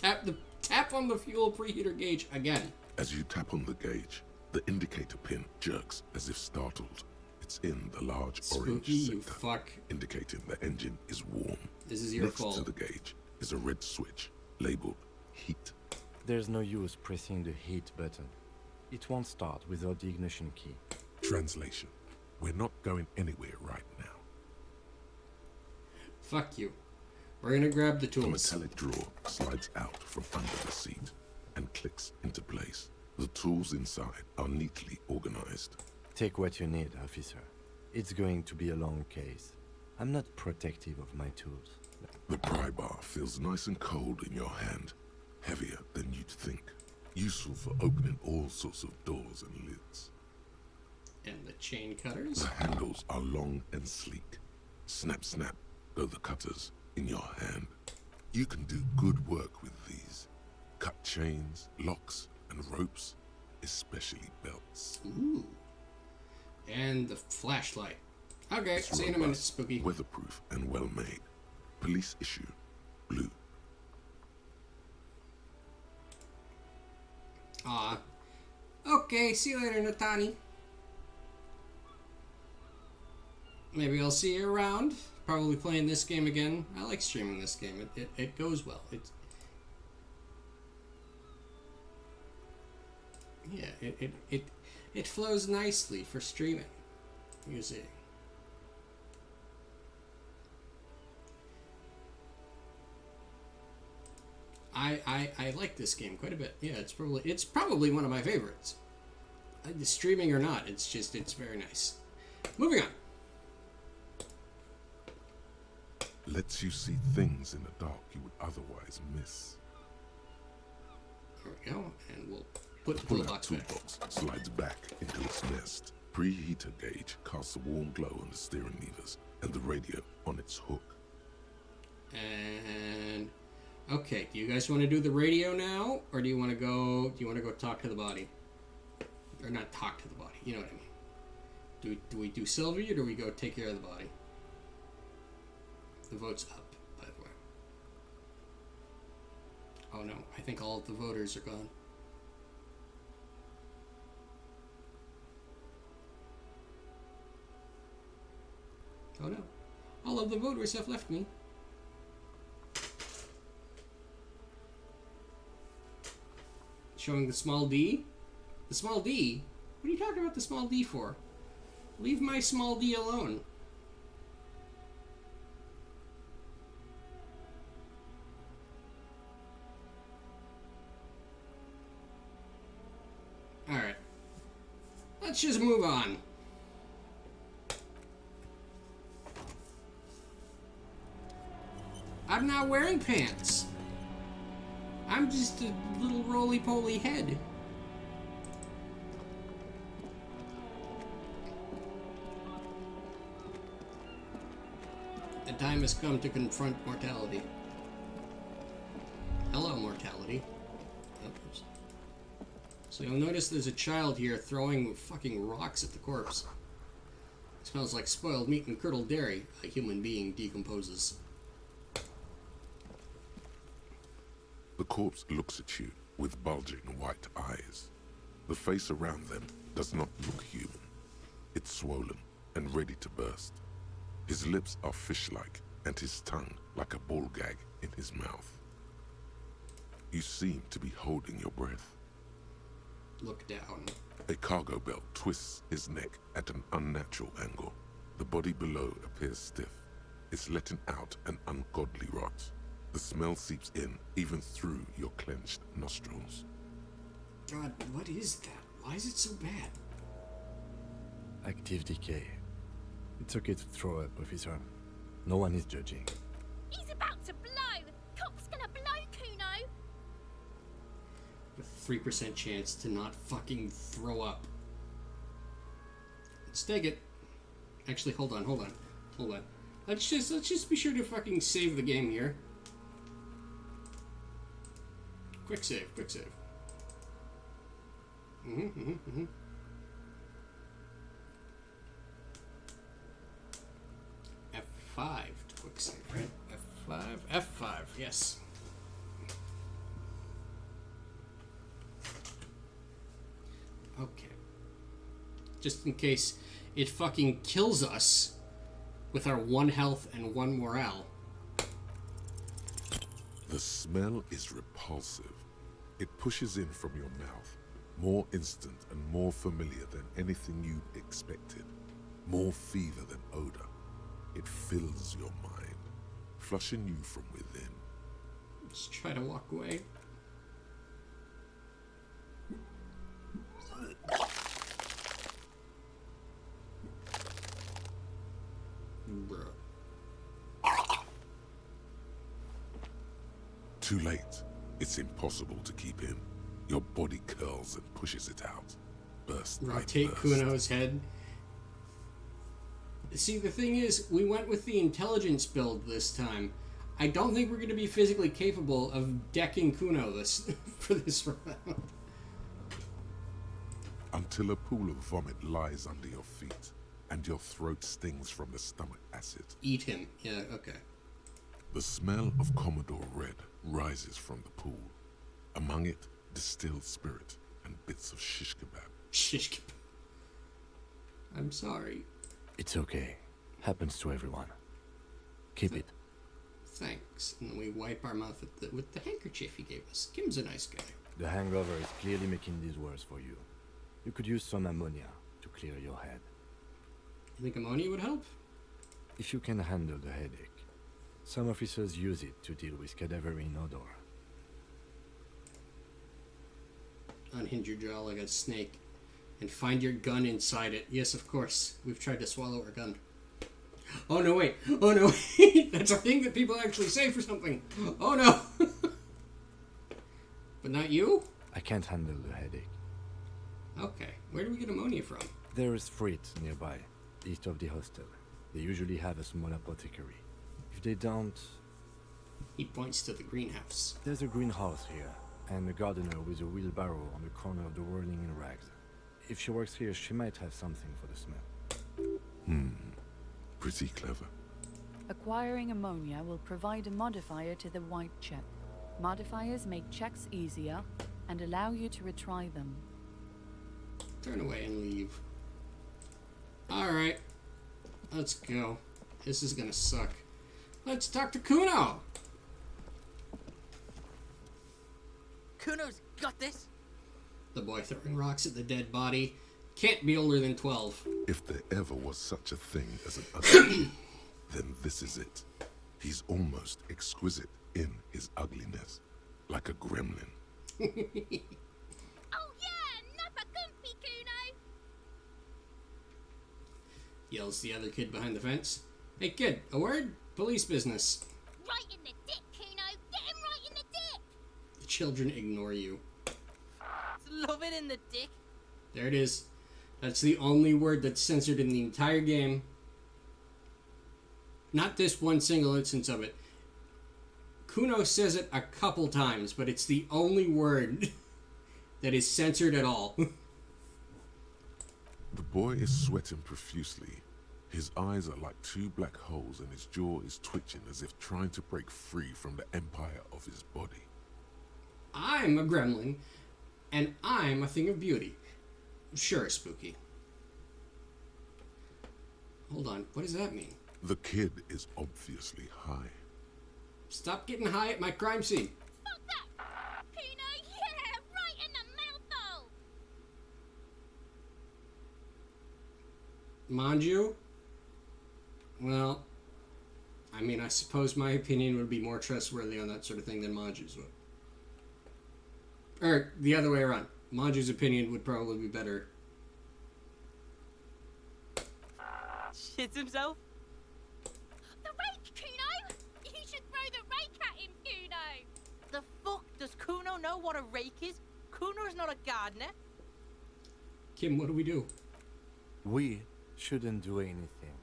Tap on the fuel preheater gauge again. As you tap on the gauge, the indicator pin jerks as if startled. It's in the large orange sector, you fuck. indicating the engine is warm. This is your fault. Next to the gauge is a red switch labeled heat. There's no use pressing the heat button. It won't start without the ignition key. Translation: we're not going anywhere right now. Fuck you. We're gonna grab the tools. A metallic drawer slides out from under the seat and clicks into place. The tools inside are neatly organized. Take what you need, officer. It's going to be a long case. I'm not protective of my tools. The pry bar feels nice and cold in your hand, heavier than you'd think. Useful for opening all sorts of doors and lids. And the chain cutters? The handles are long and sleek. Snap, snap, go the cutters in your hand. You can do good work with these. Cut chains, locks, and ropes, especially belts. Ooh. And the flashlight. Okay, It's see you in a minute, robust, Spooky. weatherproof, and well made. Police issue, blue. Aw. Okay, see you later, Natani. Maybe I'll see you around. Probably playing this game again. I like streaming this game. It goes well. It flows nicely for streaming. You see. I like this game quite a bit. Yeah, it's probably one of my favorites. Streaming or not, it's very nice. Moving on. Lets you see things in the dark you would otherwise miss. There we go, and we'll put the Pull toolbox out back. toolbox slides back into its nest. Preheater gauge casts a warm glow on the steering levers and the radio on its hook. And okay, do you guys want to do the radio now, or do you want to go talk to the body, or not talk to the body? You know what I mean? Do we do Sylvie, or do we go take care of the body? The vote's up, by the way. Oh no, I think all of the voters are gone. Oh no, all of the voters have left me. Showing the small D? The small D? What are you talking about the small D for? Leave my small D alone. Alright. Let's just move on. I'm not wearing pants. I'm just a little roly-poly head. The time has come to confront mortality. Hello, mortality. Oops. So you'll notice there's a child here throwing fucking rocks at the corpse. It smells like spoiled meat and curdled dairy. A human being decomposes. The corpse looks at you with bulging white eyes. The face around them does not look human. It's swollen and ready to burst. His lips are fish-like and his tongue like a ball gag in his mouth. You seem to be holding your breath. Look down. A cargo belt twists his neck at an unnatural angle. The body below appears stiff. It's letting out an ungodly rot. The smell seeps in, even through your clenched nostrils. God, what is that? Why is it so bad? Active decay. It's okay to throw up, officer. No one is judging. He's about to blow! Cop's gonna blow, Kuno! With a 3% chance to not fucking throw up. Let's take it. Actually, hold on. Let's just be sure to fucking save the game here. Quick save. F5 to quick save, right? F5, yes. Okay. Just in case it fucking kills us with our 1 health and 1 morale. The smell is repulsive. It pushes in from your mouth, more instant and more familiar than anything you'd expected, more fever than odor. It fills your mind, flushing you from within. Just try to walk away. Bruh. Too late. It's impossible to keep in. Your body curls and pushes it out. Burst by Rotate burst. Kuno's head. See, the thing is, we went with the intelligence build this time. I don't think we're going to be physically capable of decking Kuno for this round. Until a pool of vomit lies under your feet, and your throat stings from the stomach acid. Eat him. Yeah, okay. The smell of Commodore Red rises from the pool. Among it, distilled spirit and bits of shish kebab. Shish kebab. I'm sorry. It's okay. Happens to everyone. Keep it. Thanks. And then we wipe our mouth with the handkerchief he gave us. Kim's a nice guy. The hangover is clearly making this worse for you. You could use some ammonia to clear your head. You think ammonia would help? If you can handle the headache. Some officers use it to deal with cadaverine odor. Unhinge your jaw like a snake. And find your gun inside it. Yes, of course. We've tried to swallow our gun. Oh, no, wait. Oh, no, wait. That's a thing that people actually say for something. Oh, no. But not you? I can't handle the headache. Okay. Where do we get ammonia from? There is Freight nearby, east of the hostel. They usually have a small apothecary. If they don't... He points to the greenhouse. There's a greenhouse here, and a gardener with a wheelbarrow on the corner of the whirling in rags. If she works here, she might have something for the smell. Pretty clever. Acquiring ammonia will provide a modifier to the white check. Modifiers make checks easier and allow you to retry them. Turn away and leave. Alright. Let's go. This is gonna suck. Let's talk to Kuno! Kuno's got this. The boy throwing rocks at the dead body can't be older than 12. If there ever was such a thing as an ugly, then this is it. He's almost exquisite in his ugliness, like a gremlin. Oh yeah, nappa comfy, Kuno. Yells the other kid behind the fence. Hey kid, a word? Police business. Right in the dip, Kuno. Get him right in the dip. The children ignore you. Love it in the dick. There it is. That's the only word that's censored in the entire game. Not this one single instance of it. Kuno says it a couple times, but it's the only word that is censored at all. The boy is sweating profusely. His eyes are like two black holes and his jaw is twitching as if trying to break free from the empire of his body. I'm a gremlin, and I'm a thing of beauty. Sure, Spooky. Hold on, what does that mean? The kid is obviously high. Stop getting high at my crime scene. Fuck that! Kuno, yeah, right in the mouth hole! Manju? Well, I mean, I suppose my opinion would be more trustworthy on that sort of thing than Manju's would. Or, the other way around. Manju's opinion would probably be better. Shits himself? The rake, Kuno! You should throw the rake at him, Kuno! The fuck? Does Kuno know what a rake is? Kuno's not a gardener. Kim, what do we do? We shouldn't do anything.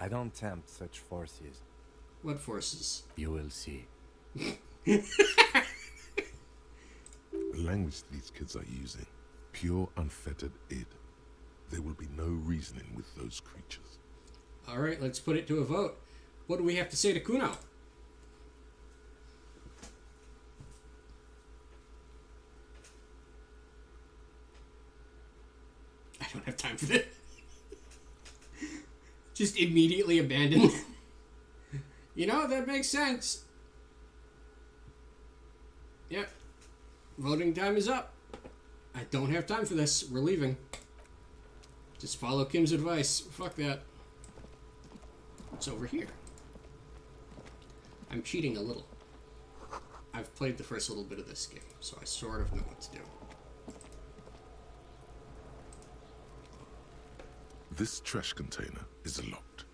I don't tempt such forces. What forces? You will see. The language these kids are using, pure unfettered id. There will be no reasoning with those creatures. Alright, let's put it to a vote. What do we have to say to Kuno? I don't have time for this. Just immediately abandon. You know, that makes sense. Yep. Voting time is up. I don't have time for this. We're leaving. Just follow Kim's advice. Fuck that. It's over here. I'm cheating a little. I've played the first little bit of this game, so I sort of know what to do. This trash container is locked.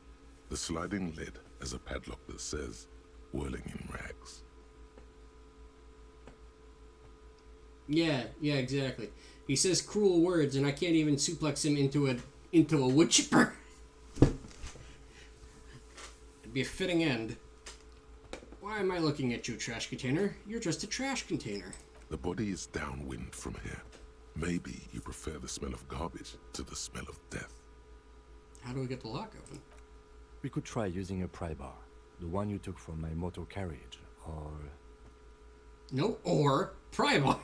The sliding lid has a padlock that says, whirling in rags. Yeah, exactly. He says cruel words, and I can't even suplex him into a wood chipper. It'd be a fitting end. Why am I looking at you, trash container? You're just a trash container. The body is downwind from here. Maybe you prefer the smell of garbage to the smell of death. How do we get the lock open? We could try using a pry bar. The one you took from my motor carriage, or... No, or pry bar.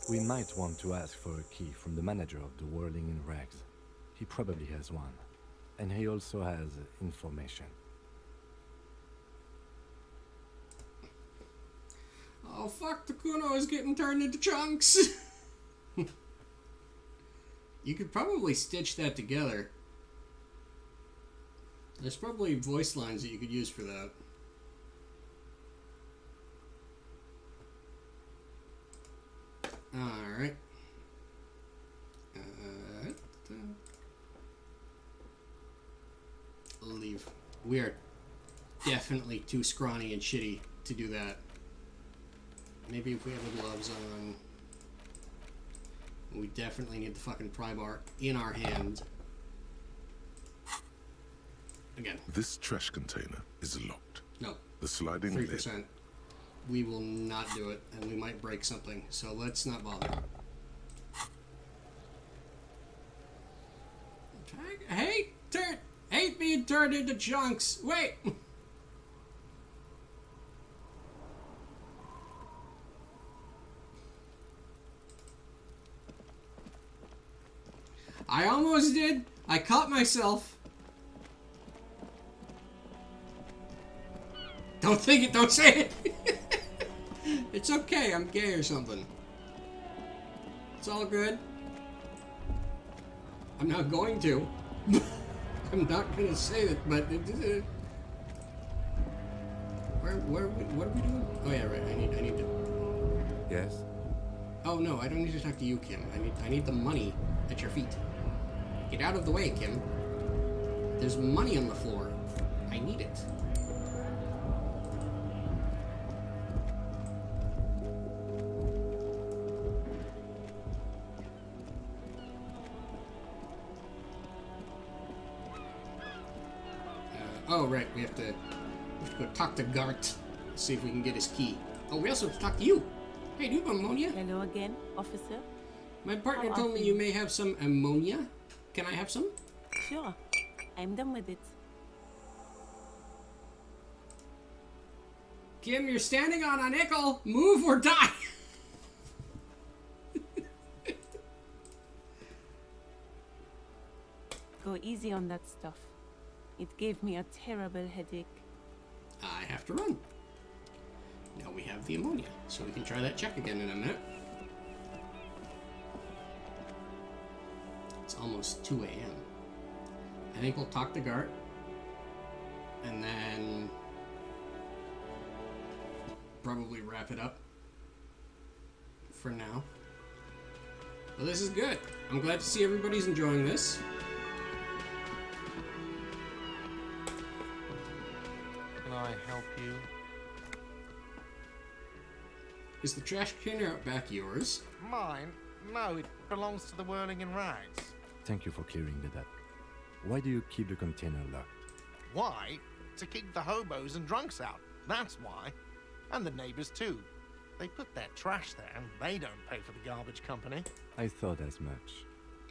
We might want to ask for a key from the manager of the Whirling in Rags. He probably has one. And he also has information. Oh fuck, the Kuno is getting turned into chunks. You could probably stitch that together. There's probably voice lines that you could use for that. Alright. Leave. We are definitely too scrawny and shitty to do that. Maybe if we have the gloves on. We definitely need the fucking pry bar in our hand. Again. This trash container is locked. No. The sliding 3%. lid. We will not do it, and we might break something, so let's not bother. Hate being turned into chunks. Wait. I almost did. I caught myself. Don't think it. Don't say it. It's okay. I'm gay or something. It's all good. I'm not going to. I'm not going to say that, but... what are we doing? Oh yeah, right. I need to... Yes? Oh no, I don't need to talk to you, Kim. I need the money at your feet. Get out of the way, Kim. There's money on the floor. I need it. Oh, right. We have to go talk to Gart. See if we can get his key. Oh, we also have to talk to you. Hey, do you have ammonia? Hello again, officer. My partner How told me often? you may have some ammonia. Can I have some? Sure. I'm done with it. Kim, you're standing on a nickel. Move or die. Go easy on that stuff. It gave me a terrible headache. I have to run. Now we have the ammonia, so we can try that check again in a minute. It's almost 2 a.m. I think we'll talk to Gart, and then probably wrap it up for now. But this is good. I'm glad to see everybody's enjoying this. Can I help you? Is the trash container out back yours? Mine? No, it belongs to the Whirling in Rags. Thank you for clearing that up. Why do you keep the container locked? Why? To keep the hobos and drunks out. That's why. And the neighbors too. They put their trash there and they don't pay for the garbage company. I thought as much.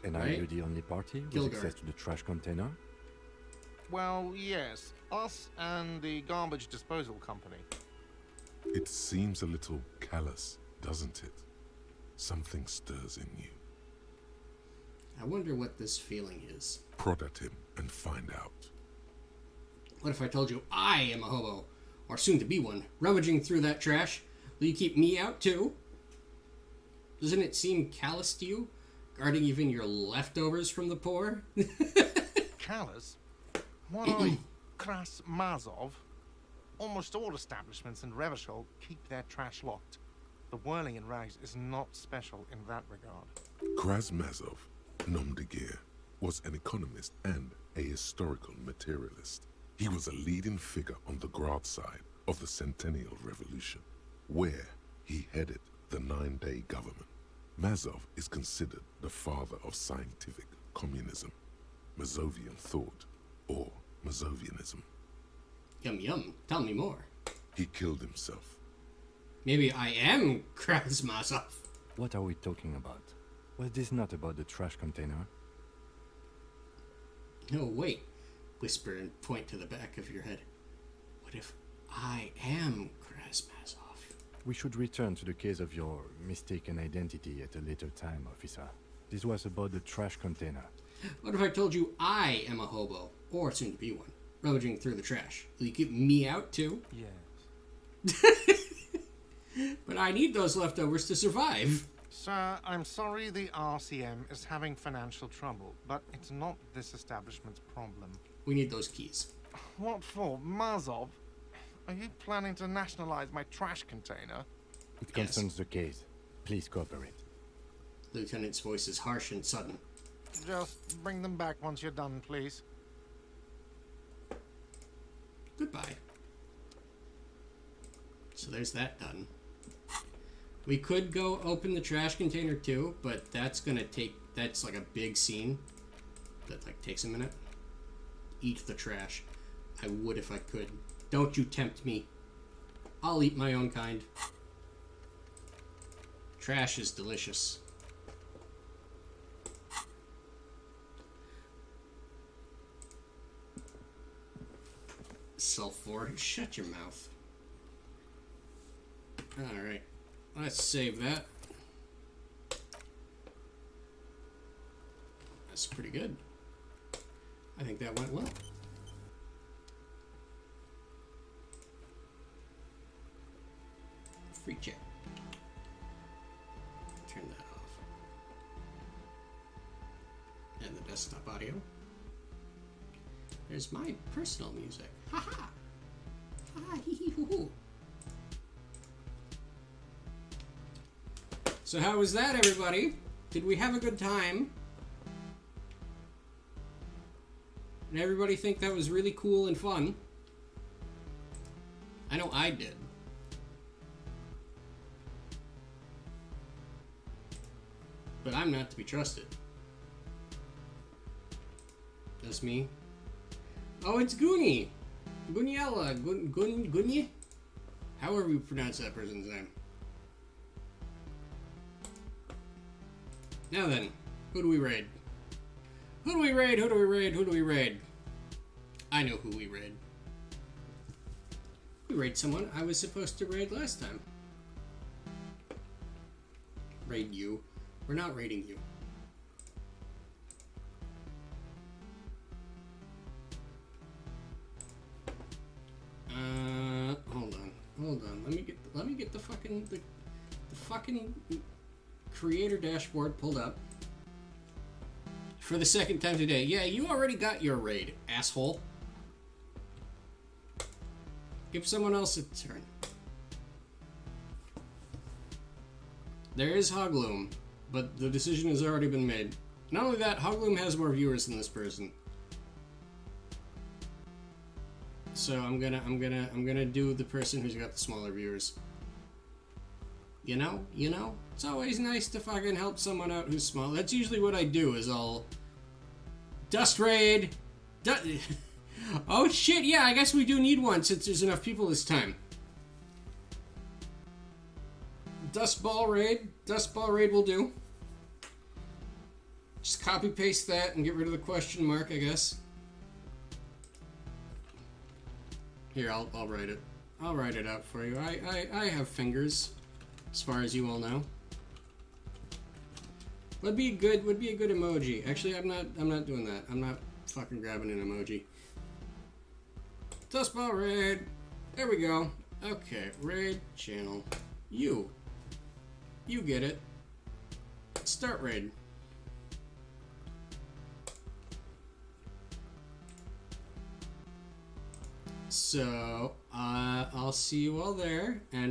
And are Right. you the only party with Gilgar. access to the trash container? Well, yes. Us and the garbage disposal company. It seems a little callous, doesn't it? Something stirs in you. I wonder what this feeling is. Prod at him and find out. What if I told you I am a hobo, or soon to be one, rummaging through that trash? Will you keep me out too? Doesn't it seem callous to you, guarding even your leftovers from the poor? Callous? What are you? Kras Mazov? Almost all establishments in Revachol keep their trash locked. The Whirling in Rags is not special in that regard. Krasmazov, nom de guerre, was an economist and a historical materialist. He was a leading figure on the Grad side of the Centennial Revolution, where he headed the 9-day government. Mazov is considered the father of scientific communism, Mazovian thought, or Mazovianism. Yum yum, tell me more. He killed himself. Maybe I am Krasmazov. What are we talking about? Was this not about the trash container? No, wait. Whisper and point to the back of your head. What if I am Krasmazov? We should return to the case of your mistaken identity at a later time, officer. This was about the trash container. What if I told you I am a hobo, or soon to be one, rummaging through the trash? Will you keep me out too? Yes. But I need those leftovers to survive. Sir, I'm sorry the RCM is having financial trouble, but it's not this establishment's problem. We need those keys. What for? Mazov? Are you planning to nationalize my trash container? It concerns the case. Please cooperate. Lieutenant's voice is harsh and sudden. Just bring them back once you're done, please. Goodbye. So there's that done. We could go open the trash container too, but that's gonna take, that's like a big scene that like takes a minute. Eat the trash. I would if I could. Don't you tempt me. I'll eat my own kind. Trash is delicious. Sulfur, shut your mouth. Alright, let's save that. That's pretty good. I think that went well. Free check. Turn that off. And the desktop audio. There's my personal music. Haha! Ha hee hee hoo hoo. So how was that, everybody? Did we have a good time? Did everybody think that was really cool and fun? I know I did. But I'm not to be trusted. That's me. Oh, it's Goonie! Guniella, Gunye? However you pronounce that person's name. Now then, who do we raid? Who do we raid? Who do we raid? Who do we raid? I know who we raid. We raid someone I was supposed to raid last time. Raid you. We're not raiding you. Hold on. Let me get the fucking creator dashboard pulled up. For the second time today. Yeah, you already got your raid, asshole. Give someone else a turn. There is Hogloom, but the decision has already been made. Not only that, Hogloom has more viewers than this person. So I'm gonna do the person who's got the smaller viewers. You know? It's always nice to fucking help someone out who's small. That's usually what I do, is I'll dust raid. Oh shit, yeah, I guess we do need one since there's enough people this time. Dust ball raid will do. Just copy paste that and get rid of the question mark, I guess. Here, I'll write it. I'll write it out for you. I have fingers, as far as you all know. Would be a good emoji. Actually, I'm not doing that. I'm not fucking grabbing an emoji. Dust ball raid. There we go. Okay, raid channel. You get it. Start raid. So, I'll see you all there, and